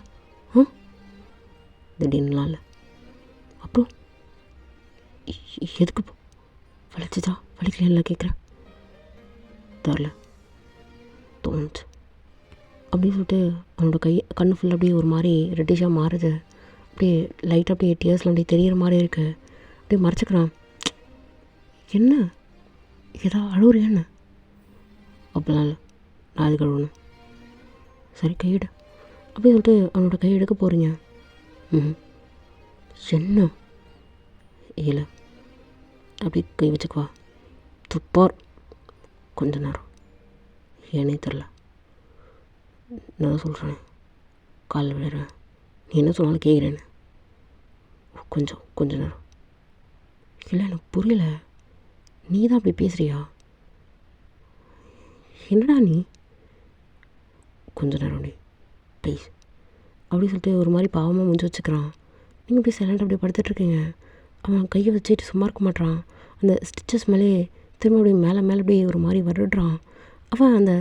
திடீர்னுலாம் இல்லை. அப்புறம் எதுக்கு வலிச்சுதா வலிக்கல கேட்குறேன். தெரில தோணுச்சு அப்படின்னு சொல்லிட்டு அவனோட கண்ணு ஃபுல்லாக அப்படியே ஒரு மாதிரி ரெட்டிஷாக மாறுது. அப்படியே லைட்டாக அப்படியே டியர்ஸில் அப்படியே தெரிகிற மாதிரி இருக்குது. அப்படியே மறைச்சிக்கிறான். என்ன ஏதா அழுவுறியா என்ன? அப்படிலாம் இல்லை நான் அது கழுவணும். சரி கையிடு அப்படின்னு சொல்லிட்டு அவனோட கை எடுக்க போகிறீங்க. என்ன இல்லை அப்படி கை வச்சுக்குவா. துப்பார் கொஞ்ச நேரம் ஏனே தெரில. நான் தான் சொல்கிறேன் காலில் விழுறேன் நீ என்ன சொன்னாலும் கேட்குறேன்னு. கொஞ்ச நேரம். இல்லை எனக்கு புரியல. நீ தான் அப்படி பேசுகிறியா? என்னடா நீ? கொஞ்ச நேரம் நீ ப்ளீஸ் அப்படி சொல்லிட்டு ஒரு மாதிரி பாவமாக முடிஞ்சு வச்சுக்கிறான். நீங்கள் இப்படி சைலண்ட் அப்படியே படுத்துட்ருக்கீங்க. அவன் கையை வச்சுட்டு சும்மா இருக்க மாட்டான். அந்த ஸ்டிச்சஸ் மேலே திரும்ப அப்படியே மேலே அப்படியே ஒரு மாதிரி வருடுறான். அவன் அந்த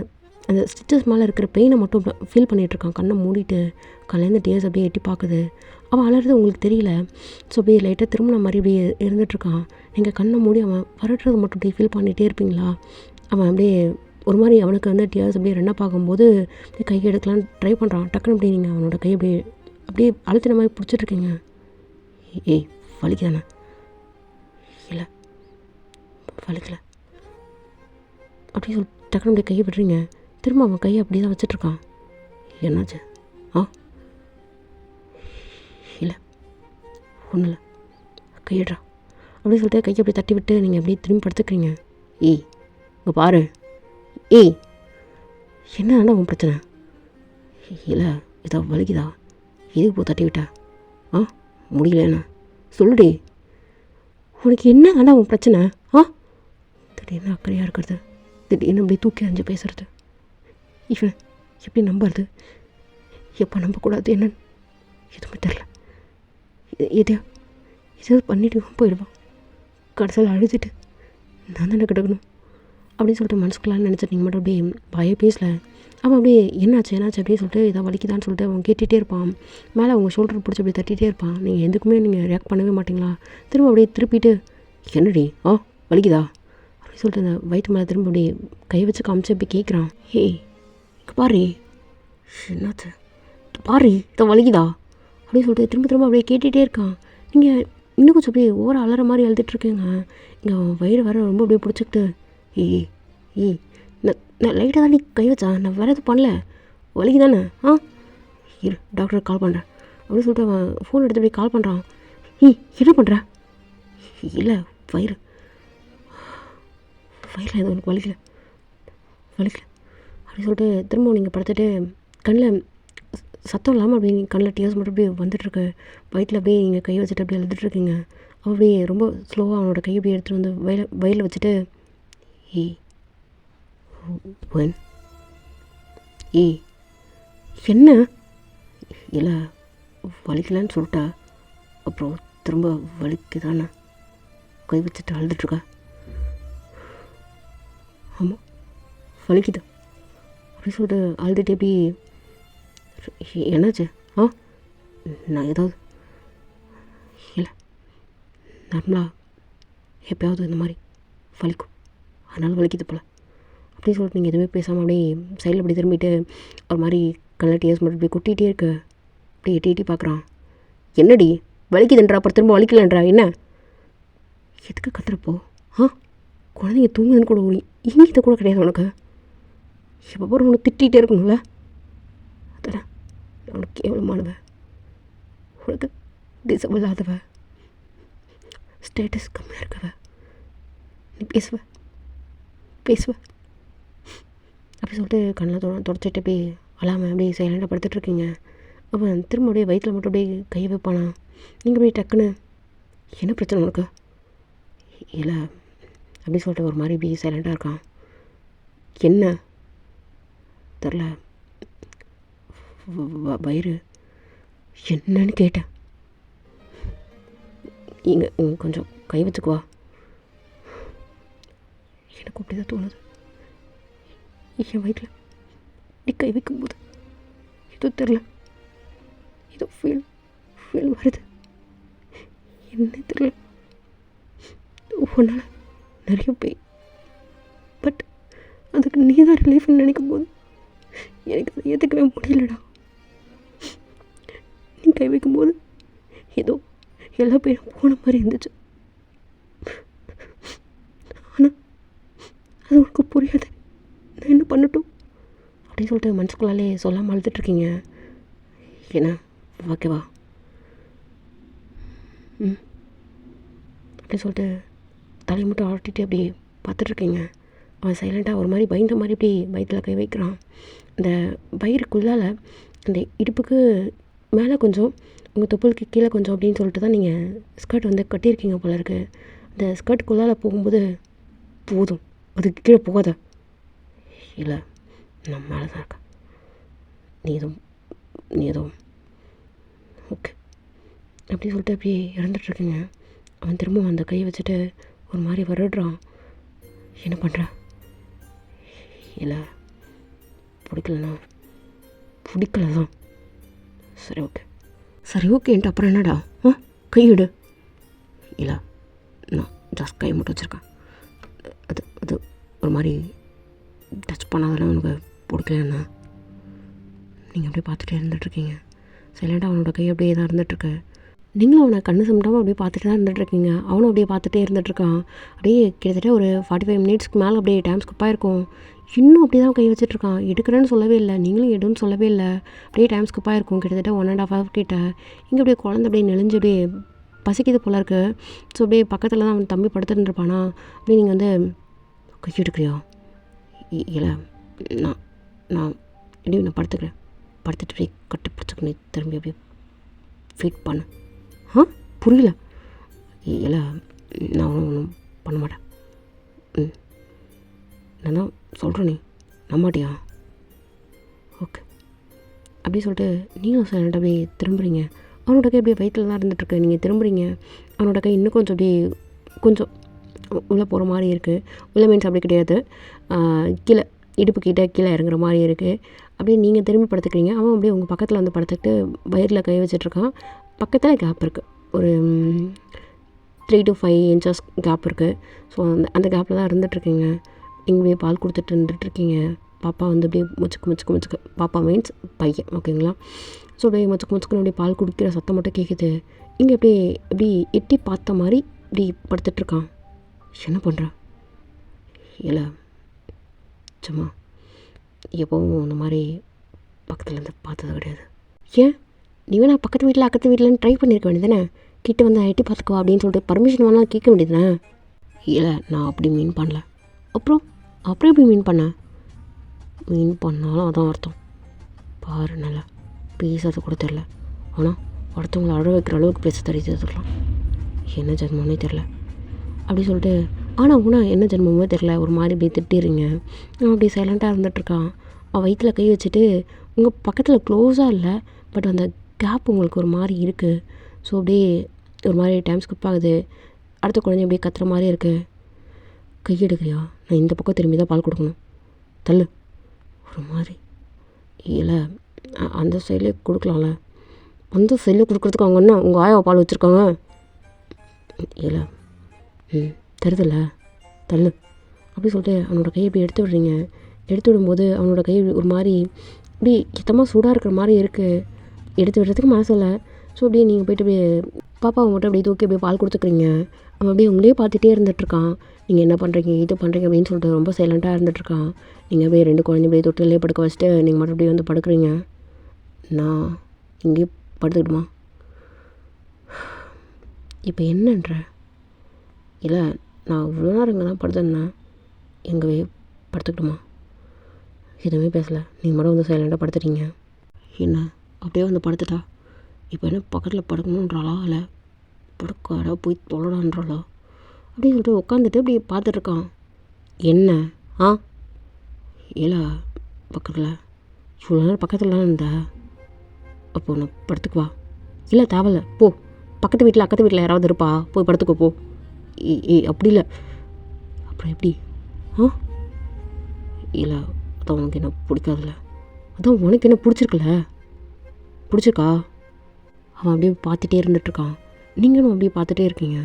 ஸ்டிச்சஸ் மேலே இருக்கிற பெயினை மட்டும் ஃபீல் பண்ணிகிட்ருக்கான். கண்ணை மூடிட்டு கல்லேருந்து டேஸ் அப்படியே எட்டி பார்க்குது. அவன் அலறது உங்களுக்கு தெரியல. ஸோ அப்படியே லைட்டாக திரும்பின மாதிரி அப்படியே இருந்துகிட்ருக்கான். நீங்கள் கண்ணை மூடி அவன் வருடுறது மட்டும் அப்படியே ஃபீல் பண்ணிகிட்டே இருப்பீங்களா? அவன் அப்படியே ஒரு மாதிரி அவனுக்கு வந்து டியர்ஸ் அப்படியே ரெண்டாக பார்க்கும்போது அப்படியே கையை எடுக்கலான்னு ட்ரை பண்ணுறான். டக்குன்னு அப்படியே நீங்கள் அவனோட கையை அப்படியே அழுத்தின மாதிரி பிடிச்சிட்ருக்கீங்க. ஏய் வலிக்குதானே? இல்லை வலிக்கலை அப்படி சொல்லி டக்குனு அப்படியே கையை விடுறீங்க. திரும்ப அவன் கையை அப்படி தான் வச்சிட்ருக்கான். என்னாச்சு? இல்லை ஒன்றும் இல்லை, கையிடுறா அப்படின்னு சொல்லிட்டு கையை அப்படி தட்டி விட்டு நீங்கள் அப்படியே திரும்பி படுத்துக்கிறீங்க. ஏய் இங்கே பாரு, ஏய் என்ன உன் பிரச்சனை? இல்லை இதோ வலிக்குதா, எதுக்கு போ தட்டி விட்டா? முடியலண்ணா சொல்லுடி, உனக்கு என்ன உன் பிரச்சனை? திடீர்னு அக்கறையாக இருக்கிறது, திடீர்னு அப்படியே தூக்கி அஞ்சு பேசுறது, இவன் எப்படி நம்புறது, எப்போ நம்பக்கூடாது என்னன்னு எதுவுமே தெரில. எதையாவது பண்ணிட்டு போயிடுவான், கடைசியில் அழுதுட்டு நான் தானே கிடக்கணும் அப்படின்னு சொல்லிட்டு மனசுக்குள்ளான்னு நினச்சிட்டு நீங்கள் மட்டும் அப்படியே பய பேசலை. அவன் அப்படியே என்னாச்சு அப்படின்னு சொல்லிட்டு இதை வலிக்குதான்னு சொல்லிட்டு அவன் கேட்டுகிட்டே இருப்பான். மேலே அவங்க ஷோல்டர் பிடிச்சி அப்படியே தட்டிகிட்டே இருப்பான். நீங்கள் எதுக்குமே நீங்கள் ரியாக்ட் பண்ணவே மாட்டிங்களா? திரும்ப அப்படியே திருப்பிட்டு என்னடி வலிக்குதா அப்படின்னு சொல்லிட்டு அந்த வயிற்று மேலே திரும்ப அப்படியே கை வச்சு காமிச்சு அப்படி கேட்குறான். ஏய் பாரு என்னாச்சு, பாரு இதை வலிக்குதா அப்படின்னு சொல்லிட்டு திரும்ப அப்படியே கேட்டுகிட்டே இருக்கான். நீங்கள் இன்னும் கொஞ்சம் அப்படியே ஓர அலற மாதிரி எழுதிட்டுருக்கேங்க. இங்கே வயிறு வர ரொம்ப அப்படியே பிடிச்சிக்கிட்டு ஏய் நான் லைட்டாக தான் நீ கை வச்சா, நான் வேறு எதுவும் பண்ணல, வலிக்கு தானே? இரு டாக்டருக்கு கால் பண்ணுறேன் அப்படின்னு சொல்லிட்டு அவன் ஃபோன் எடுத்து அப்படியே கால் பண்ணுறான். என்ன பண்ணுற? இல்லை வயிறில் எதுவும் எனக்கு வலிக்கல அப்படின்னு சொல்லிட்டு திரும்ப நீங்கள் படுத்துட்டு கண்ணில் சத்தம் இல்லாமல் அப்படியே கண்ணில் டியர்ஸ் மட்டும் அப்படியே வந்துட்டுருக்கு. வயிற்றில் அப்படியே நீங்கள் கை வச்சுட்டு அப்படியே எழுதிட்டுருக்கீங்க. அவன் அப்படியே ரொம்ப ஸ்லோவாக அவனோட கையை அப்படியே எடுத்துகிட்டு வந்து வயலில் வச்சுட்டு என்ன இல்லை வலிக்கலான்னு சொல்லிட்டா, அப்புறம் திரும்ப வலிக்குதானே கை வச்சுட்டு அழுதுட்ருக்கா? ஆமாம் வலிக்குதா அப்படின்னு சொல்லிட்டு அழுதுட்டு எப்படி என்னாச்சு? நான் ஏதாவது இல்லை நார்மலாக எப்போயாவது இந்த மாதிரி வலிக்கும், அதனால் வலிக்குது போல் அப்படின்னு சொல்லிட்டு நீங்கள் எதுவுமே பேசாமல் அப்படியே சைடில் அப்படி திரும்பிட்டு ஒரு மாதிரி கண்ணில் டியர்ஸ் மட்டும் இப்படி கொட்டிகிட்டே இருக்கு. அப்படியே எட்டி பார்க்குறான். என்னடி வலிக்குதுன்றா, அப்புறம் திரும்ப வலிக்கலன்றா, என்ன எதுக்கு கத்துறப்போ? குழந்தைங்க தூங்குதுன்னு கூட ஒரு இங்கிட்ட கூட கிடையாது உனக்கு, எப்போ போகிற உனக்கு திட்டிகிட்டே இருக்கணும்ல, அதெல்லாம் உனக்கு கேவலமானவ, உனக்கு டிசபிள் இல்லாதவ, ஸ்டேட்டஸ் கம்மியாக இருக்கவ, நீ பேசுவ அப்படி சொல்லிட்டு கண்ணில் தொடச்சிட்டு அப்படியே அழாமல் அப்படியே சைலண்டாக படுத்துட்ருக்கீங்க. அப்போ திரும்ப அப்படியே வயிற்றில் மட்டும் அப்படியே கை வைப்பானா. நீங்கள் அப்படியே டக்குன்னு என்ன பிரச்சனை உனக்கு? இல்லை அப்படி சொல்லிட்டு ஒரு மாதிரி இப்படி சைலண்டாக இருக்கான். என்ன தெரில வயிறு என்னன்னு கேட்டேன். இங்கே கொஞ்சம் கை வச்சுக்குவா, எனக்கு அப்படி தான் தோணுது. என் வயிற்றில் நீ கை வைக்கும்போது ஏதோ தெரில, ஏதோ ஃபீல் வருது, என்ன தெரில. உன்னால் நிறைய பேய், பட் அதுக்கு நீ தான் ரிலீஃப்னு நினைக்கும் போது எனக்கு அதை ஏற்றுக்கவே முடியலடா. நீ கை வைக்கும்போது ஏதோ எல்லா பேரும் போன மாதிரி இருந்துச்சு, ஆனால் அது உனக்கு புரியாது, நான் என்ன பண்ணட்டும் அப்படின்னு சொல்லிட்டு மனசுக்குள்ளாலே சொல்லாமல் அழுதுட்ருக்கீங்க. ஏன்னா ஓகேவா அப்படின்னு சொல்லிட்டு தலையை மட்டும் ஆட்டிட்டு அப்படியே பார்த்துட்ருக்கீங்க. அவன் சைலண்ட்டாக ஒரு மாதிரி பயந்த மாதிரி இப்படி வயிற்றில் கை வைக்கிறான். இந்த வயிறுக்குள்ளால் அந்த இடுப்புக்கு மேலே கொஞ்சம் உங்கள் தொப்புளுக்கு கீழே கொஞ்சம் அப்படின்னு சொல்லிட்டு தான் நீங்கள் ஸ்கர்ட் வந்து கட்டியிருக்கீங்க போல இருக்குது. அந்த ஸ்கர்ட்டுக்குள்ளால் போகும்போது போதும், அதுக்கு கீழே போகாத. இல்லை நான் மேலே தான் இருக்கேன், நீ எதுவும் ஓகே அப்படின்னு சொல்லிட்டு அப்படியே இறந்துட்டுருக்கீங்க. அவன் திரும்பவும் அந்த கையை வச்சுட்டு ஒரு மாதிரி வருடுறான். என்ன பண்ணுற? இல்லை பிடிக்கல தான். சரி ஓகேன்ட்டு அப்புறம் என்னடா கையிடு. இல்லை நான் ஜஸ்ட் கை மட்டும் வச்சுருக்கேன், அது ஒரு மாதிரி டச் பண்ணாதெல்லாம் உனக்கு பிடிக்கலண்ணா. நீங்கள் அப்படியே பார்த்துட்டே இருந்துகிட்ருக்கீங்க. சைலண்டாக அவனோட கை அப்படியே தான் இருந்துகிட்ருக்கு. நீங்களும் அவனை கண்ணு சம்டாமல் அப்படியே பார்த்துட்டு தான் இருந்துகிட்ருக்கீங்க. அவனும் அப்படியே பார்த்துட்டே இருந்துகிட்ருக்கான். அப்படியே கிட்டத்தட்ட ஒரு 45 மினிட்ஸ்க்கு மேலே அப்படியே டைம் ஸ்கிப் ஆகிருக்கும். இன்னும் அப்படி தான் கை வச்சுட்ருக்கான். எடுக்கிறேன்னு சொல்லவே இல்லை, நீங்களும் எடுன்னு சொல்லவே இல்லை. அப்படியே டைம் ஸ்கிப் ஆகிருக்கும் கிட்டத்தட்ட 1.5 hour கிட்ட. இங்கே அப்படியே குழந்தை அப்படியே நெளிஞ்சு அப்படியே பசிக்குது போல இருக்கு. ஸோ அப்படியே பக்கத்தில் தான் அவன் தம்பி படுத்துட்டு இருப்பானா, அப்படியே நீங்கள் வந்து கை எடுக்கிறியா? இல்லை, நான் நான் இப்படி நான் படுத்துக்கிறேன், படுத்துட்டு அப்படியே கட்டி பிடிச்சிக்கணும், திரும்பி அப்படியே ஃபீட் பண்ணு. புரியல. இல்லை, நான் ஒன்றும் பண்ண மாட்டேன். நான் தான் சொல்கிறேன், நீ நம்பாட்டியா? ஓகே அப்படி சொல்லிட்டு நீங்களும் சைலண்ட் அப்படியே திரும்புறீங்க. அவனோட கை அப்படியே வயிற்றில் தான் இருந்துகிட்ருக்கு. நீங்கள் திரும்புறீங்க, அவனோட கை இன்னும் கொஞ்சம் அப்படியே கொஞ்சம் உள்ளே போகிற மாதிரி இருக்குது. உள்ளே மீன்ஸ் அப்படி கிடையாது, கீழே இடுப்பு கிட்டே கீழே இறங்குற மாதிரி இருக்குது. அப்படியே நீங்கள் திரும்பி படுத்துக்கிறீங்க. அவன் அப்படியே உங்கள் பக்கத்தில் வந்து படுத்துக்கிட்டு வயிறில் கை வச்சிட்ருக்கான். பக்கத்தில் கேப் இருக்குது, ஒரு 3 to 5 inches கேப் இருக்குது. ஸோ அந்த கேப்பில் தான் இருந்துகிட்ருக்கீங்க. நீங்கள் அப்படியே பால் கொடுத்துட்டு இருந்துகிட்ருக்கீங்க. பாப்பா வந்து அப்படியே முச்சுக்கு பாப்பா மீன்ஸ் பையன், ஓகேங்களா? ஸோ அப்படியே முச்சுக்குன்னு அப்படியே பால் குடிக்கிற சத்தம் மட்டும் கேட்குது. இங்கே அப்படியே இப்படி எட்டி பார்த்த மாதிரி இப்படி படுத்துட்ருக்கான். என்ன பண்ணுற? இல்லை, சும்மா எப்போவும் அந்த மாதிரி பக்கத்துலேருந்து பார்த்தது கிடையாது. ஏன் நீ வேணா பக்கத்து வீட்டில் அக்கத்து வீட்டில்னு ட்ரை பண்ணியிருக்க வேண்டியதானே? கிட்ட வந்து எட்டி பார்த்துக்குவா அப்படின்னு சொல்லிட்டு பர்மிஷன் வேணால் கேட்க வேண்டியதுதானே? இல்லை, நான் அப்படி மீன் பண்ணல. அப்புறம் எப்படி மீன் பண்ணாலும் அதான் அர்த்தம். பாரு, நல்லா பேசுறது கூட தெரில, ஆனால் ஒருத்தவங்களை அழ வைக்கிற அளவுக்கு பேச தெரிஞ்சதுலாம் என்ன ஜென்மம்னே தெரில அப்படி சொல்லிட்டு, ஆனால் என்ன ஜென்மமோ தெரில, ஒரு மாதிரி இப்படி திட்டிடுறீங்க. அவன் அப்படி சைலண்ட்டாக இருந்துகிட்ருக்கான். அவன் வயிற்றில் கை வச்சுட்டு உங்கள் பக்கத்தில் க்ளோஸாக இல்லை, பட் அந்த கேப் உங்களுக்கு ஒரு மாதிரி இருக்குது. ஸோ அப்படியே ஒரு மாதிரி டைம் ஸ்கிப் ஆகுது. அடுத்த குழந்தை அப்படியே கத்துற மாதிரி இருக்குது. கை எடுக்கிறியா? நான் இந்த பக்கம் திரும்பி தான் பால் கொடுக்கணும், தள்ளு. ஒரு மாதிரி இல்லை, அந்த சைட்லேயே கொடுக்கலாம்ல. அந்த சைட்லேயே கொடுக்குறதுக்கு அவங்க என்ன உங்கள் ஆயாவை பால் வச்சுருக்காங்க? இல்லை, தருதில்ல, தள்ளு அப்படி சொல்லிட்டு அவனோட கையை இப்படி எடுத்து விடுறீங்க. எடுத்து விடும்போது அவனோட கை ஒரு மாதிரி இப்படி சுத்தமாக சூடாக இருக்கிற மாதிரி இருக்குது. எடுத்து விடுறதுக்கு மனசு இல்லை. ஸோ அப்படியே நீங்கள் போய்ட்டு அப்படியே பாப்பாவை மட்டும் அப்படியே தூக்கி அப்படியே பால் கொடுத்துக்குறீங்க. அவன் அப்படியே உங்களே பார்த்துட்டே இருந்துகிட்ருக்கான். நீங்கள் என்ன பண்ணுறீங்க, இது பண்ணுறீங்க அப்படின்னு சொல்லிட்டு ரொம்ப சைலண்ட்டாக இருந்துகிட்ருக்கான். நீங்கள் அப்படியே 2 குழந்தை அப்படியே தொட்டிலே படுக்க வச்சுட்டு நீங்கள் மட்டும் அப்படியே வந்து படுக்கிறீங்க. நான் இங்கேயே படுத்துக்கிட்டுமா? இப்போ என்னன்ற? இல்லை, நான் இவ்வளோ நேரம் இங்கே தான் படுத்துருந்தேன், எங்கவே படுத்துக்கிட்டுமா? எதுவுமே பேசலை, நீங்கள் மட்டும் வந்து சைலண்ட்டாக படுத்துட்டீங்க. என்ன அப்படியே வந்து படுத்துட்டா? இப்போ என்ன பக்கத்தில் படுக்கணுன்றாளா, இல்லை படுக்காடா போய் தொழடான்றாளா அப்படின்னு சொல்லிட்டு உட்காந்துட்டு அப்படி பார்த்துட்ருக்கான். என்ன இல்லை, பக்கத்தில் இவ்வளோ நேரம் பக்கத்துலலாம் இருந்தா, அப்போ நான் படுத்துக்குவா? இல்லை தேவையில்ல, போ, பக்கத்து வீட்டில் அக்கத்து வீட்டில் யாராவது இருப்பா, போய் படுத்துக்கோ போ. அப்படி இல்லை. அப்புறம் எப்படி? இல்லை, அதான் உனக்கு என்ன பிடிக்காதுல்ல, அதான் உனக்கு என்ன பிடிச்சிருக்கா? அவன் அப்படியே பார்த்துட்டே இருந்துகிட்ருக்கான். நீங்களும் அப்படியே பார்த்துட்டே இருக்கீங்க.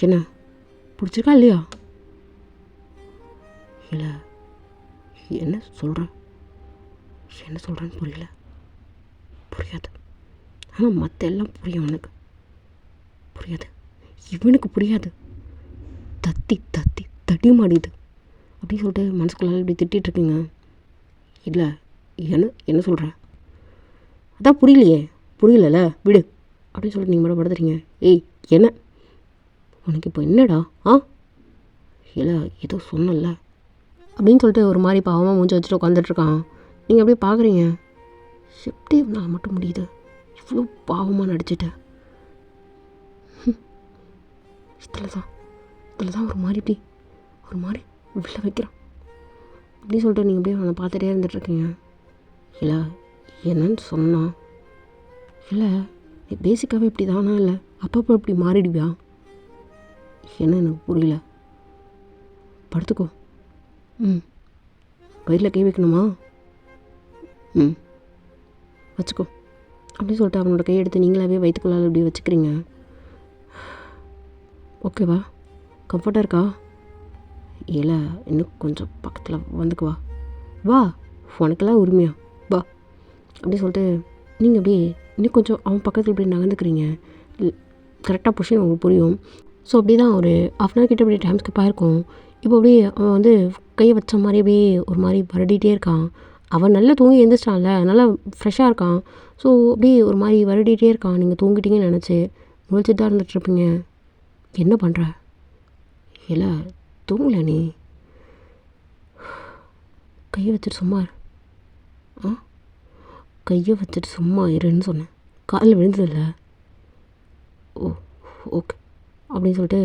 என்ன பிடிச்சிருக்கா இல்லையா? இல்லை, என்ன சொல்கிறேன்னு புரியாது. ஆனால் மற்ற எல்லாம் புரியும். அவனுக்கு புரியாது, இவனுக்கு புரியாது. தட்டி மாடிது அப்படின்னு சொல்லிட்டு மனசுக்குள்ளால இப்படி திட்டிகிட்ருக்கீங்க. இல்லை, என்ன சொல்கிறேன்? அதான் புரியலல்ல, விடு அப்படின்னு சொல்லிட்டு நீங்கள் மட்டும் படுத்துறீங்க. ஏய், என்ன உனக்கு இப்போ என்னடா? இல்லை, ஏதோ சொன்னல அப்படின்னு சொல்லிட்டு ஒரு மாதிரி பாவமாக மூஞ்சி வச்சுட்டு உட்காந்துட்ருக்கான். நீங்கள் அப்படியே பார்க்குறீங்க. எப்படி நான் மட்டும் முடியுது, இவ்வளோ பாவமாக நடிச்சிட்டேன். இதில் தான் ஒரு மாதிரி வில்ல வைக்கிறான் அப்படின்னு சொல்லிட்டு நீங்கள் அப்படியே அவனை பார்த்துட்டே இருந்துகிட்ருக்கீங்க. இல்லை, என்னன்னு சொன்னான்? இல்லை, நீ பேசிக்காகவே இப்படி தானா? இல்லை அப்பப்போ இப்படி மாறிடுவியா? என்ன எனக்கு புரியல. படுத்துக்கோ. வயிறில் கை வைக்கணுமா? வச்சுக்கோ அப்படின்னு சொல்லிட்டு அவனோட கை எடுத்து நீங்களாவே வயிற்றுக்குள்ளால் இப்படி வச்சுக்கிறீங்க. ஓகேவா? கம்ஃபர்ட்டாக இருக்கா? இல்லை, இன்னும் கொஞ்சம் பக்கத்தில் வந்துக்குவா. வா, உனக்கெல்லாம் உரிமையா, வா அப்படி சொல்லிட்டு நீங்கள் அப்படியே இன்னும் கொஞ்சம் அவன் பக்கத்தில் இப்படி நகர்ந்துக்கிறீங்க. கரெக்டாக பொசிஷன் உங்களுக்கு புரியும். ஸோ அப்படி தான் ஒரு 1/2 hour கிட்ட அப்படியே டைம் ஸ்கிப் ஆகிருக்கும். இப்போ அப்படியே அவன் வந்து கையை வச்ச மாதிரி அப்படியே ஒரு மாதிரி வருடிகிட்டே இருக்கான். அவன் நல்லா தூங்கி எழுந்திரிச்சிட்டான்ல, நல்லா ஃப்ரெஷ்ஷாக இருக்கான். ஸோ அப்படியே ஒரு மாதிரி வருடிகிட்டே இருக்கான். நீங்கள் தூங்கிட்டீங்கன்னு நினச்சி முழிச்சிட்டு தான் இருந்துகிட்ருப்பீங்க. என்ன பண்ணுற? இல்லை தூங்கல நீ. கையை வச்சுட்டு சும்மா இரு. ஆ கையை வச்சுட்டு சும்மா இருன்னு சொன்னேன். காலில் விழுந்ததில்ல. ஓ ஓகே அப்படின்னு சொல்லிட்டு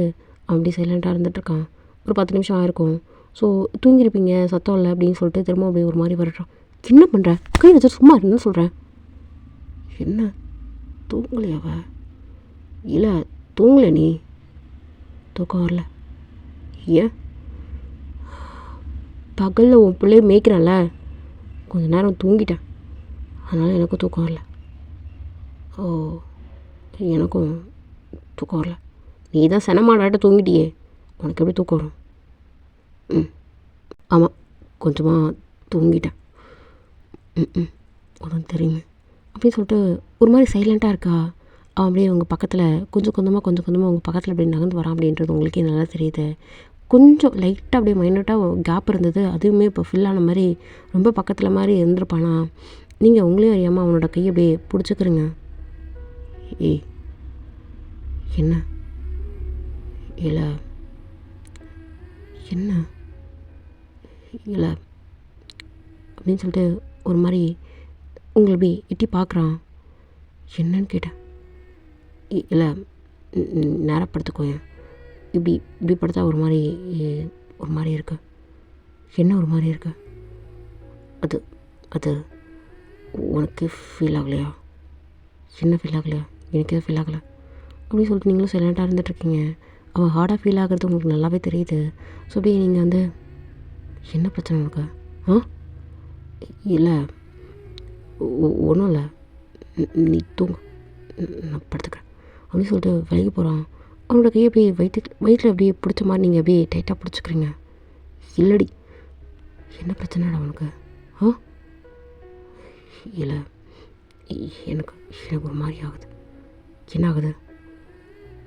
அப்படி சைலண்ட்டாக இருந்துகிட்ருக்கான். ஒரு 10 நிமிஷம் ஆயிருக்கும். ஸோ தூங்கியிருப்பீங்க, சத்தம் இல்லை அப்படின்னு சொல்லிட்டு திரும்ப அப்படியே ஒரு மாதிரி வரட்டான். என்ன பண்ணுற? கை வச்சுட்டு சும்மா இருன்னு சொல்கிறேன். என்ன தூங்கலையாவ? இல்லை தூங்கலை நீ. தூக்கம் வரல. ஏன்? பகலில் உன் பிள்ளைய மேய்க்கிறான்ல, கொஞ்ச நேரம் தூங்கிட்டேன், அதனால் எனக்கும் தூக்கம் வரல. ஓ எனக்கும் தூக்கம் வரல. நீ தான் செனமாடாட்ட தூங்கிட்டியே, உனக்கு எப்படி தூக்கம் வரும்? ஆமாம் கொஞ்சமாக தூங்கிட்டேன். உனக்கு தெரியுமே அப்படின்னு சொல்லிட்டு ஒரு மாதிரி சைலண்ட்டாக இருக்கா. அவன் அப்படியே உங்கள் பக்கத்தில் கொஞ்சம் கொஞ்சமாக உங்கள் பக்கத்தில் அப்படியே நகர்ந்து வரான் அப்படின்றது உங்களுக்கே நல்லா தெரியுது. கொஞ்சம் லைட்டாக அப்படியே மைனூட்டாக கேப் இருந்தது, அதுவுமே இப்போ ஃபில்லான மாதிரி ரொம்ப பக்கத்தில் மாதிரி இருந்திருப்பானா. நீங்கள் உங்களையும் அறியாமல் அவனோட கையை அப்படியே பிடிச்சிக்கிறீங்க. ஏய் என்ன? இல்லை என்ன? இல்லை அப்படின்னு சொல்லிட்டு ஒரு மாதிரி உங்களை இப்படி எட்டி பார்க்குறான். என்னன்னு கேட்டேன். இல்லை நேரப்படுத்துக்கோயேன். இப்படி படுத்தா ஒரு மாதிரி இருக்கு. என்ன ஒரு மாதிரி இருக்கு? அது அது உனக்கு ஃபீல் ஆகலையா? என்ன ஃபீல் ஆகலையா? எனக்கு எதுவும் ஃபீல் ஆகலை அப்படின்னு சொல்லிட்டு நீங்களும் சைலண்ட்டாக இருந்துகிட்ருக்கீங்க. அவன் ஹார்டாக ஃபீல் ஆகிறது உங்களுக்கு நல்லாவே தெரியுது. ஸோ அப்படியே நீங்கள் வந்து என்ன பிரச்சனை உனக்கு? இல்லை ஒன்றும் இல்லை, நீ தூங்க, நான் படுத்துக்கிறேன் அப்படின்னு சொல்லிட்டு விலகி போகிறான். அவனோட கையை அப்படியே வயிற்றில் அப்படியே பிடிச்ச மாதிரி நீங்கள் அப்படியே டைட்டாக பிடிச்சிக்கிறீங்க. இல்லடி என்ன பிரச்சனைடா உனக்கு? இல்லை எனக்கு ஒரு மாதிரி ஆகுது. என்ன ஆகுது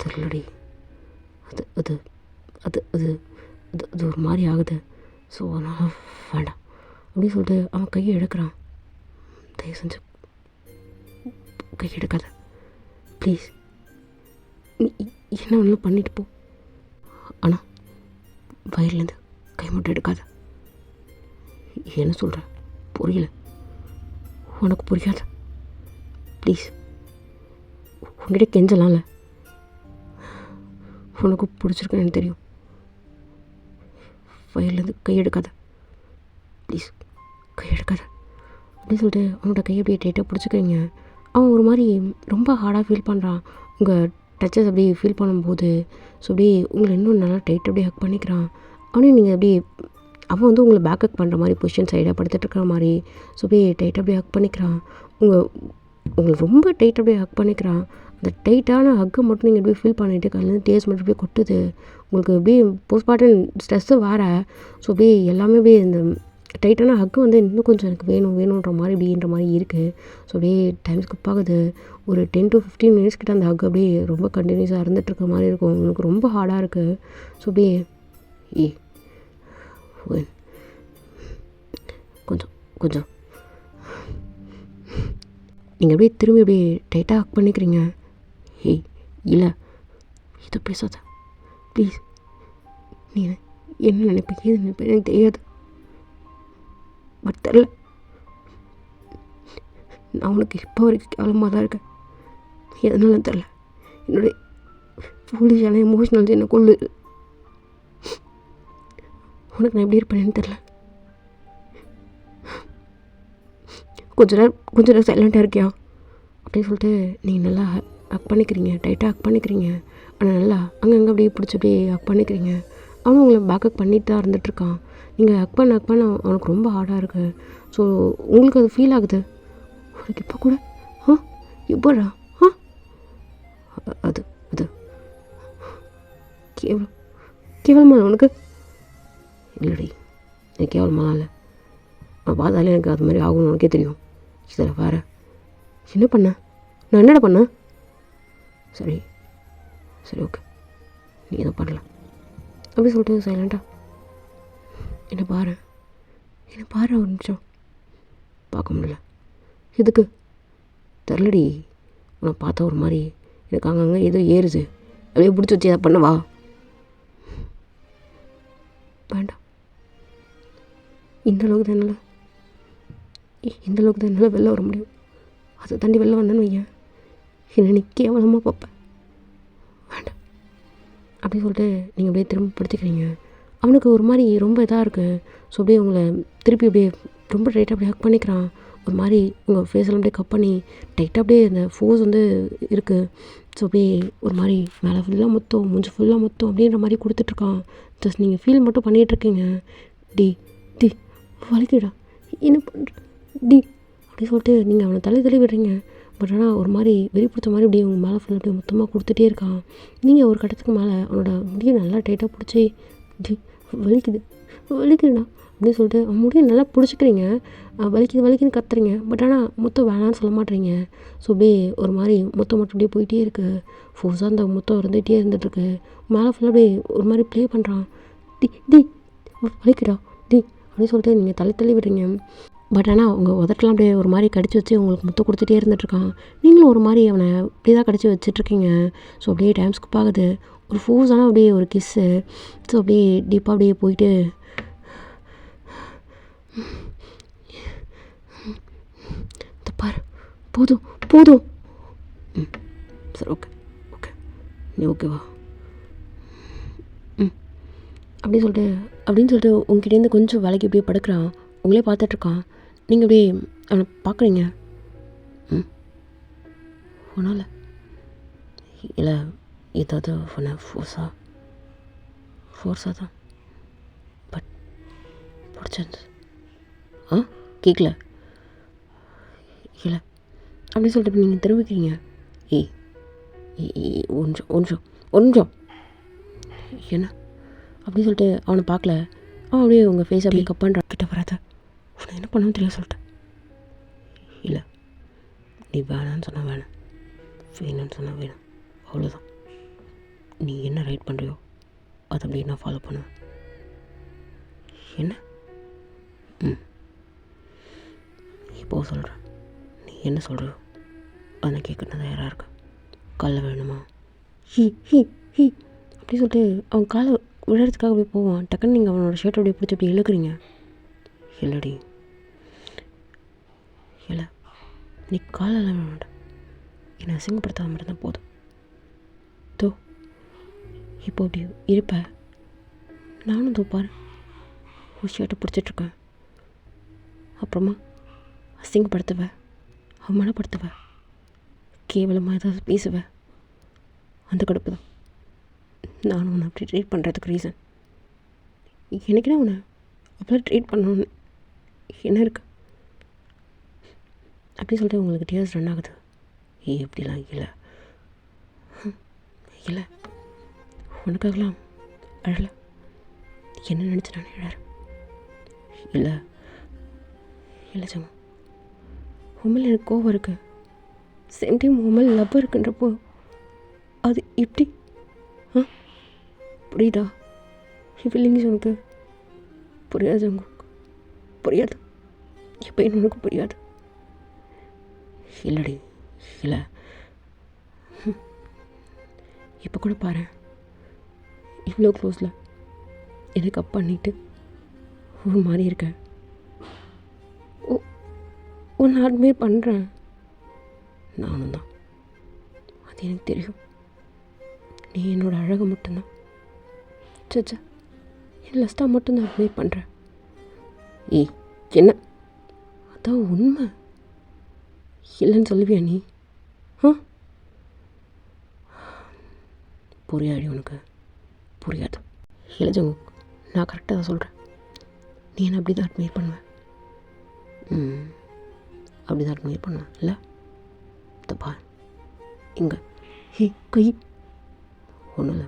தெரியலடி. அது அது அது அது அது அது ஒரு மாதிரி ஆகுது. ஸோ அதனால் வேண்டாம் அப்படின்னு சொல்லிட்டு அவன் கையை எடுக்கிறான். தயவு செஞ்சு கை எடுக்காத ப்ளீஸ். நீ என்ன ஒன்றும் பண்ணிட்டு போ, ஆனால் வயர்லேருந்து கை மட்டும் எடுக்காத. என்ன சொல்கிற? புரியல. உனக்கு புரியாத? ப்ளீஸ் உன்கிட்ட கெஞ்சலாம்ல, உனக்கு பிடிச்சிருக்குன்னு எனக்கு தெரியும். வயர்லேருந்து கை எடுக்காத ப்ளீஸ், கை எடுக்காத அப்படின்னு சொல்லிட்டு அவனோட கையை அப்படியே டைட்டாக பிடிச்சிக்கிறீங்க. அவன் ஒரு மாதிரி ரொம்ப ஹார்டாக ஃபீல் பண்ணுறான். உங்கள் டச்சஸ் அப்படியே ஃபீல் பண்ணும்போது ஸோ அப்படியே உங்களை இன்னும் நல்லா டைட் அப்படியே ஹக் பண்ணிக்கிறான். அவனையும் நீங்கள் அப்படியே அவன் வந்து உங்களை பேக் ஹக் பண்ணுற மாதிரி பொசிஷன் சைடாக படுத்துட்டுருக்கிற மாதிரி ஸோ அப்படியே டைட் அப்படியே ஹக் பண்ணிக்கிறான். உங்களை ரொம்ப டைட் அப்படியே ஹக் பண்ணிக்கிறான். அந்த டைட்டான ஹக்கை மட்டும் நீங்கள் அப்படியே ஃபீல் பண்ணிவிட்டு கல்லேருந்து டேஸ் மட்டும் அப்படியே கொட்டுது. உங்களுக்கு அப்படியே போஸ்ட்மார்ட்டம் ஸ்ட்ரெஸ்ஸு வேறு. ஸோ அப்படியே எல்லாமே அப்படியே இந்த டைட்டான ஹக்கு வந்து இன்னும் கொஞ்சம் எனக்கு வேணுன்ற மாதிரி அப்படின்ற மாதிரி இருக்குது. ஸோ அப்படியே டைம் ஸ்கிப் ஆகுது. ஒரு 10 to 15 மினிட்ஸ் கிட்ட அந்த ஹக் அப்படியே ரொம்ப கண்டினியூஸாக இருந்துகிட்ருக்க மாதிரி இருக்கும். எனக்கு ரொம்ப ஹார்டாக இருக்குது. ஸோ அப்படியே கொஞ்சம் நீங்கள் அப்படியே திரும்பி அப்படியே டைட்டாக ஹக் பண்ணிக்கிறீங்க. இல்லை இதை பேசாத ப்ளீஸ். நீ என்ன நினைப்பீங்க ஏது நினைப்பேன் எனக்கு தெரியாது. பட் தெரில, நான் உனக்கு இப்போ வரைக்கும் கேவலமாக தான் இருக்கேன். எதனாலும் தெரில, என்னுடைய ஃபூலிஷான எமோஷனல்ஸ் என்ன கொள்ளுது. உனக்கு நான் எப்படி இருப்பேன்னு தெரில. கொஞ்ச நேரம் சைலண்ட்டாக இருக்கியா அப்படின்னு சொல்லிட்டு நீங்கள் நல்லா ஹக் பண்ணிக்கிறீங்க, டைட்டாக ஹக் பண்ணிக்கிறீங்க. ஆனால் நல்லா அங்கங்கே அப்படியே பிடிச்சி அப்படியே ஹக் பண்ணிக்கிறீங்க. அவனும் உங்களை பேக் ஹக் பண்ணிட்டு தான் இருந்துகிட்ருக்கான். நீங்கள் ஹக் பண்ண அவனுக்கு ரொம்ப ஹார்டாக இருக்குது. ஸோ உங்களுக்கு அது ஃபீல் ஆகுது. உனக்கு இப்போ கூட எப்படா அது அது கேவலமாக உனக்கு? இல்லடி எனக்கு கேவலமாக இல்லை, நான் பார்த்தாலே எனக்கு அது மாதிரி ஆகணும்னு உனக்கே தெரியும். இதில் வேறு என்ன பண்ண? நான் என்னடா பண்ணேன்? சரி ஓகே, நீ எதுவும் பண்ணல அப்படி சொல்லிட்டு சைலண்ட்டாக என்னை பாரு ஒரு நிமிஷம். பார்க்க முடியல. எதுக்கு தெரிலடி, உன்னை பார்த்தா ஒரு மாதிரி எனக்கு அங்கங்கே ஏதோ ஏறுது, அப்படியே பிடிச்சி வச்சு அதை பண்ணவா? வேண்டாம். இந்த அளவுக்கு தான் என்னால் வெளில வர முடியும். அதை தாண்டி வெளில வந்தேன்னு வையன், என்னை நீ கேவலமாக பார்ப்பேன். வேண்டாம் அப்படின்னு சொல்லிட்டு நீங்கள் அப்படியே திரும்ப படுத்திக்கிறீங்க. அவனுக்கு ஒரு மாதிரி ரொம்ப இதாக இருக்குது. ஸோ அப்படியே உங்களை திருப்பி அப்படியே ரொம்ப டைட்டாக அப்படியே ஹக் பண்ணிக்கிறான். ஒரு மாதிரி உங்கள் ஃபேஸெல்லாம் அப்படியே கப் பண்ணி டைட்டாக அப்படியே அந்த ஃபோர்ஸ் வந்து இருக்குது. ஸோ அப்படியே ஒரு மாதிரி மேலே ஃபுல்லாக மொத்தம், மூஞ்சி ஃபுல்லாக மொத்தம் அப்படின்ற மாதிரி கொடுத்துட்ருக்கான். ஜஸ்ட் நீங்கள் ஃபீல் மட்டும் பண்ணிகிட்ருக்கீங்க. டி டி வலிக்குடா, என்ன பண்ணுற டி அப்படின்னு சொல்லிட்டு நீங்கள் அவனை தள்ளி விடுறீங்க. பட் ஆனால் ஒரு மாதிரி வெறி பிடிச்ச மாதிரி அப்படியே உங்கள் மேலே ஃபுல்லாக அப்படியே மொத்தமாக கொடுத்துட்டே இருக்கான். நீங்கள் ஒரு கட்டத்துக்கு மேலே அவனோட முடியை நல்லா டைட்டாக பிடிச்சி, டி வலிக்குதுண்ணா அப்படின்னு சொல்லிட்டு அவன் முடியை நல்லா பிடிச்சிக்கிறீங்க. வலிக்குதுன்னு கத்துறீங்க. பட் ஆனால் மொத்தம் வேணான்னு சொல்ல மாட்டேறீங்க. ஸோ அப்படியே ஒரு மாதிரி மொத்தம் மட்டும் அப்படியே போயிட்டே இருக்குது. ஃபோர்ஸாக அந்த மொத்தம் இருந்துகிட்ருக்கு. மேலே ஃபுல்லாக அப்படியே ஒரு மாதிரி ப்ளே பண்ணுறான். டி வலிக்குடா டி அப்படின்னு சொல்லிட்டு நீங்கள் தள்ளி விடுறீங்க. பட் ஆனால் உங்கள் உதட்டெலாம் அப்படியே ஒரு மாதிரி கடிச்சு வச்சு உங்களுக்கு முத்தம் கொடுத்துட்டே இருந்துகிட்ருக்கான். நீங்களும் ஒரு மாதிரி அவனை இப்படி தான் கடிச்சு வச்சிட்ருக்கீங்க. ஸோ அப்படியே டைம் ஸ்கிப் ஆகுது. ஒரு ஃபோர்ஸான அப்படியே ஒரு கிஸ்ஸு. ஸோ அப்படியே டீப்பாக அப்படியே போயிட்டு, இந்த பாரு போதும். சரி, ஓகே நீ ஓகேவா? அப்படின்னு சொல்லிட்டு உங்ககிட்டேருந்து கொஞ்சம் வேலைக்கு அப்படியே படுக்கிறான். உங்களே பார்த்துட்ருக்கான். நீங்கள் அப்படியே அவனை பார்க்குறீங்க. ஒன்றும் இல்லை, ஏதாவது ஒன்று ஃபோர்ஸாக தான், பட் பிடிச்சிருந்து கேட்கல இல்லை அப்படின்னு சொல்லிட்டு நீங்கள் தெரிவிக்கிறீங்க. ஒரு நிமிஷம் என்ன அப்படின்னு சொல்லிட்டு அவனை பார்க்கல. அவன் அப்படியே உங்கள் ஃபேஸ் அப்படியே கப் பண்ணுறான். கிட்ட வராத, உன்னை என்ன பண்ணவும் தெரியாது சொல்லிட்டேன். இல்லை, நீ வேணான்னு சொன்னால் வேணாம், வேணும்னு சொன்னால் வேணும், அவ்வளோதான். நீ என்ன ரைட் பண்ணுறியோ அதை அப்படியே நான் ஃபாலோ பண்ணுவேன். என்ன இப்போ சொல்கிறேன், நீ என்ன சொல்கிறியோ அதை கேட்குறது தயாராக இருக்கேன். காலைல வேணுமா? ஹி அப்படி சொல்லிட்டு அவன் காலை விழுறதுக்காக போய் போவான். டக்குன்னு நீங்கள் அவனோட ஷர்ட்டை அப்படியே பிடிச்சி அப்படி இழுக்கிறீங்க. இல்லடி, இல்லை, நீ காலெல்லாம் வேண்டாம், என்னை அசிங்கப்படுத்தாத மாதிரி தான் போதும். இப்போ அப்படி இருப்பேன், நானும் பாரு ஒரு ஷர்ட்டை பிடிச்சிட்ருக்கேன். அப்புறமா அசிங்கப்படுத்துவேன், அவமானப்படுத்துவேன், கேவலமாக ஏதாவது பேசுவேன். அந்த கடுப்பு தான் நானும் உன்னை அப்படி ட்ரீட் பண்ணுறதுக்கு ரீசன். எனக்குன்னா உன்னை அப்படி ட்ரீட் பண்ணணும்னு என்ன இருக்கு அப்படி சொல்லிட்டு உங்களுக்கு டியர்ஸ் ரன் ஆகுது. எப்படிலாம் இல்லை உனக்காகலாம் அழலை, என்ன நினச்சி நான் எழறேன். இல்லை சம்மா, உண்மையில் எனக்கு கோவம் இருக்குது. சேம் டைம் உண்மையில் லவ் இருக்குன்றப்போ அது எப்படி புரியுதா? ஃபீலிங்ஸ் உனக்கு புரியாது, உங்களுக்கு புரியாது, எப்பயும் உனக்கு புரியாது. இல்லடி, இல்லை, இப்போ கூட பாரு, இவ்வளோ க்ளோஸில் எனக்கு அப் பண்ணிட்டு ஒரு மாதிரி இருக்க. ஒன்று அட்மையர் பண்ணுறேன், நானும் தான், அது எனக்கு தெரியும். நீ என்னோடய அழகை மட்டும்தான், சச்சா என் லஸ்ட்டாக மட்டும்தான் அட்மையர் பண்ணுறேன். என்ன அதான் உண்மை, இல்லைன்னு சொல்லுவியா நீ? புரியாடி உனக்கு, புரியாது. இல்லை ஜங்கு, நான் கரெக்டாக தான் சொல்கிறேன். நீ என்ன அப்படி தான் அட்மையர் பண்ணுவேன். அப்படி தான் அட்மையர் பண்ணுவேன் இல்லை? தப்பா இங்கே கை ஒன்றும் இல்லை,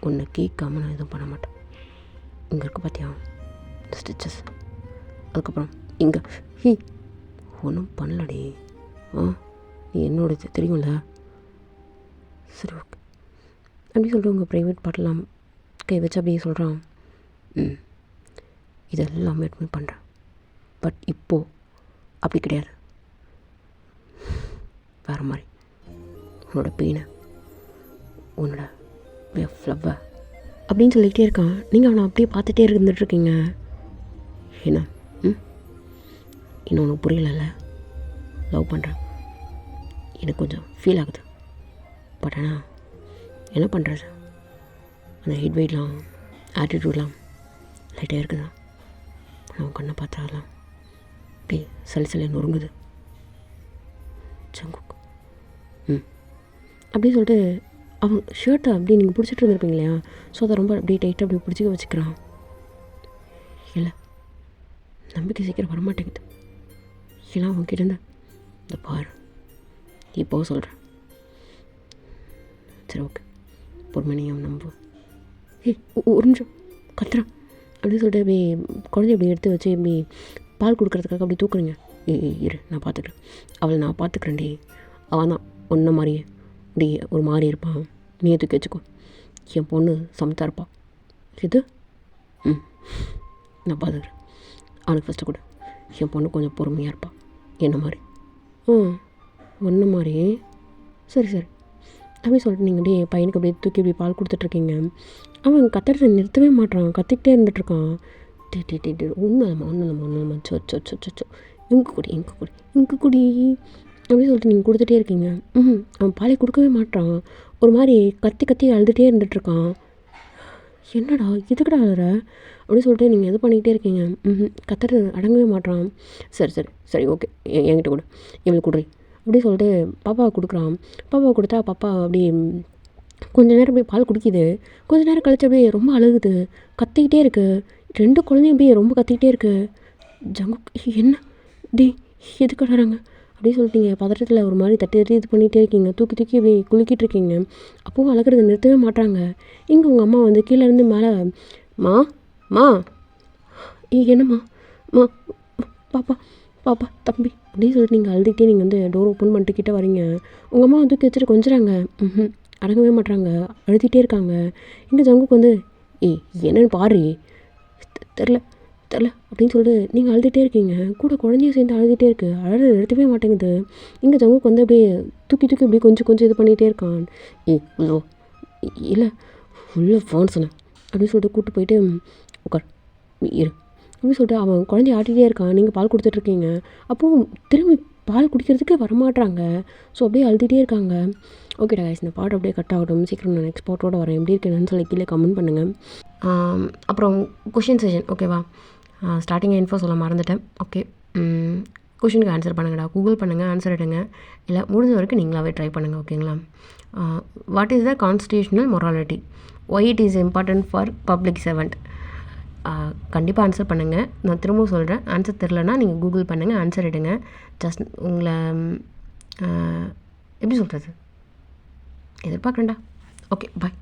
உன்னை கேட்காம நான் எதுவும் பண்ண மாட்டேன். இங்கே இருக்க பார்த்தியா இந்த ஸ்டிச்சஸ், அதுக்கப்புறம் இங்கே ஒன்றும் பண்ணலடி. நீ என்னோட தெரியும்ல. சரி, ஓகே அப்படி சொல்லிட்டு உங்கள் ப்ரைவேட் பாட்டெல்லாம் கை வச்சு அப்படியே சொல்கிறான். இதெல்லாம் அட்மிட் பண்ணுறேன், பட் இப்போது அப்படி கிடையாது, வேறு மாதிரி. உன்னோட பெயினை, உன்னோட ஃப்ளவர் அப்படின்னு சொல்லிகிட்டே இருக்கான். நீங்கள் அவனை அப்படியே பார்த்துட்டே இருந்துட்டுருக்கீங்க. என்ன இன்னும் உனக்கு புரியலைல்ல, லவ் பண்ணுறேன், எனக்கு கொஞ்சம் ஃபீல் ஆகுது. பட் ஆனால் என்ன பண்ணுறது, அந்த ஹெட் வெயிட்லாம் ஆட்டிடியூட்லாம் லைட்டாக இருக்குதான். ஆனால் கண்ணை பார்த்தாலாம் அப்படியே சலி நொறுங்குது. ஜங்குக் அப்படின்னு சொல்லிட்டு அவன் ஷர்ட்டை அப்படி நீங்கள் பிடிச்சிட்டு இருந்திருப்பீங்க இல்லையா, ஸோ அதை ரொம்ப அப்படியே டைட்டாக அப்படி பிடிச்சிக்க வச்சுக்கிறான். இல்லை, நம்பிக்கை சீக்கிரம் வரமாட்டேங்குது. ஏன்னா அவன்கிட்ட இருந்த இந்த பாரு இப்போ சொல்கிறேன். சரி ஓகே, பொறுமையாக நம்ப. ஒரு நிமிஷம் கத்துறான் அப்படின்னு சொல்லிட்டு அப்படி குழந்தைய அப்படி எடுத்து வச்சு இப்படி பால் கொடுக்குறதுக்காக அப்படி தூக்குறீங்க. இரு நான் பார்த்துக்கிறேன், அவளை நான் பார்த்துக்கிறேன்டி. அவன் தான் ஒன்றை மாதிரியே அப்படி ஒரு மாதிரி இருப்பான், நீ தூக்கி வச்சுக்கோ. என் பொண்ணு சமத்தா இருப்பாள். இது நான் பார்த்துக்கிறேன், அவனுக்கு ஃபஸ்ட்டு கூட. என் பொண்ணு கொஞ்சம் பொறுமையாக இருப்பாள், என்ன மாதிரி. ஒன்று மாதிரி. சரி அப்படின்னு சொல்லிட்டு நீங்கள் அப்படியே பையனுக்கு அப்படியே தூக்கி இப்படி பால் கொடுத்துட்ருக்கீங்க. அவன் கத்துறதை நிறுத்தவே மாட்டான், கத்திக்கிட்டே இருந்துகிட்ருக்கான். ஒன்றும் சோ இங்கு குடி அப்படின்னு சொல்லிட்டு நீங்கள் கொடுத்துட்டே இருக்கீங்க. அவன் பாலை கொடுக்கவே மாட்டான், ஒரு மாதிரி கத்தி அழுதுகிட்டே இருந்துகிட்ருக்கான். என்னடா இதுக்கடா அழுற அப்படின்னு சொல்லிட்டு நீங்கள் இது பண்ணிக்கிட்டே இருக்கீங்க. கத்துறது அடங்கவே மாட்டான். சரி ஓகே, என்கிட்ட கொடு, இவளுக்கு கொடுறி அப்படி சொல்லிட்டு பாப்பாவை கொடுக்குறான். பாப்பாவை கொடுத்தா பாப்பா அப்படி கொஞ்ச நேரம் அப்படியே பால் குடிக்குது. கொஞ்ச நேரம் கழிச்சு அப்படியே ரொம்ப அழுகுது, கத்திக்கிட்டே இருக்குது. 2 குழந்தையும் அப்படியே ரொம்ப கத்திக்கிட்டே இருக்குது. ஜங்குக் என்ன டி எதுக்கு அழறாங்க அப்படின்னு சொல்லிட்டீங்க. பதட்டத்தில் ஒரு மாதிரி தட்டி இது பண்ணிகிட்டே இருக்கீங்க, தூக்கி அப்படி குலுக்கிட்டு இருக்கீங்க. அப்பவும் அழகிறத நிறுத்தவே மாட்டாங்க. இங்கே உங்கள் அம்மா வந்து கீழேருந்து மேலே மா என்னம்மா பாப்பா தம்பி அப்படின்னு சொல்லிட்டு நீங்கள் அழுதுகிட்டே நீங்கள் வந்து டோர் ஓப்பன் பண்ணிட்டு கிட்டே வரீங்க. உங்கள் அம்மா வந்து வச்சுட்டு கொஞ்சிறாங்க. அடங்கவே மாட்டுறாங்க, அழுத்திட்டே இருக்காங்க. இங்கே ஜங்குக்கு வந்து என்னன்னு பாரு, தெரில அப்படின்னு சொல்லிட்டு நீங்கள் அழுதுகிட்டே இருக்கீங்க. கூட குழந்தையும் சேர்ந்து அழுதுகிட்டே இருக்குது, அழகு நிறுத்தவே மாட்டேங்குது. இங்கே ஜங்குக்கு வந்து அப்படியே தூக்கி இப்படி கொஞ்சம் இது பண்ணிகிட்டே இருக்கான். இல்லை ஃபுல்லாக ஃபோன் சொன்னேன் அப்படின்னு சொல்லிட்டு கூப்பிட்டு போயிட்டு உட்கார் இரு அப்படின்னு சொல்லிட்டு அவன் குழந்தைய ஆட்டிகிட்டே இருக்கான். நீங்கள் பால் கொடுத்துட்ருக்கீங்க. அப்போது திரும்பி பால் குடிக்கிறதுக்கு வரமாட்றாங்க. ஸோ அப்படியே அழுதுகிட்டே இருக்காங்க. ஓகேடா கைஸ், இந்த பாட்டு அப்படியே கட் ஆகட்டும். சீக்கிரம் நான் நெக்ஸ்ட் பாட்டோட வரேன். எப்படி இருக்கேன்னு சொல்லி கீழே கமெண்ட் பண்ணுங்கள். அப்புறம் கொஷின் செஷன் ஓகேவா, ஸ்டார்டிங் இன்ஃபோ சொல்ல மறந்துட்டேன். ஓகே, கொஷினுக்கு ஆன்சர் பண்ணுங்கடா, கூகுள் பண்ணுங்கள், ஆன்சர் எடுங்க, இல்லை முடிஞ்ச வரைக்கும் நீங்களாவே ட்ரை பண்ணுங்கள். ஓகேங்களா. What is the constitutional morality, why it is important for public servant. கண்டிப்பாக ஆன்சர் பண்ணுங்கள். நான் திரும்பவும் சொல்கிறேன், ஆன்சர் தெரிலனா நீங்கள் கூகுள் பண்ணுங்கள், ஆன்சர் எடுங்க. ஜஸ்ட் உங்களை எப்படி சொல்கிறது, எதிர்பார்க்குறேன்டா. Okay bye.